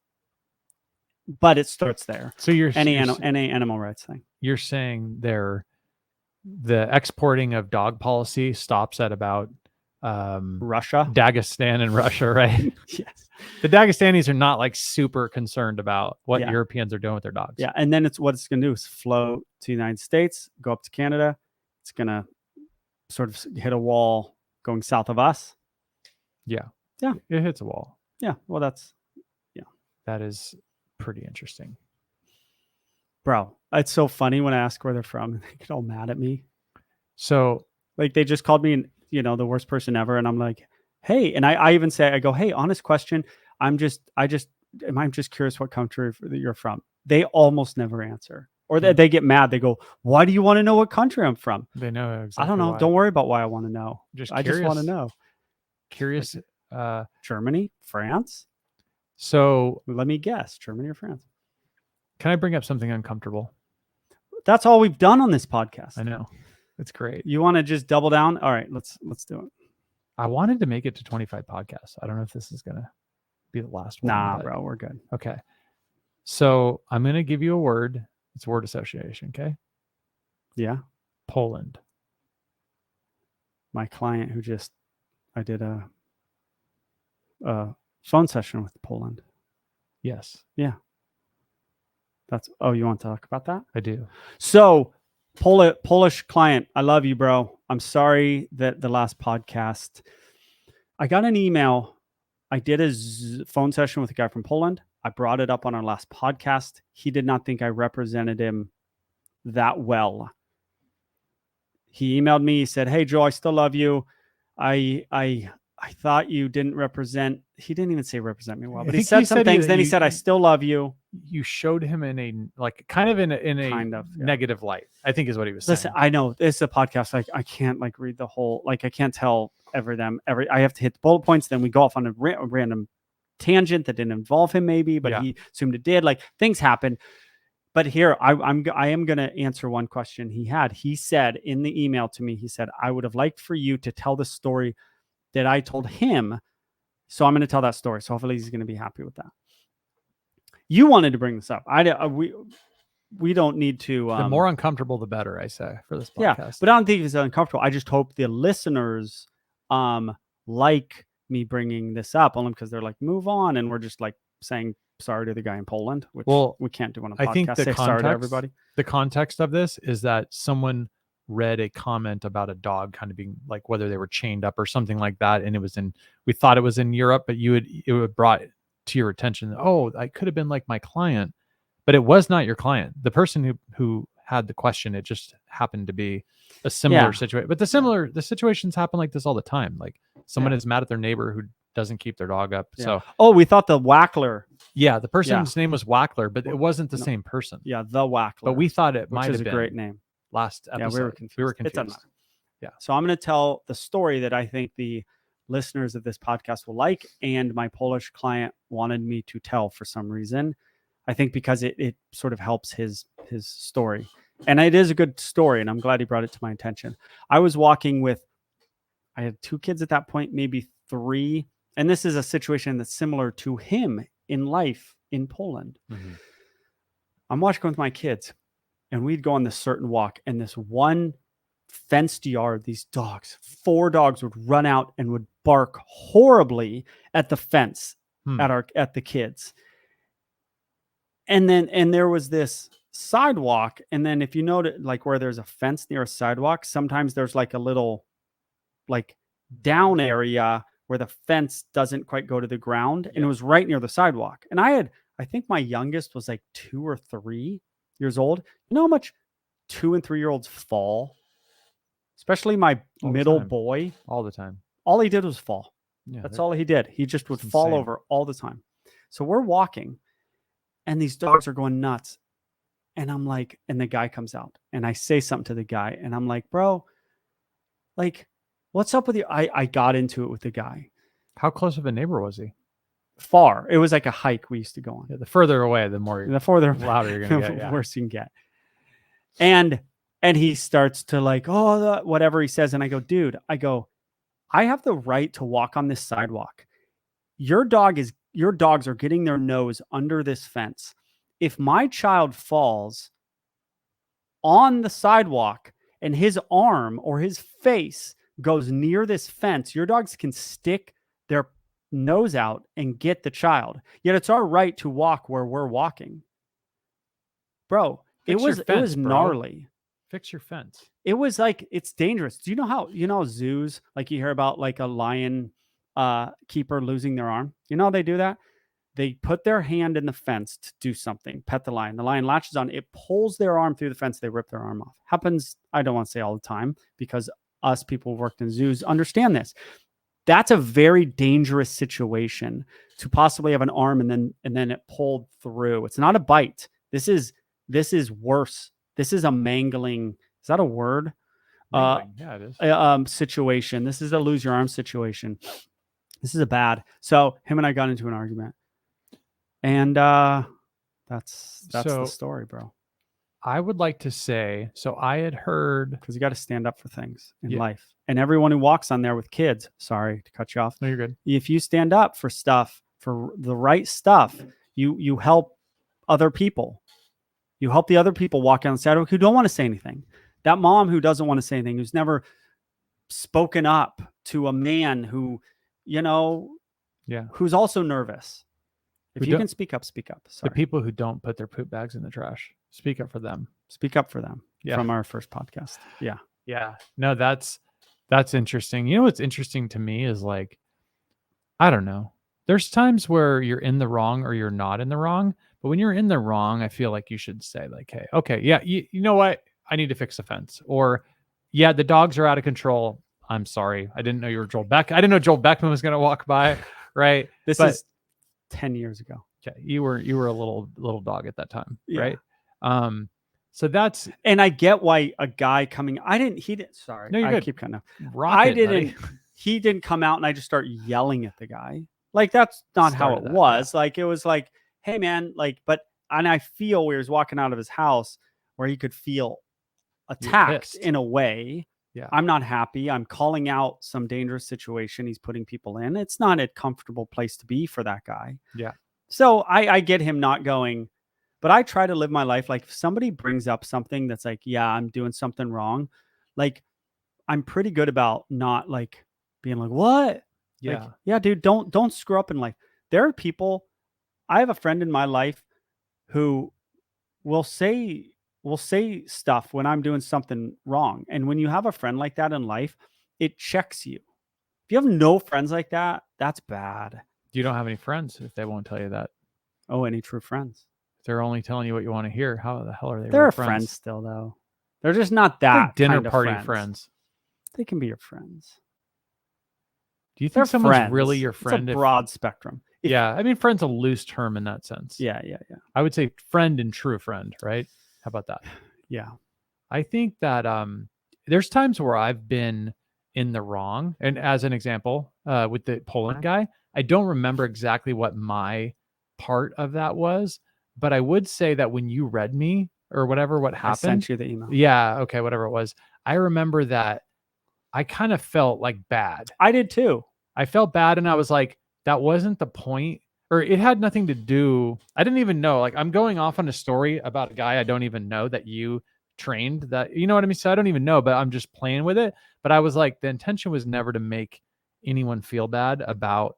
But it starts there. So any animal rights thing. You're saying the exporting of dog policy stops at about Russia, Dagestan, and Russia, right? Yes. The Dagestanis are not like super concerned about what Europeans are doing with their dogs. Yeah, and then what it's going to do is flow to the United States, go up to Canada. It's going to sort of hit a wall going south of us. Yeah. Yeah. It hits a wall. Yeah. Well, that is pretty interesting. Bro, it's so funny when I ask where they're from, they get all mad at me. So, like, they just called me, the worst person ever. And I'm like, hey, and I even say, I go, hey, honest question. I'm just curious what country you're from. They almost never answer. Or they get mad. They go, why do you want to know what country I'm from? They know exactly. I don't know. Why. Don't worry about why I want to know. I just want to know. Curious. Germany, France. So let me guess, Germany or France. Can I bring up something uncomfortable? That's all we've done on this podcast. I know. It's great. You want to just double down? All right, let's do it. I wanted to make it to 25 podcasts. I don't know if this is going to be the last one. Nah, bro, we're good. Okay. So I'm going to give you a word. It's word association. Okay. Yeah. Poland. My client I did a phone session with Poland. Yes. Yeah. You want to talk about that? I do. So Polish client, I love you, bro. I'm sorry that the last podcast, I got an email. I did a phone session with a guy from Poland. I brought it up on our last podcast. He did not think I represented him that well. He emailed me. He said, hey, Joe, I still love you. I thought you didn't represent. He didn't even say represent me well, but he said some things. Then he said, I still love you. You showed him in a kind of negative light, I think is what he was saying. Listen, I know this is a podcast. Like, I can't read the whole, I can't tell every, I have to hit the bullet points. Then we go off on a random tangent that didn't involve him maybe, but he assumed it did. Like, things happen. But here, I am going to answer one question he had. He said in the email to me, he said, I would have liked for you to tell the story that I told him. So I'm going to tell that story. So hopefully he's going to be happy with that. You wanted to bring this up. We don't need to. The more uncomfortable, the better, I say, for this podcast. Yeah, but I don't think it's uncomfortable. I just hope the listeners like me bringing this up, only because they're like, move on. And we're just like saying sorry to the guy in Poland, which we can't do on a podcast. I think say sorry to everybody. The context of this is that someone read a comment about a dog kind of being like whether they were chained up or something like that, and we thought it was in Europe, but it would brought to your attention, I could have been like my client, but it was not your client. The person who had the question, it just happened to be a similar situation. But the situations happen like this all the time. Like someone is mad at their neighbor who doesn't keep their dog up. Yeah. So we thought the Wackler. Yeah, the person's name was Wackler, but it wasn't the same person. Yeah, the Wackler. But we thought it might have been a great name. Last episode. Yeah, we were confused. It doesn't matter. Yeah. So I'm going to tell the story that I think the listeners of this podcast will like, and my Polish client wanted me to tell for some reason. I think because it sort of helps his story. And it is a good story, and I'm glad he brought it to my attention. I was walking I had 2 kids at that point, maybe 3. And this is a situation that's similar to him in life in Poland. Mm-hmm. I'm watching with my kids, and we'd go on this certain walk, and this one fenced yard, these dogs, 4 dogs would run out and would bark horribly at the fence at the kids. And there was this sidewalk, and then if you notice, like where there's a fence near a sidewalk, sometimes there's like a little like down area where the fence doesn't quite go to the ground, and it was right near the sidewalk. And I think my youngest was like 2 or 3 years old. You know how much 2 and 3-year-olds fall? Especially my middle boy. All the time. All he did was fall. Yeah, that's all he did. He just would fall insane. over all the time. So we're walking, and these dogs are going nuts. And I'm like, and the guy comes out, and I say something to the guy, and I'm like, bro, like, what's up with you? I got into it with the guy. How close of a neighbor was he? Far. It was like a hike we used to go on. Yeah, the further away, the further louder you're gonna get. The worse you can get. And he starts to like, whatever he says, and I go, dude, I have the right to walk on this sidewalk. Your dogs are getting their nose under this fence. If my child falls on the sidewalk and his arm or his face goes near this fence, your dogs can stick their nose out and get the child. Yet it's our right to walk where we're walking. Bro, it was gnarly. Fix your fence. It was like, it's dangerous. Do you know how zoos, like you hear about like a lion keeper losing their arm? You know how they do that? They put their hand in the fence to do something, pet the lion. The lion latches on, it pulls their arm through the fence. They rip their arm off. Happens, I don't want to say all the time, because us people who worked in zoos understand this. That's a very dangerous situation to possibly have an arm and then it pulled through. It's not a bite. This is worse. This is a mangling. Is that a word? Yeah, it is. Situation. This is a lose your arm situation. This is a bad. So him and I got into an argument. And that's the story, bro. I would like to say, so I had heard, because you got to stand up for things in life. And everyone who walks on there with kids, sorry to cut you off. No, you're good. If you stand up for stuff, for the right stuff, you help other people. You help the other people walk down the sidewalk who don't want to say anything. That mom who doesn't want to say anything, who's never spoken up to a man who, who's also nervous. If you can speak up, speak up. Sorry. The people who don't put their poop bags in the trash, speak up for them. Speak up for them. Yeah. From our first podcast. Yeah. Yeah. No, that's interesting. You know, what's interesting to me is like, I don't know. There's times where you're in the wrong or you're not in the wrong. But when you're in the wrong, I feel like you should say like, hey, okay, yeah, you know what? I need to fix the fence. Or, yeah, the dogs are out of control. I'm sorry. I didn't know you were Joel Beck. I didn't know Joel Beckman was going to walk by. Right. This is 10 years ago. Okay. You were a little dog at that time. Yeah. Right. So that's, and I get why a guy coming, sorry. No, you're good. Keep kind of, buddy. He didn't come out and I just start yelling at the guy. Like, that's not how it was. Yeah. Like, it was like, hey man, like, and I feel he was walking out of his house where he could feel attacked in a way. Yeah. I'm not happy. I'm calling out some dangerous situation he's putting people in. It's not a comfortable place to be for that guy. Yeah. So I get him not going, but I try to live my life. Like, if somebody brings up something that's like, yeah, I'm doing something wrong. Like, I'm pretty good about not like being like, what? Yeah. Like, yeah, dude, don't screw up in life. There are people, I have a friend in my life who will say stuff when I'm doing something wrong. And when you have a friend like that in life, it checks you. If you have no friends like that, that's bad. You don't have any friends if they won't tell you that. Oh, any true friends? If they're only telling you what you want to hear, how the hell are they? They're friends still, though. They're just not that dinner kind of party friends. They can be your friends. Do you think someone's really your friend? It's a broad spectrum. Yeah, I mean, friend's a loose term in that sense. Yeah. I would say friend and true friend, right? How about that? Yeah. I think that there's times where I've been in the wrong. And as an example, with the Poland guy, I don't remember exactly what my part of that was, but I would say that when you read me or whatever, what happened. I sent you the email. Yeah. Okay. Whatever it was. I remember that I kind of felt like bad. I did too. I felt bad. And I was like, that wasn't the point. or it had nothing to do. I didn't even know. Like I'm going off on a story about a guy I don't even know that you trained. That you know what I mean. So I don't even know, but I'm just playing with it. But I was like, the intention was never to make anyone feel bad about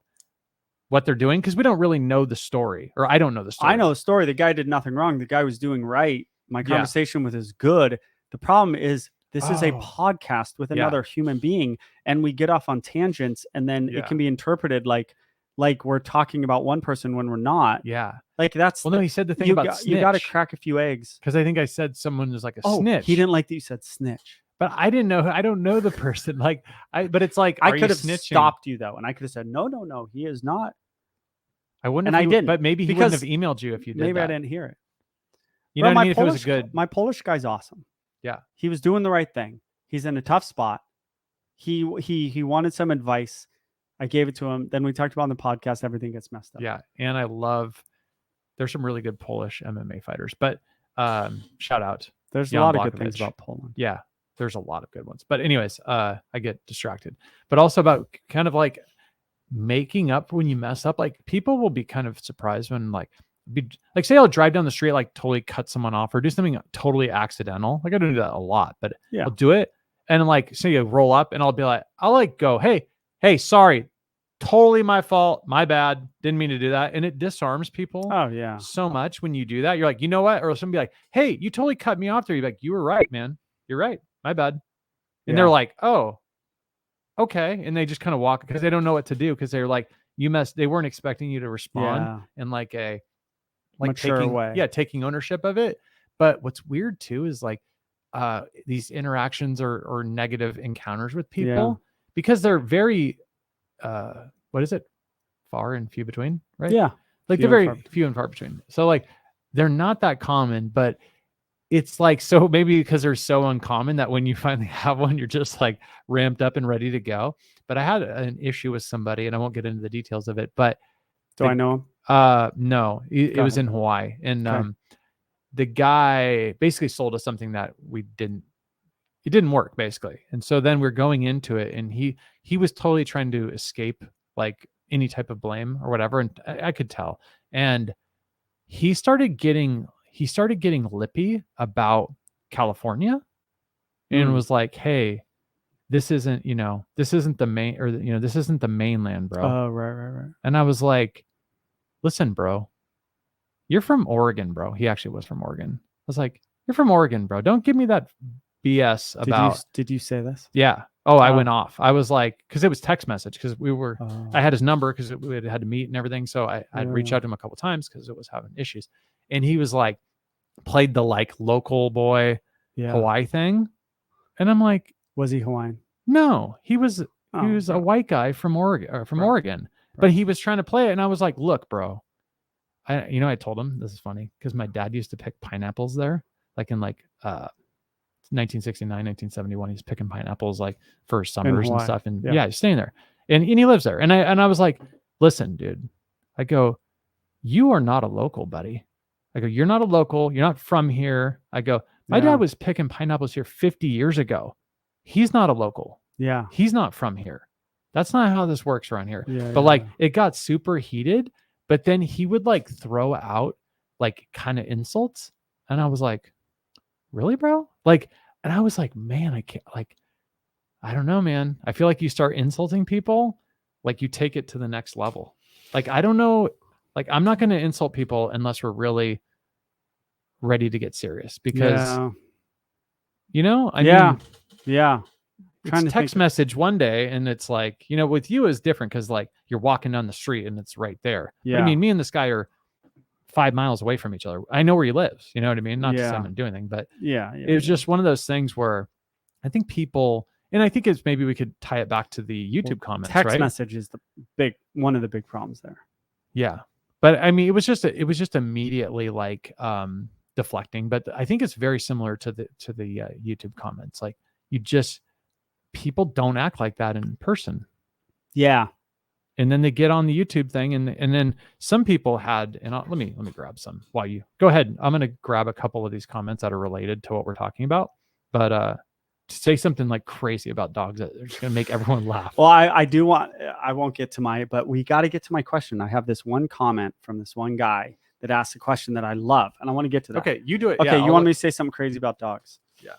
what they're doing because we don't really know the story, or I don't know the story. I know the story. The guy did nothing wrong. The guy was doing right. My Yeah. conversation with is good. The problem is this is a Oh. podcast with Yeah. another human being, and we get off on tangents, and then Yeah. it can be interpreted like we're talking about one person when we're not. Yeah. Like that's Well, no, he said the thing you about got, snitch. you got to crack a few eggs. Because I think I said someone was like a Oh, snitch. he didn't like that you said snitch. But I didn't know. I don't know the person. Like but it's like I are you could have snitching? stopped you though, and I could have said no, he is not. I wouldn't. And have I you- didn't, But maybe he because wouldn't have emailed you if you did Maybe I that. didn't hear it. You Bro, know what I mean? If it was a good. My Polish guy's awesome. Yeah. He was doing the right thing. He's in a tough spot. He wanted some advice. I gave it to him. Then we talked about on the podcast. Everything gets messed up. Yeah, and I love. There's some really good Polish MMA fighters, but shout out. There's Jan a lot of good things Blachowicz. about Poland. Yeah, there's a lot of good ones. But anyways, I get distracted. But also about kind of like making up when you mess up. Like people will be kind of surprised when like say I'll drive down the street, like totally cut someone off or do something totally accidental. Like I don't do that a lot, but Yeah. I'll do it. And like say you roll up and I'll be like, I'll like go, hey, sorry. Totally my fault. My bad. Didn't mean to do that. And it disarms people Oh yeah. so much when you do that. You're like, you know what? Or somebody be like, hey, you totally cut me off there. You're like, you were right, man. You're right. My bad. And they're like, oh, okay. And they just kind of walk because they don't know what to do because they're like, they weren't expecting you to respond in like a mature taking way. Yeah, taking ownership of it. But what's weird too is like these interactions or negative encounters with people because they're very what is it? Far and few between, right? Yeah. Like they're very few and far between. So like they're not that common, but it's like so maybe because they're so uncommon that when you finally have one, you're just like ramped up and ready to go. But I had an issue with somebody, and I won't get into the details of it. But Do I know him? no, it was in Hawaii, and the guy basically sold us something that it didn't work basically. And so then we're going into it, and he was totally trying to escape like any type of blame or whatever, and I could tell. And he started getting lippy about California and was like, hey, this isn't the main, or this isn't the mainland, bro. Oh, right. And I was like, listen, bro, you're from Oregon, bro. He actually was from Oregon. I was like, you're from Oregon, bro. Don't give me that BS about. Did you say this? Yeah. Oh, I went off. I was like, because it was text message, because I had his number because we had to meet and everything. So I'd reach out to him a couple times because it was having issues. And he was like, played the like local boy Hawaii thing. And I'm like, was he Hawaiian? No, he was a white guy from Oregon, but he was trying to play it. And I was like, look, bro, I told him, this is funny because my dad used to pick pineapples there, like in 1969, 1971, he's picking pineapples like for summers and stuff. And he's staying there and he lives there. And I was like, listen, dude, I go, you are not a local, buddy. I go, you're not a local. You're not from here. I go, my dad was picking pineapples here 50 years ago. He's not a local. Yeah. He's not from here. That's not how this works around here. But it got super heated, but then he would like throw out like kind of insults. And I was like, really, bro? Like, and I was like, man, I can't, like, I don't know, man. I feel like you start insulting people, like you take it to the next level. Like, I don't know. Like, I'm not going to insult people unless we're really ready to get serious because, I mean, it's text message one day. And it's like, with you is different because like you're walking down the street and it's right there. Yeah. But, I mean, me and this guy are 5 miles away from each other. I know where he lives. You know what I mean? Not to say I'm gonna do anything, but it was just one of those things where I think people, and I think it's maybe we could tie it back to the YouTube comments. Text message is one of the big problems there. Yeah. But I mean, it was just immediately like deflecting. But I think it's very similar to the YouTube comments. Like people don't act like that in person. Yeah. And then they get on the YouTube thing, and then some people had, and let me grab some while you go ahead. I'm going to grab a couple of these comments that are related to what we're talking about. But say something like crazy about dogs that are just going to make everyone laugh. Well, I do want, I won't get to but we got to get to my question. I have this one comment from this one guy that asked a question that I love, and I want to get to that. Okay, you do it. Okay, Yeah, you want me to say something crazy about dogs? Yeah.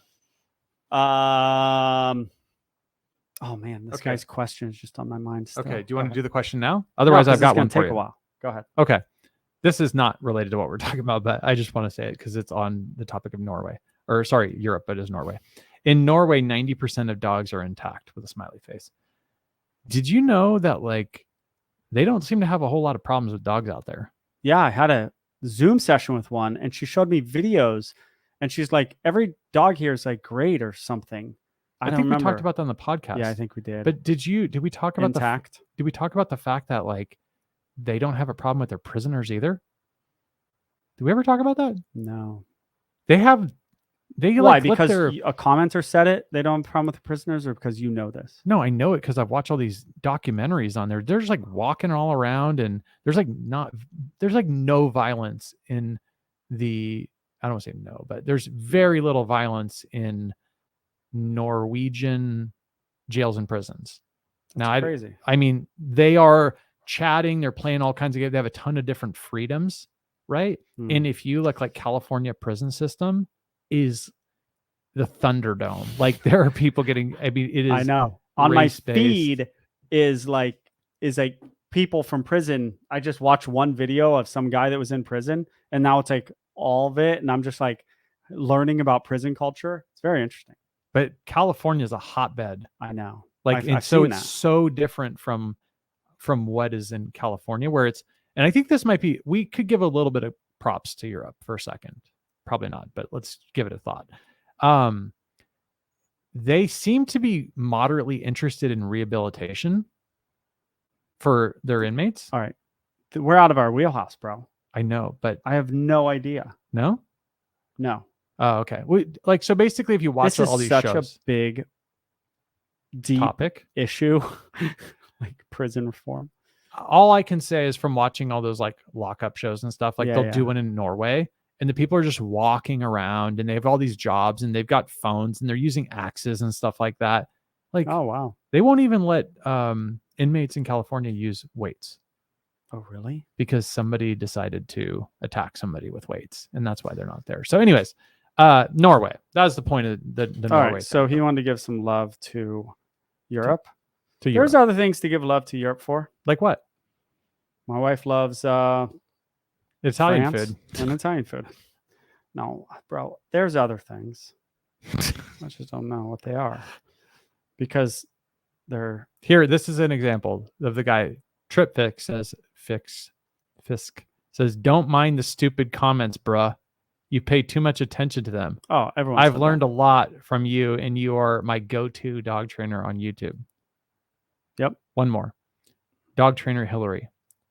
Oh man, this guy's question is just on my mind still. Okay, do you want to do the question now? Otherwise, I've got one for you. Take a while. Go ahead. Okay. This is not related to what we're talking about, but I just want to say it because it's on the topic of Norway. Or sorry, Europe, but it's Norway. In Norway, 90% of dogs are intact with a smiley face. Did you know that like they don't seem to have a whole lot of problems with dogs out there? Yeah, I had a Zoom session with one and she showed me videos and she's like, every dog here is like great or something. I don't think remember. we talked about that on the podcast. Yeah, I think we did. But did we talk about intact? Did we talk about the fact that like they don't have a problem with their prisoners either? Did we ever talk about that? No. They have. They Why? like Because their... a commenter said it. They don't have a problem with the prisoners, or because you know this? No, I know it because I've watched all these documentaries on there. They're just like walking all around, and there's like no violence in the. I don't want to say no, but there's very little violence in Norwegian jails and prisons. That's crazy. I mean, they are chatting. They're playing all kinds of games. They have a ton of different freedoms, right? And if you look like California prison system is the Thunderdome. Like there are people getting. I mean, it is. I know. On my feed is like people from prison. I just watched one video of some guy that was in prison, and now it's like all of it, and I'm just like learning about prison culture. It's very interesting. But California is a hotbed. I know. Like, and so it's so different from what is in California, where it's. And I think this might be. We could give a little bit of props to Europe for a second. Probably not, but let's give it a thought. They seem to be moderately interested in rehabilitation for their inmates. All right. We're out of our wheelhouse, bro. I know, but I have no idea. No? No. Oh, okay. So basically if you watch all these shows. This is such a big, deep topic issue, like prison reform. All I can say is from watching all those like lockup shows and stuff, like they'll do one in Norway. And the people are just walking around and they have all these jobs and they've got phones and they're using axes and stuff like that. Like, oh, wow. They won't even let inmates in California use weights. Oh, really? Because somebody decided to attack somebody with weights. And that's why they're not there. So anyways, Norway. That was the point of the Norway. Right, so he wanted to give some love to Europe. There's other things to give love to Europe for. Like what? My wife loves Italian France food. and Italian food. No, bro, there's other things. I just don't know what they are because they're here. This is an example of the guy. TripFix says, Fisk says, don't mind the stupid comments, bruh. You pay too much attention to them. Oh, everyone. I've learned a lot from you, and you are my go-to dog trainer on YouTube. Yep. One more. Dog trainer Hillary.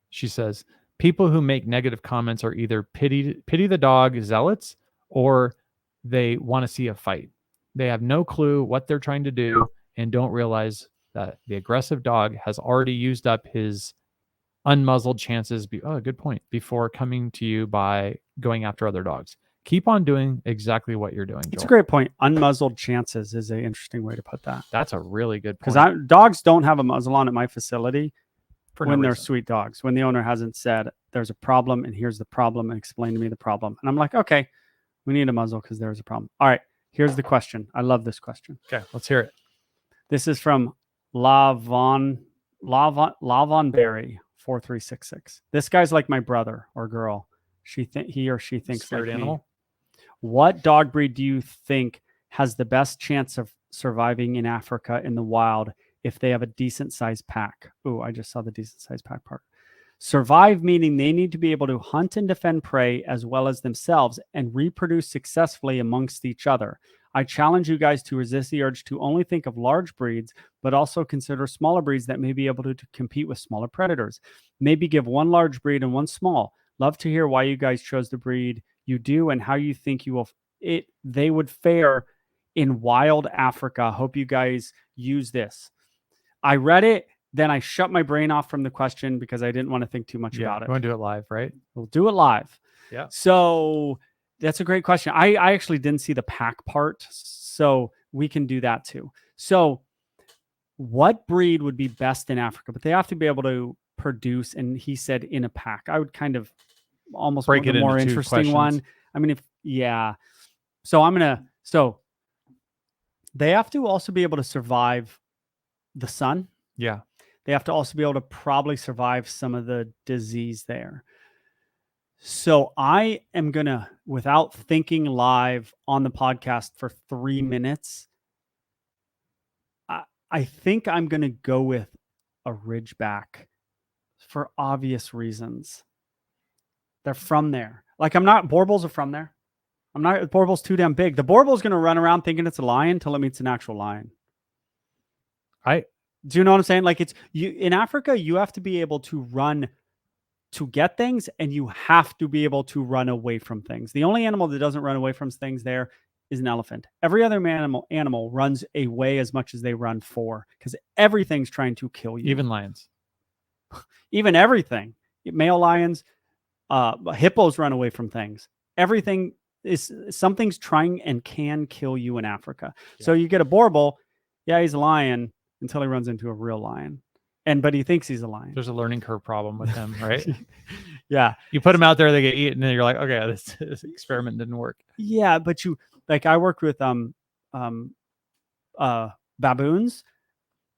She says, people who make negative comments are either pity the dog zealots or they want to see a fight. They have no clue what they're trying to do and don't realize that the aggressive dog has already used up his unmuzzled chances. Good point. Before coming to you by going after other dogs. Keep on doing exactly what you're doing, Joel. It's a great point. Unmuzzled chances is an interesting way to put that. That's a really good point. Because dogs don't have a muzzle on at my facility when they're reason. Sweet dogs. When the owner hasn't said, there's a problem and here's the problem and explain to me the problem. And I'm like, okay, we need a muzzle because there's a problem. All right, here's the question. I love this question. Okay, let's hear it. This is from Lavon Berry 4366. This guy's like my brother or girl. He or she thinks Spirit like animal. Me. What dog breed do you think has the best chance of surviving in Africa in the wild if they have a decent sized pack? Oh, I just saw the decent sized pack part. Survive meaning they need to be able to hunt and defend prey as well as themselves and reproduce successfully amongst each other. I challenge you guys to resist the urge to only think of large breeds, but also consider smaller breeds that may be able to compete with smaller predators. Maybe give one large breed and one small. Love to hear why you guys chose the breed you do and how you think they would fare in wild Africa. Hope you guys use this. I read it, then I shut my brain off from the question because I didn't want to think too much about it. You want to do it live, right? We'll do it live. Yeah. So that's a great question. I actually didn't see the pack part. So we can do that too. So what breed would be best in Africa? But they have to be able to produce, and he said in a pack. I would kind of almost Break the it into more two interesting questions. one. I mean, so they have to also be able to survive the sun. Yeah. They have to also be able to probably survive some of the disease there. So I am going to, without thinking live on the podcast for 3 minutes, I think I'm going to go with a Ridgeback for obvious reasons. They're from there. Like Borbals are from there. Borbals too damn big. The Borbal's going to run around thinking it's a lion until it meets an actual lion. Do you know what I'm saying? Like in Africa, you have to be able to run to get things, and you have to be able to run away from things. The only animal that doesn't run away from things there is an elephant. Every other animal runs away as much as they run for, because everything's trying to kill you. Even lions. Even everything. Male lions, hippos run away from things. Everything is something's trying and can kill you in Africa. Yeah. So you get a Borbal, yeah, he's a lion until he runs into a real lion. But he thinks he's a lion. There's a learning curve problem with him, right? Yeah. You put them out there, they get eaten, and you're like, okay, this experiment didn't work. Yeah, but I worked with baboons.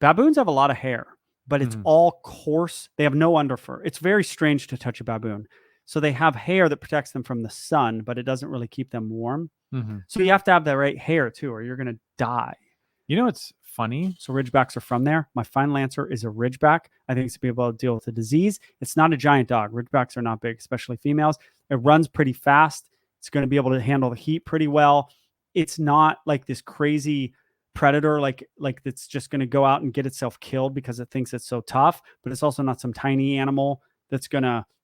Baboons have a lot of hair, but it's all coarse. They have no underfur. It's very strange to touch a baboon. So they have hair that protects them from the sun, but it doesn't really keep them warm. So you have to have the right hair too, or you're going to die. You know what's funny? So Ridgebacks are from there. My final answer is a Ridgeback. I think it's to be able to deal with the disease. It's not a giant dog. Ridgebacks are not big, especially females. It runs pretty fast. It's going to be able to handle the heat pretty well. It's not like this crazy predator, like that's just going to go out and get itself killed because it thinks it's so tough. But it's also not some tiny animal that's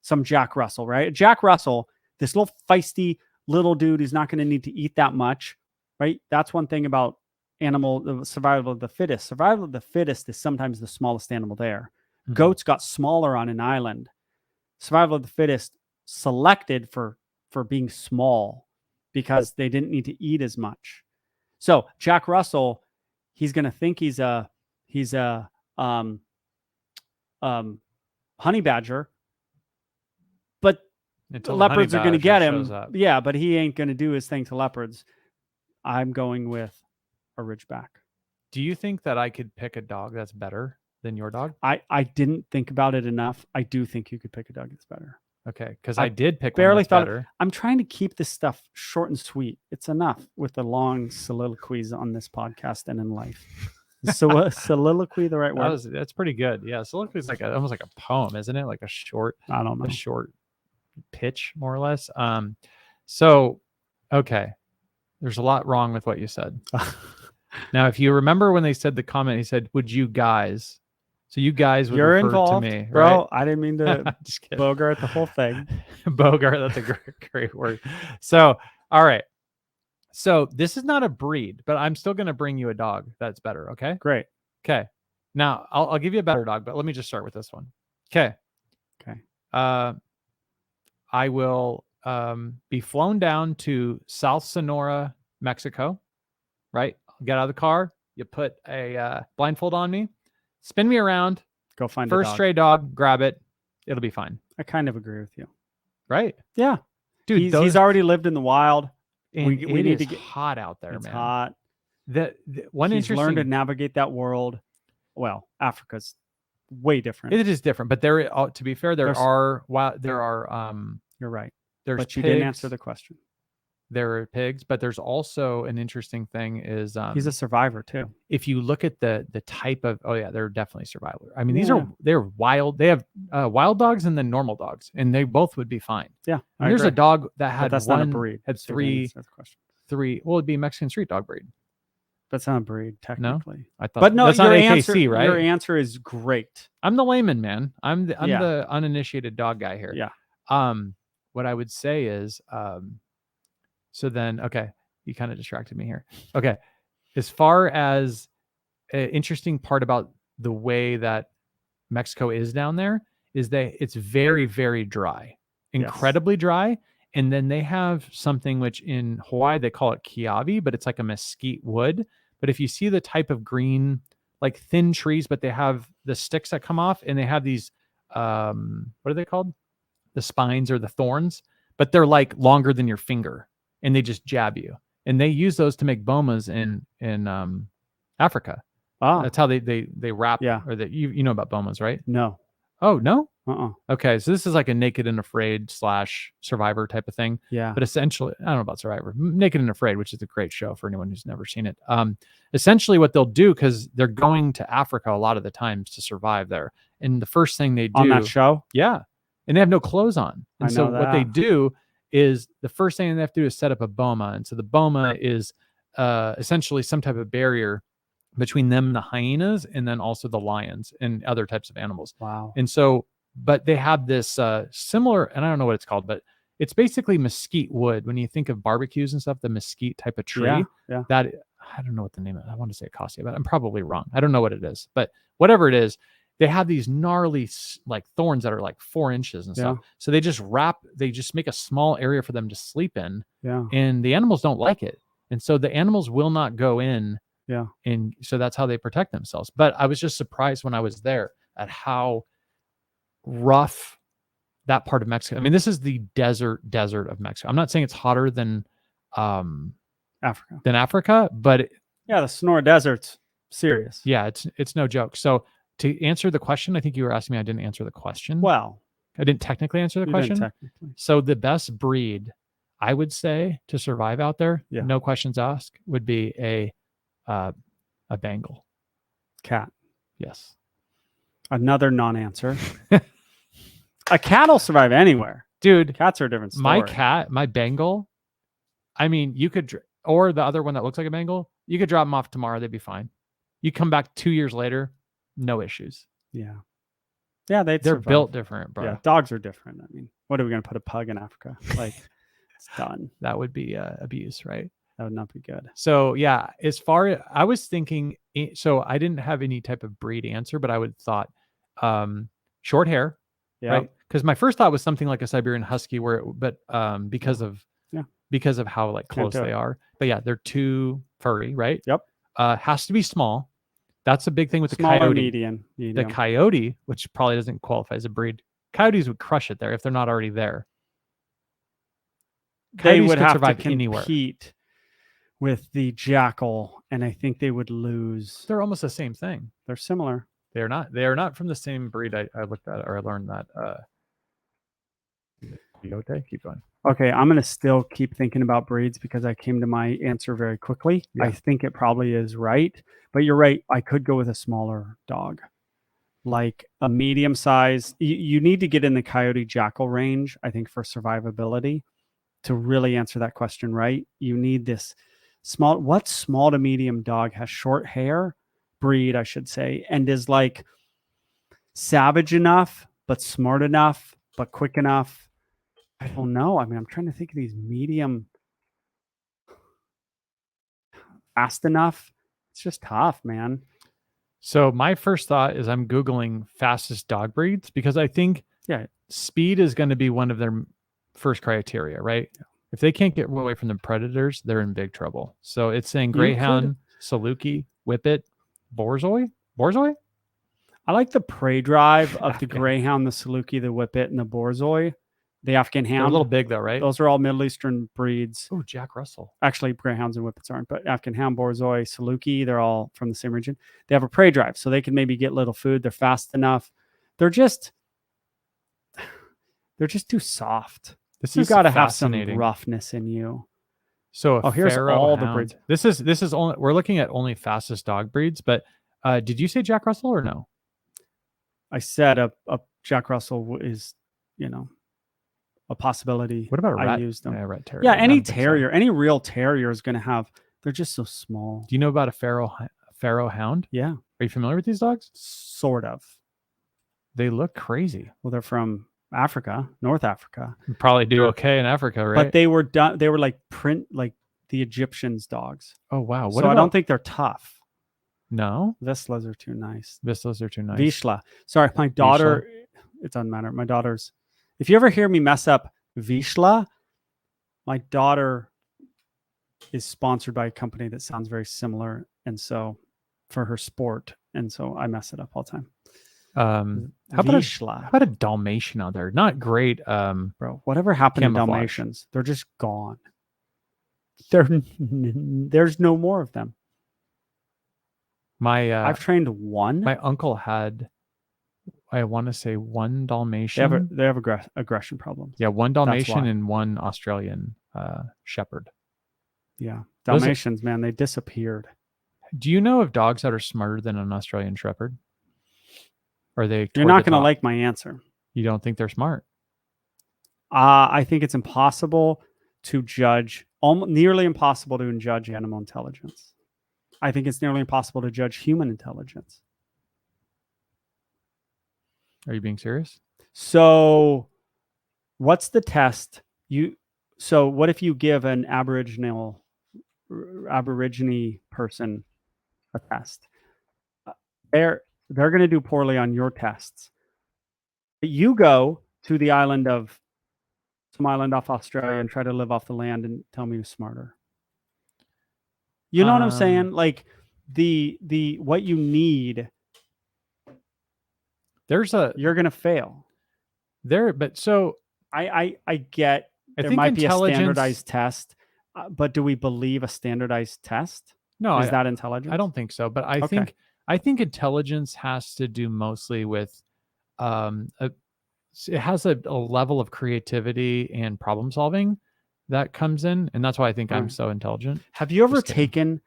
some Jack Russell, right? Jack Russell, this little feisty little dude who's not going to need to eat that much, right? That's one thing about the survival of the fittest. Survival of the fittest is sometimes the smallest animal there. Goats got smaller on an island. Survival of the fittest selected for being small because they didn't need to eat as much. So Jack Russell, he's going to think he's a honey badger, but the leopards are going to get him. Yeah, but he ain't going to do his thing to leopards. I'm going with a Ridgeback. Do you think that I could pick a dog that's better than your dog? I didn't think about it enough. I do think you could pick a dog that's better. Okay, because I did pick barely one that's thought better. I'm trying to keep this stuff short and sweet. It's enough with the long soliloquies on this podcast and in life. So soliloquy, the right word? That's pretty good. Yeah, soliloquy is like almost like a poem, isn't it? Like a short. I don't know. A short pitch, more or less. So, okay, there's a lot wrong with what you said. Now, if you remember when they said the comment, he said, "Would you guys?" So you guys would You're refer involved, to me, bro. right? I didn't mean to bogart the whole thing. Bogart, that's a great word. So, all right. So this is not a breed, but I'm still going to bring you a dog that's better. Okay. Great. Okay. Now I'll give you a better dog, but let me just start with this one. Okay. Okay. I will be flown down to South Sonora, Mexico. Right. I'll get out of the car. You put a blindfold on me, spin me around. Go find first a dog. stray dog. Grab it. It'll be fine. I kind of agree with you. Right. Yeah. Dude, he's already lived in the wild. We need to get hot out there, it's man. Hot. The one he's interesting learned to navigate that world. Well, Africa's way different. It is different, but there, to be fair, there are. You're right. There's but pigs. You didn't answer the question. There are pigs, but there's also an interesting thing is he's a survivor too. If you look at the type of they're definitely survivor. I mean, they're wild. They have wild dogs and then normal dogs, and they both would be fine. Yeah, and there's a dog that had that's one not a breed. Had three. Well, it'd be a Mexican street dog breed. That's not a breed, technically. No? I thought, but no, that's not AKC, right? Your answer is great. I'm the layman, man. I'm the uninitiated dog guy here. Yeah. What I would say is, so then, okay, you kind of distracted me here. Okay, as far as an interesting part about the way that Mexico is down there is that it's very, very dry, incredibly dry. And then they have something which in Hawaii they call it kiavi, but it's like a mesquite wood but if you see the type of green, like thin trees, but they have the sticks that come off, and they have these, what are they called? The spines or the thorns, but they're like longer than your finger, and they just jab you. And they use those to make bomas in Africa. Ah, That's how they wrap. Yeah. Or that you know about bomas, right? no. Oh no. Uh-uh. Okay, so this is like a Naked and Afraid / Survivor type of thing. Yeah. But essentially, I don't know about Survivor, Naked and Afraid, which is a great show for anyone who's never seen it. Essentially, what they'll do, because they're going to Africa a lot of the times to survive there, and the first thing they do On that show? yeah, and they have no clothes on, and I so know what they that. do is the first thing they have to do is set up a boma, and so the boma is essentially some type of barrier between them and the hyenas, and then also the lions and other types of animals. Wow. And so, but they have this similar, and I don't know what it's called, but it's basically mesquite wood. When you think of barbecues and stuff, the mesquite type of tree, Yeah. that I don't know what the name of it. I want to say acacia, but I'm probably wrong. I don't know what it is, but whatever it is, they have these gnarly like thorns that are like 4 inches and stuff. Yeah. So they just make a small area for them to sleep in, Yeah. and the animals don't like it. And so the animals will not go in. Yeah. And so that's how they protect themselves. But I was just surprised when I was there at how rough that part of Mexico. I mean, this is the desert of Mexico. I'm not saying it's hotter than Africa. but Yeah, the Sonora Desert's serious. yeah, it's no joke. So to answer the question, I think you were asking me, I didn't answer the question. Well, I didn't technically answer the you question. didn't technically. So the best breed, I would say, to survive out there, Yeah. no questions asked, would be a Bengal. Cat. Yes. Another non-answer. A cat will survive anywhere. Dude, Cats are a different story. my Bengal, I mean, you could, or the other one that looks like a Bengal, you could drop them off tomorrow. They'd be fine. You come back 2 years later, no issues. Yeah. Yeah, they're built different, bro. Yeah, dogs are different. I mean, what are we going to put a pug in Africa? Like, it's done. That would be abuse, right? That would not be good. So yeah, as far as I was thinking, so I didn't have any type of breed answer, but I would thought short hair, Yeah. right? Because my first thought was something like a Siberian Husky, but because of how like close they are. But yeah, they're too furry, right? Yep. Has to be small. That's a big thing with the Small or coyote. medium. The coyote, which probably doesn't qualify as a breed, coyotes would crush it there if they're not already there. They Coyotes would could have survive to compete anywhere. with the jackal, and I think they would lose. They're almost the same thing. They're similar. They are not from the same breed. I looked at, or I learned that. Coyote. Keep going. Okay, I'm going to still keep thinking about breeds because I came to my answer very quickly. Yeah. I think it probably is right, but you're right. I could go with a smaller dog, like a medium size. You need to get in the coyote jackal range, I think, for survivability. To really answer that question right, you need this small. What small to medium dog has short hair, breed, I should say, and is like savage enough, but smart enough, but quick enough? I don't know. I mean, I'm trying to think of these medium, fast enough. It's just tough, man. So my first thought is I'm Googling fastest dog breeds because I think speed is going to be one of their first criteria, right? Yeah. If they can't get away from the predators, they're in big trouble. So it's saying Greyhound, Saluki, Whippet, Borzoi. I like the prey drive of the Greyhound, the Saluki, the Whippet, and the Borzoi. The Afghan Hound. They're a little big though, right? Those are all Middle Eastern breeds. Oh, Jack Russell. Actually, Greyhounds and Whippets aren't, but Afghan Hound, Borzoi, Saluki, they're all from the same region. They have a prey drive, so they can maybe get little food. They're fast enough. They're just too soft. You got to have some roughness in you. So here's all the breeds. This is only, we're looking at only fastest dog breeds, but did you say Jack Russell or no? I said a Jack Russell is, a possibility. What about a rat? I used them. Rat terrier. Yeah, any terrier, any real terrier is going to have. They're just so small. Do you know about a Pharaoh hound? Yeah. Are you familiar with these dogs? Sort of. They look crazy. Well, they're from Africa, North Africa. You probably do okay in Africa, right? But they were done. They were like the Egyptians' dogs. Oh wow! So I don't think they're tough. No, Vizslas are too nice. Vizsla. Sorry, my daughter. It doesn't matter. My daughter's. If you ever hear me mess up Vizsla, my daughter is sponsored by a company that sounds very similar, and so for her sport, and so I mess it up all the time. How about Vizsla. a Dalmatian out there? Not great. Bro, whatever happened camouflage. to Dalmatians? They're just gone. There's no more of them. I've trained one. My uncle had, I want to say, one Dalmatian. They have aggression problems. Yeah, one Dalmatian and one Australian Shepherd. Yeah, Dalmatians, man, they disappeared. Do you know of dogs that are smarter than an Australian Shepherd? Or are they? You're not going to like my answer. You don't think they're smart? I think it's impossible to judge, nearly impossible to judge animal intelligence. I think it's nearly impossible to judge human intelligence. Are you being serious? So, what's the test? So what if you give an Aborigine person a test? They're going to do poorly on your tests. You go to the island of some island off Australia and try to live off the land and tell me who's smarter. You know what I'm saying? Like the what you need. You're gonna fail. But so I get. I there think might be a standardized test, but do we believe a standardized test? No, is that intelligence? I don't think so. But I think intelligence has to do mostly with it has a level of creativity and problem solving that comes in, and that's why I think I'm so intelligent. Have you ever taken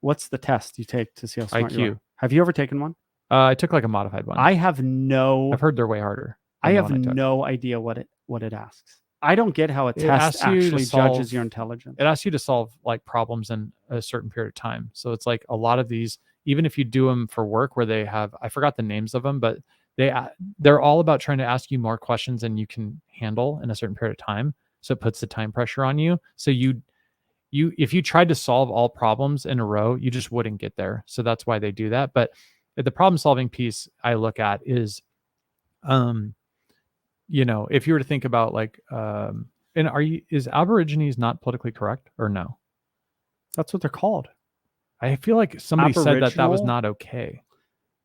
what's the test you take to see how smart you are? Have you ever taken one? I took like a modified one. I've heard they're way harder. I have no idea what it asks. I don't get how a test actually judges your intelligence. It asks you to solve like problems in a certain period of time. So it's like a lot of these, even if you do them for work where they have, I forgot the names of them, but they're all about trying to ask you more questions than you can handle in a certain period of time. So it puts the time pressure on you. So if you tried to solve all problems in a row, you just wouldn't get there. So that's why they do that. But the problem solving piece I look at is, if you were to think about like, is Aborigines not politically correct or no? That's what they're called. I feel like somebody said that was not okay.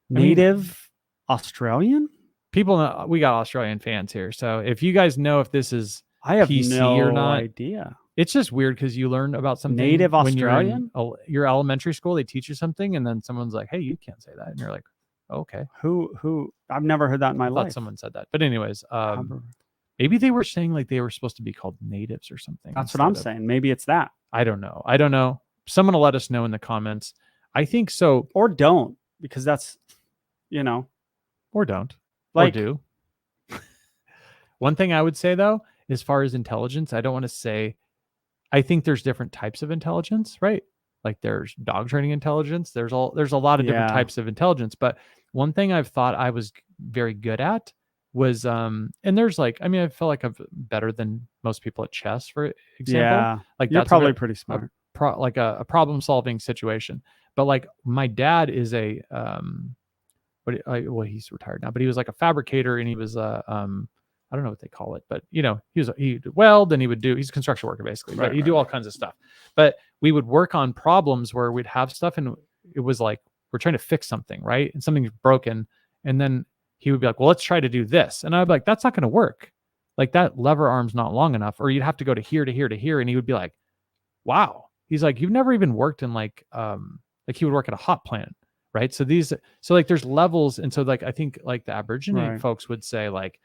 Native Australian? People know, we got Australian fans here. So if you guys know if this is I have PC no or not, idea. It's just weird because you learn about something Native when Australian. You're in your elementary school, they teach you something, and then someone's like, "Hey, you can't say that," and you're like, "Okay." Who? I've never heard that in my life. Someone said that, but anyways, maybe they were saying like they were supposed to be called natives or something. That's what I'm saying. Maybe it's that. I don't know. Someone will let us know in the comments. I think so, or don't, because that's, or don't, or do. One thing I would say though, as far as intelligence, I don't want to say. I think there's different types of intelligence, right? Like there's dog training intelligence. There's a lot of different types of intelligence. But one thing I've thought I was very good at was, and there's like, I feel like I'm better than most people at chess, for example. Yeah, like you're probably pretty smart. Like a problem solving situation. But like my dad is a, he's retired now, but he was like a fabricator, and he was I don't know what they call it, but he'd weld and he's a construction worker basically, but he'd do all kinds of stuff. But we would work on problems where we'd have stuff and it was like, we're trying to fix something, right? And something's broken. And then he would be like, well, let's try to do this. And I'd be like, that's not going to work. Like that lever arm's not long enough, or you'd have to go to here to here to here. And he would be like, wow. He's like, you've never even worked in like he would work at a hot plant. Right. So like there's levels. And so like, I think like the Aborigine folks would say like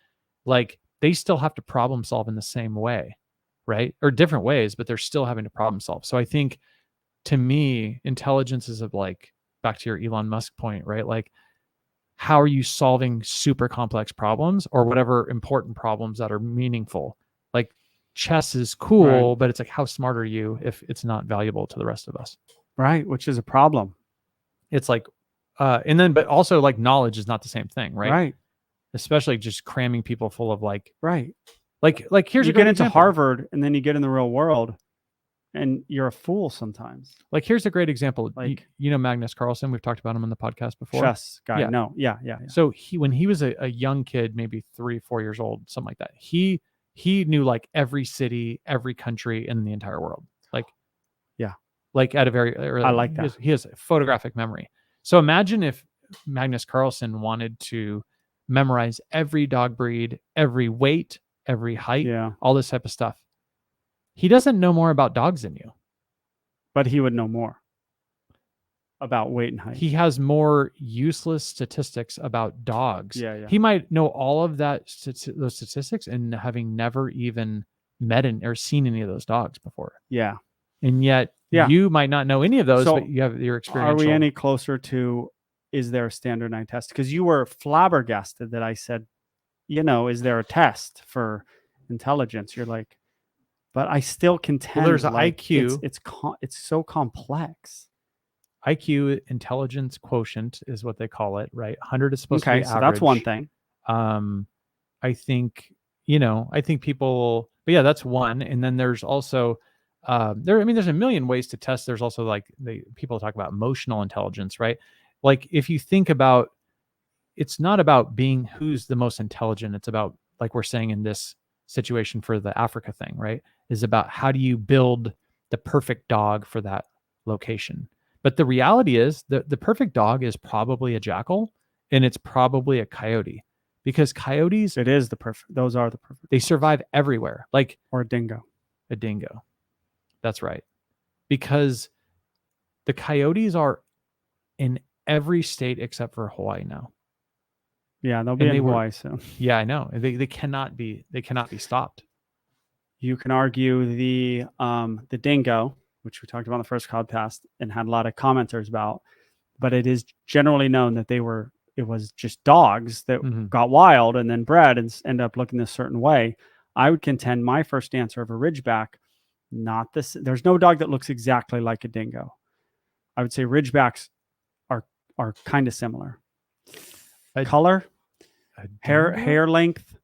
they still have to problem solve in the same way, right? Or different ways, but they're still having to problem solve. So I think to me, intelligence is like, back to your Elon Musk point, right? Like, how are you solving super complex problems or whatever important problems that are meaningful? Like chess is cool, but it's like, how smart are you if it's not valuable to the rest of us? Right. Which is a problem. It's like, but also like knowledge is not the same thing, right? Right. Especially just cramming people full of like here's you get into Harvard and then you get in the real world and you're a fool sometimes. Like here's a great example. Like Magnus Carlsen, we've talked about him on the podcast before. Chess guy. No. Yeah. So when he was a young kid, maybe 3-4 years old, something like that, he knew like every city, every country in the entire world. Like like at a very early. I like that. He has photographic memory. So imagine if Magnus Carlsen wanted to memorize every dog breed, every weight, every height, Yeah. all this type of stuff. He doesn't know more about dogs than you. But he would know more about weight and height. He has more useless statistics about dogs. Yeah, yeah. He might know all of those statistics and having never even met or seen any of those dogs before. Yeah. And yet Yeah. you might not know any of those, So, but you have your experiential. Are we any closer to, is there a standardized test? Because you were flabbergasted that I said, is there a test for intelligence? You're like, but I still contend. there's an like, IQ. It's so complex. IQ, intelligence quotient, is what they call it, right? 100 is supposed to be Okay, average. so that's one thing. I think, I think people, but yeah, that's one. And then there's also, there's a million ways to test. There's also like people talk about emotional intelligence, right? Like if you think about, it's not about being who's the most intelligent. It's about, like we're saying in this situation for the Africa thing, right? Is about how do you build the perfect dog for that location. But the reality is that the perfect dog is probably a jackal and it's probably a coyote, because coyotes, It is the perfect. Those are the perfect. they survive everywhere, like Or a dingo. a dingo. That's right. Because the coyotes are in every state except for Hawaii now. Yeah, they'll be And in they were- Hawaii soon. Yeah, I know. They cannot be stopped. You can argue the dingo, which we talked about in the first podcast and had a lot of commenters about, but it is generally known that it was just dogs that got wild and then bred and end up looking a certain way. I would contend my first answer of a Ridgeback, not this. There's no dog that looks exactly like a dingo. I would say Ridgebacks are kind of similar. Color, hair length.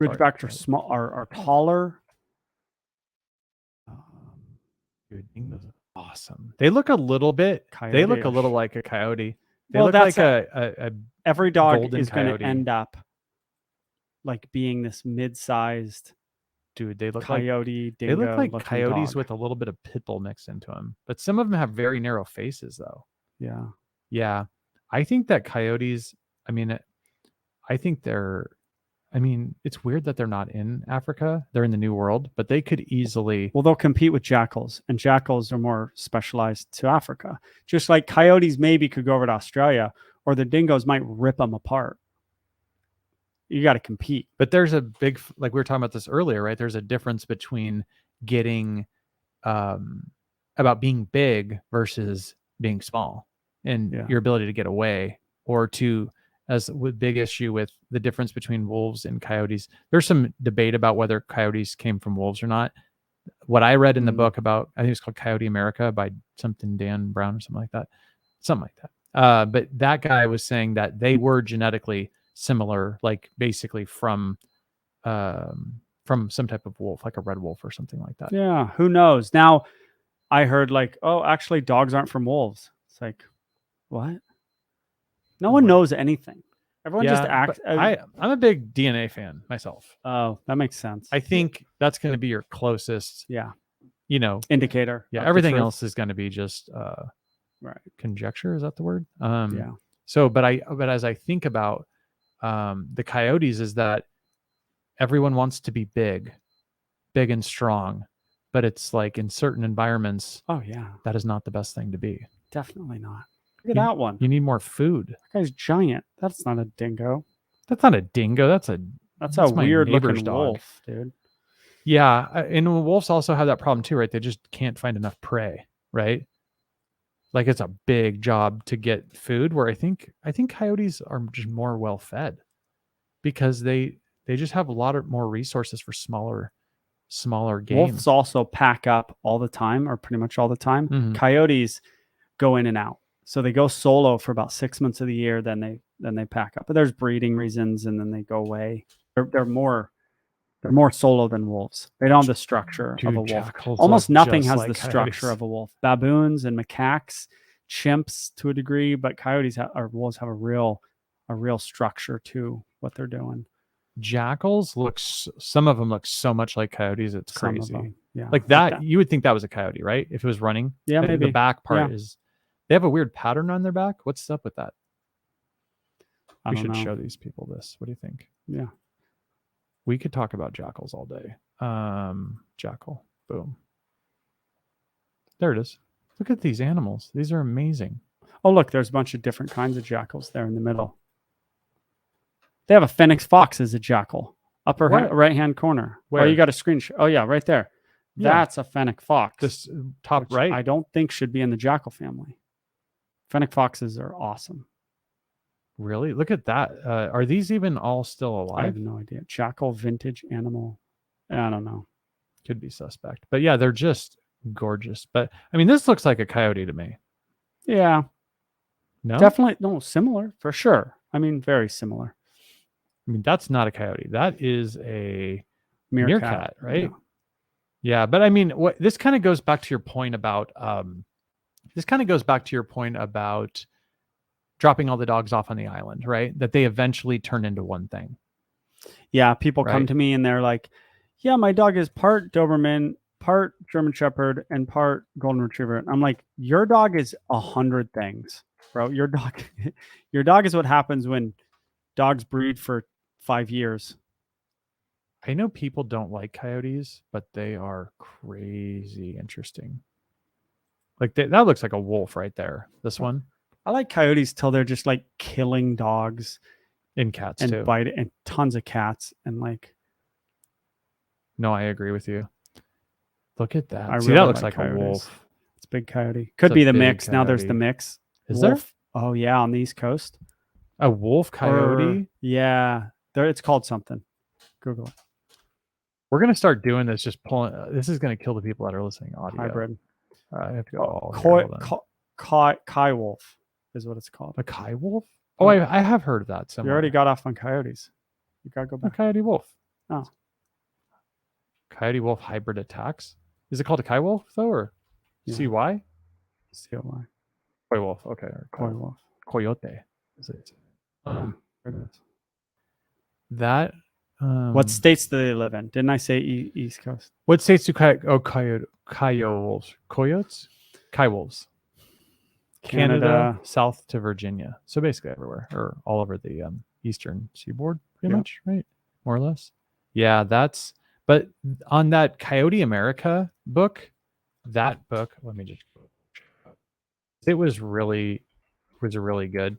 Ridgebacks are small, are taller. Dude, dingoes are awesome. They look a little bit. They look a Coyote-ish. little like a coyote. They Well, look that's like a every dog golden is going to coyote. end up like being this mid-sized dude. They look coyote, they look like dingo-looking coyotes dog. with a little bit of pit bull mixed into them. But some of them have very narrow faces, though. Yeah. Yeah, I think that coyotes. I think they're. It's weird that they're not in Africa. They're in the New World, but they could easily. Well, they'll compete with jackals, and jackals are more specialized to Africa. Just like coyotes maybe could go over to Australia, or the dingoes might rip them apart. You got to compete. But there's a big, like we were talking about this earlier, right? There's a difference between getting, about being big versus being small, and your ability to get away, or to, as with big issue with the difference between wolves and coyotes. There's some debate about whether coyotes came from wolves or not. What I read in the book about, I think it's called Coyote America by something Dan Brown or something like that. But that guy was saying that they were genetically similar, like basically from some type of wolf, like a red wolf or something like that. Yeah, who knows? Now, I heard like, oh, actually, dogs aren't from wolves. It's like, what? No one knows anything. Everyone just acts. I'm a big DNA fan myself. Oh, that makes sense. I think that's going to be your closest, indicator. Yeah, everything else is going to be just right conjecture. Is that the word? Yeah. So, but as I think about the coyotes, is that everyone wants to be big and strong, but it's like in certain environments, oh yeah, that is not the best thing to be. Definitely not. Look at that one. You need more food. That guy's giant. That's not a dingo. That's not a dingo. That's a weird looking dog. wolf, dude. Yeah, and wolves also have that problem too, right? They just can't find enough prey, right? Like it's a big job to get food. Where I think coyotes are just more well fed, because they just have a lot of more resources for smaller game. Wolves also pack up all the time, or pretty much all the time. Coyotes go in and out. So they go solo for about 6 months of the year, then they pack up. But there's breeding reasons, and then they go away. They're more solo than wolves. They don't have the structure of a wolf. Almost nothing has the structure of a wolf. Baboons and macaques, chimps to a degree, but coyotes or wolves have a real structure to what they're doing. Jackals some of them look so much like coyotes. It's crazy. Yeah. Like that, you would think that was a coyote, right? If it was running. Yeah, The maybe. back part Yeah. is, they have a weird pattern on their back. What's up with that? I We don't should know. show these people this. What do you think? Yeah. We could talk about jackals all day. Jackal. Boom. There it is. Look at these animals. These are amazing. Oh, look, there's a bunch of different kinds of jackals there in the middle. They have a phoenix fox as a jackal. Upper What? right hand corner. Where? Oh, you got a screenshot. Oh, yeah, right there. Yeah. That's a fennec fox. This top which right. I don't think should be in the jackal family. Fennec foxes are awesome. Really? Look at that. Are these even all still I alive? have no idea. Jackal vintage animal. I don't know. Could be suspect. But yeah, they're just gorgeous. But I mean, this looks like a coyote to me. Yeah, No? definitely. No, similar for sure. I mean, very similar. I mean, that's not a coyote. That is a meerkat, right? Yeah. Yeah, but I mean, what this kind of goes back to your point about dropping all the dogs off on the island, right? That they eventually turn into one thing. Yeah, people come Right. to me and they're like, "Yeah, my dog is part Doberman, part German Shepherd, and part Golden Retriever." And I'm like, "Your dog is 100 things, bro. Your dog is what happens when dogs breed for 5 years." I know people don't like coyotes, but they are crazy interesting. Like that looks like a wolf right there. This one, I like coyotes till they're just like killing dogs in cats and too. biting and tons of cats and like. No, I agree with you. Look at that. I See, really that looks like coyotes. a wolf. It's a big coyote. Could a be the big mix. Now there's the coyote. mix. Is Wolf. Oh yeah, on the East Coast. A wolf coyote? Yeah, there. It's called something. Google it. We're gonna start doing this. Just pulling. This is gonna kill the people that are listening. Audio. Hybrid. I have to go. all here. Coy, Hold on. Kai wolf is what it's called. A coy wolf? Oh, I have heard of that. You Somewhere. already got off on coyotes. You gotta go a back. coyote wolf. Oh. Coyote wolf hybrid attacks. Is it called a coy wolf though, or Yeah. CY? COY. Coy wolf. Okay. Or Coy wolf. coyote. Is it? There it is. That. What states do they live in? Didn't I say East Coast? What states do coyote wolves? Coyotes? Coy wolves. Canada, south to Virginia. So basically everywhere, or all over the eastern seaboard, pretty Yeah. much, right? More or less. Yeah, that's. But on that Coyote America book, let me just. It was really good.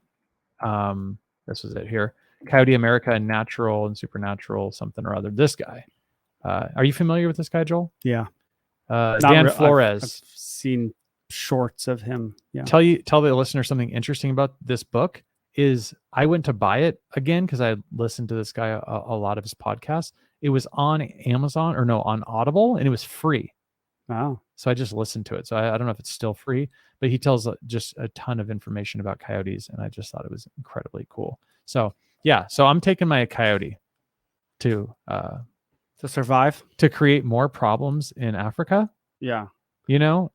This was it here. Coyote America, natural and supernatural, something or other. This guy. Are you familiar with this guy, Joel? Yeah. Dan Flores. I've seen shorts of him. Yeah. Tell the listener something interesting about this book is I went to buy it again because I listened to this guy a lot of his podcasts. It was on Amazon on Audible, and it was free. Wow. So I just listened to it. So I don't know if it's still free, but he tells just a ton of information about coyotes, and I just thought it was incredibly cool. So yeah, so I'm taking my coyote to survive, to create more problems in Africa. Yeah. No,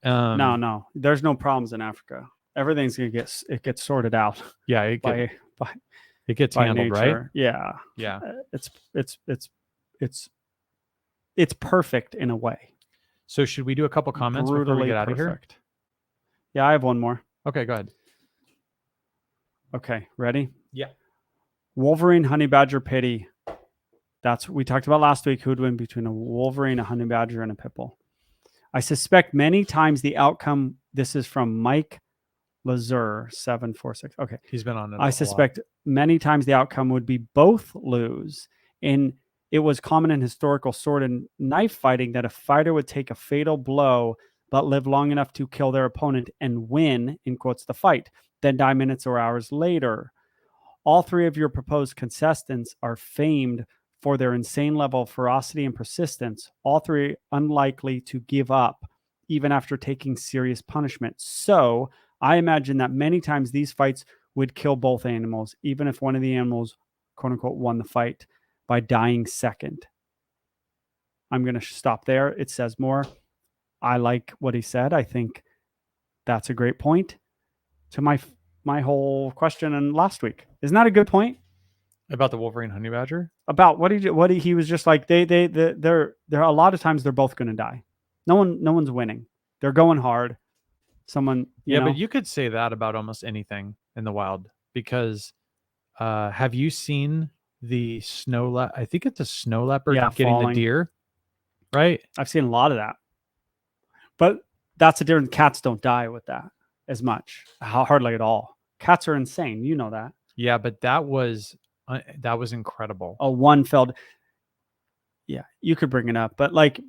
there's no problems in Africa. Everything's gonna gets sorted out. Yeah, it gets by handled, nature. right? Yeah. Yeah. It's perfect in a way. So should we do a couple comments before we get out of here? Yeah, I have one more. Okay, go ahead. Okay, ready? Yeah. Wolverine, honey badger, pity. That's what we talked about last week. Who would win between a wolverine, a honey badger, and a pit bull? I suspect many times the outcome. This is from Mike Lazur 746. Okay, he's been on it. I suspect many times the outcome would be both lose. And it was common in historical sword and knife fighting that a fighter would take a fatal blow but live long enough to kill their opponent and win, in quotes, the fight, then die minutes or hours later. All three of your proposed contestants are famed for their insane level of ferocity and persistence, all three unlikely to give up even after taking serious punishment. So I imagine that many times these fights would kill both animals, even if one of the animals, quote unquote, won the fight by dying second. I'm going to stop there. It says more. I like what he said. I think that's a great point to my whole question and last week. Isn't that a good point? About the Wolverine honey badger? About he was just like they're a lot of times they're both going to die. No one's winning. They're going hard. Someone, you know, but you could say that about almost anything in the wild because have you seen the I think it's a snow leopard Yeah, getting falling. the deer, right? I've seen a lot of that. But that's a different. Cats don't die with that as much. Hardly at all. Cats are insane. You know that. Yeah, but that was incredible. A one felled. Yeah, you could bring it up, but like,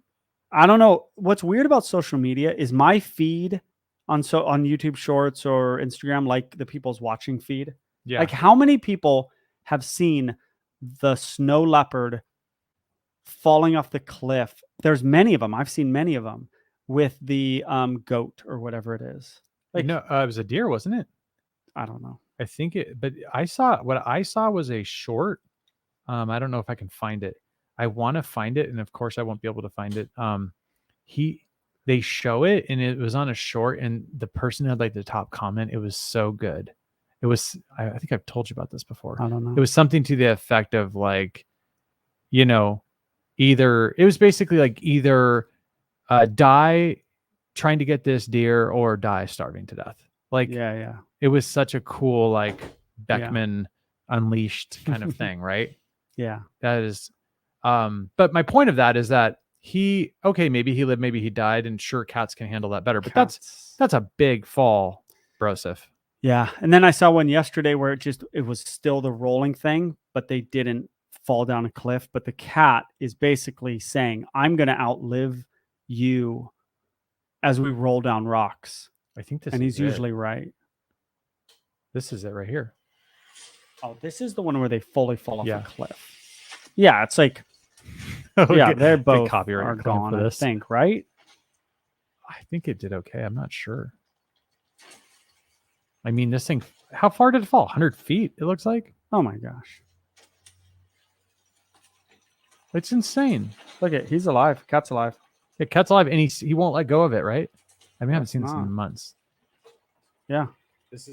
I don't know. What's weird about social media is my feed on YouTube Shorts or Instagram, like the people's watching feed. Yeah. Like, how many people have seen the snow leopard falling off the cliff? There's many of them. I've seen many of them with the goat or whatever it is. Like, no, it was a deer, wasn't it? I don't know. I think but what I saw was a short. I don't know if I can find it. I want to find it, and of course I won't be able to find it. They show it, and it was on a short, and the person had like the top comment. It was so good. It was. I think I've told you about this before. I don't know. It was something to the effect of like, either it was basically like either die trying to get this deer or die starving to death. Like, yeah. It was such a cool like Beckman Unleashed kind of thing, right? Yeah. That is, but my point of that is that maybe he lived, maybe he died, and sure, cats can handle that better. But that's a big fall, Broseph. Yeah, and then I saw one yesterday where it was still the rolling thing, but they didn't fall down a cliff. But the cat is basically saying, "I'm going to outlive you as we roll down rocks." I think this, and is he's usually right. This is it right here. Oh, this is the one where they fully fall off Yeah. a cliff. Yeah, it's like, yeah, they're both copyright are claim gone, for I this. think, right? I think it did okay. I'm not sure. I mean, this thing, how far did it fall? 100 feet, it looks like. Oh my gosh. It's insane. Look at, he's alive. Cat's alive. Yeah, cat's alive, and he won't let go of it, right? I mean, I haven't seen this not. in months. Yeah. This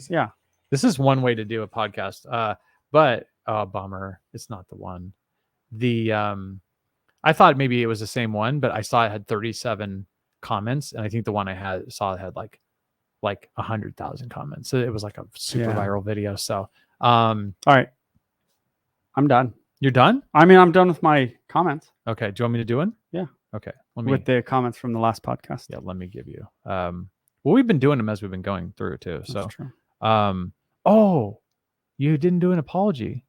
is one way to do a podcast. But bummer. It's not the one. I thought maybe it was the same one, but I saw it had 37 comments, and I think the one I saw had like 100,000 comments. So it was like a super viral video. So all right. I'm done. You're done? I mean, I'm done with my comments. Okay. Do you want me to do one? Yeah. Okay. With the comments from the last podcast. Yeah, let me give you. Well, we've been doing them as we've been going through too. That's So true. Oh, you didn't do an apology.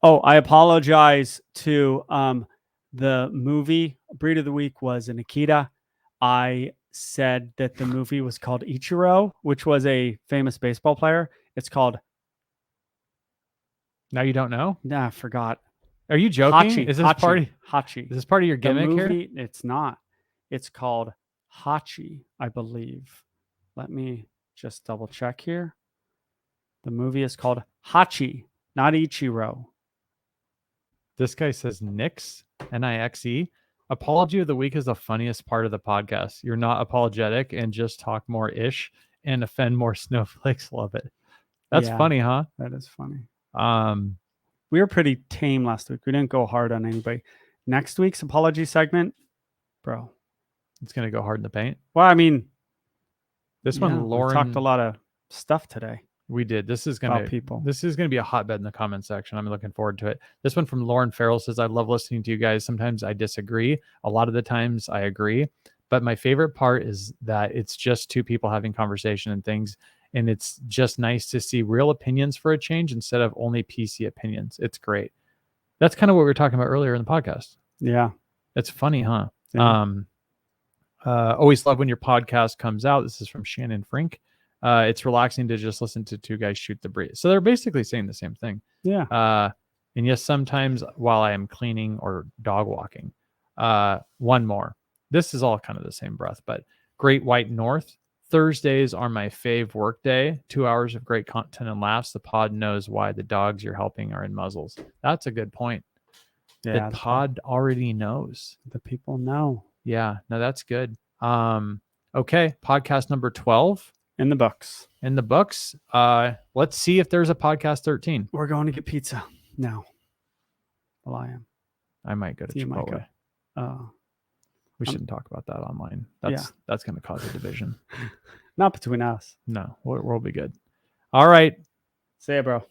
Oh, I apologize to the movie Breed of the Week was an Akita. I said that the movie was called Ichiro, which was a famous baseball player. It's called. Now you don't know? Nah, I forgot. Are you joking? Hachi. Is this part of your gimmick the movie, here? It's not. It's called Hachi, I believe. Let me just double check here. The movie is called Hachi, not Ichiro. This guy says Nix, Nixe. Apology of the week is the funniest part of the podcast. You're not apologetic and just talk more ish and offend more snowflakes. Love it. That's funny, huh? That is funny. We were pretty tame last week. We didn't go hard on anybody. Next week's apology segment, bro. It's gonna go hard in the paint. Well, I mean, this one, Lauren, we talked a lot of stuff today. We did. This is gonna be a hotbed in the comment section. I'm looking forward to it. This one from Lauren Farrell says, "I love listening to you guys. Sometimes I disagree. A lot of the times I agree. But my favorite part is that it's just two people having conversation and things. And it's just nice to see real opinions for a change instead of only PC opinions. It's great." That's kind of what we were talking about earlier in the podcast. Yeah. It's funny, huh? Yeah. Always love when your podcast comes out. This is from Shannon Frink. It's relaxing to just listen to two guys shoot the breeze. So they're basically saying the same thing. Yeah. And yes, sometimes while I am cleaning or dog walking. One more. This is all kind of the same breath, but Great White North. Thursdays are my fave work day. 2 hours of great content and laughs. The pod knows why the dogs you're helping are in muzzles. That's a good point. Yeah. The pod already knows. The people know. Yeah. No, that's good. Okay. Podcast number 12. In the books. Let's see if there's a podcast 13. We're going to get pizza now. Well, I am. I might go to Chipotle. We shouldn't talk about that online. That's going to cause a division. Not between us. No, we'll be good. All right. See ya, bro. See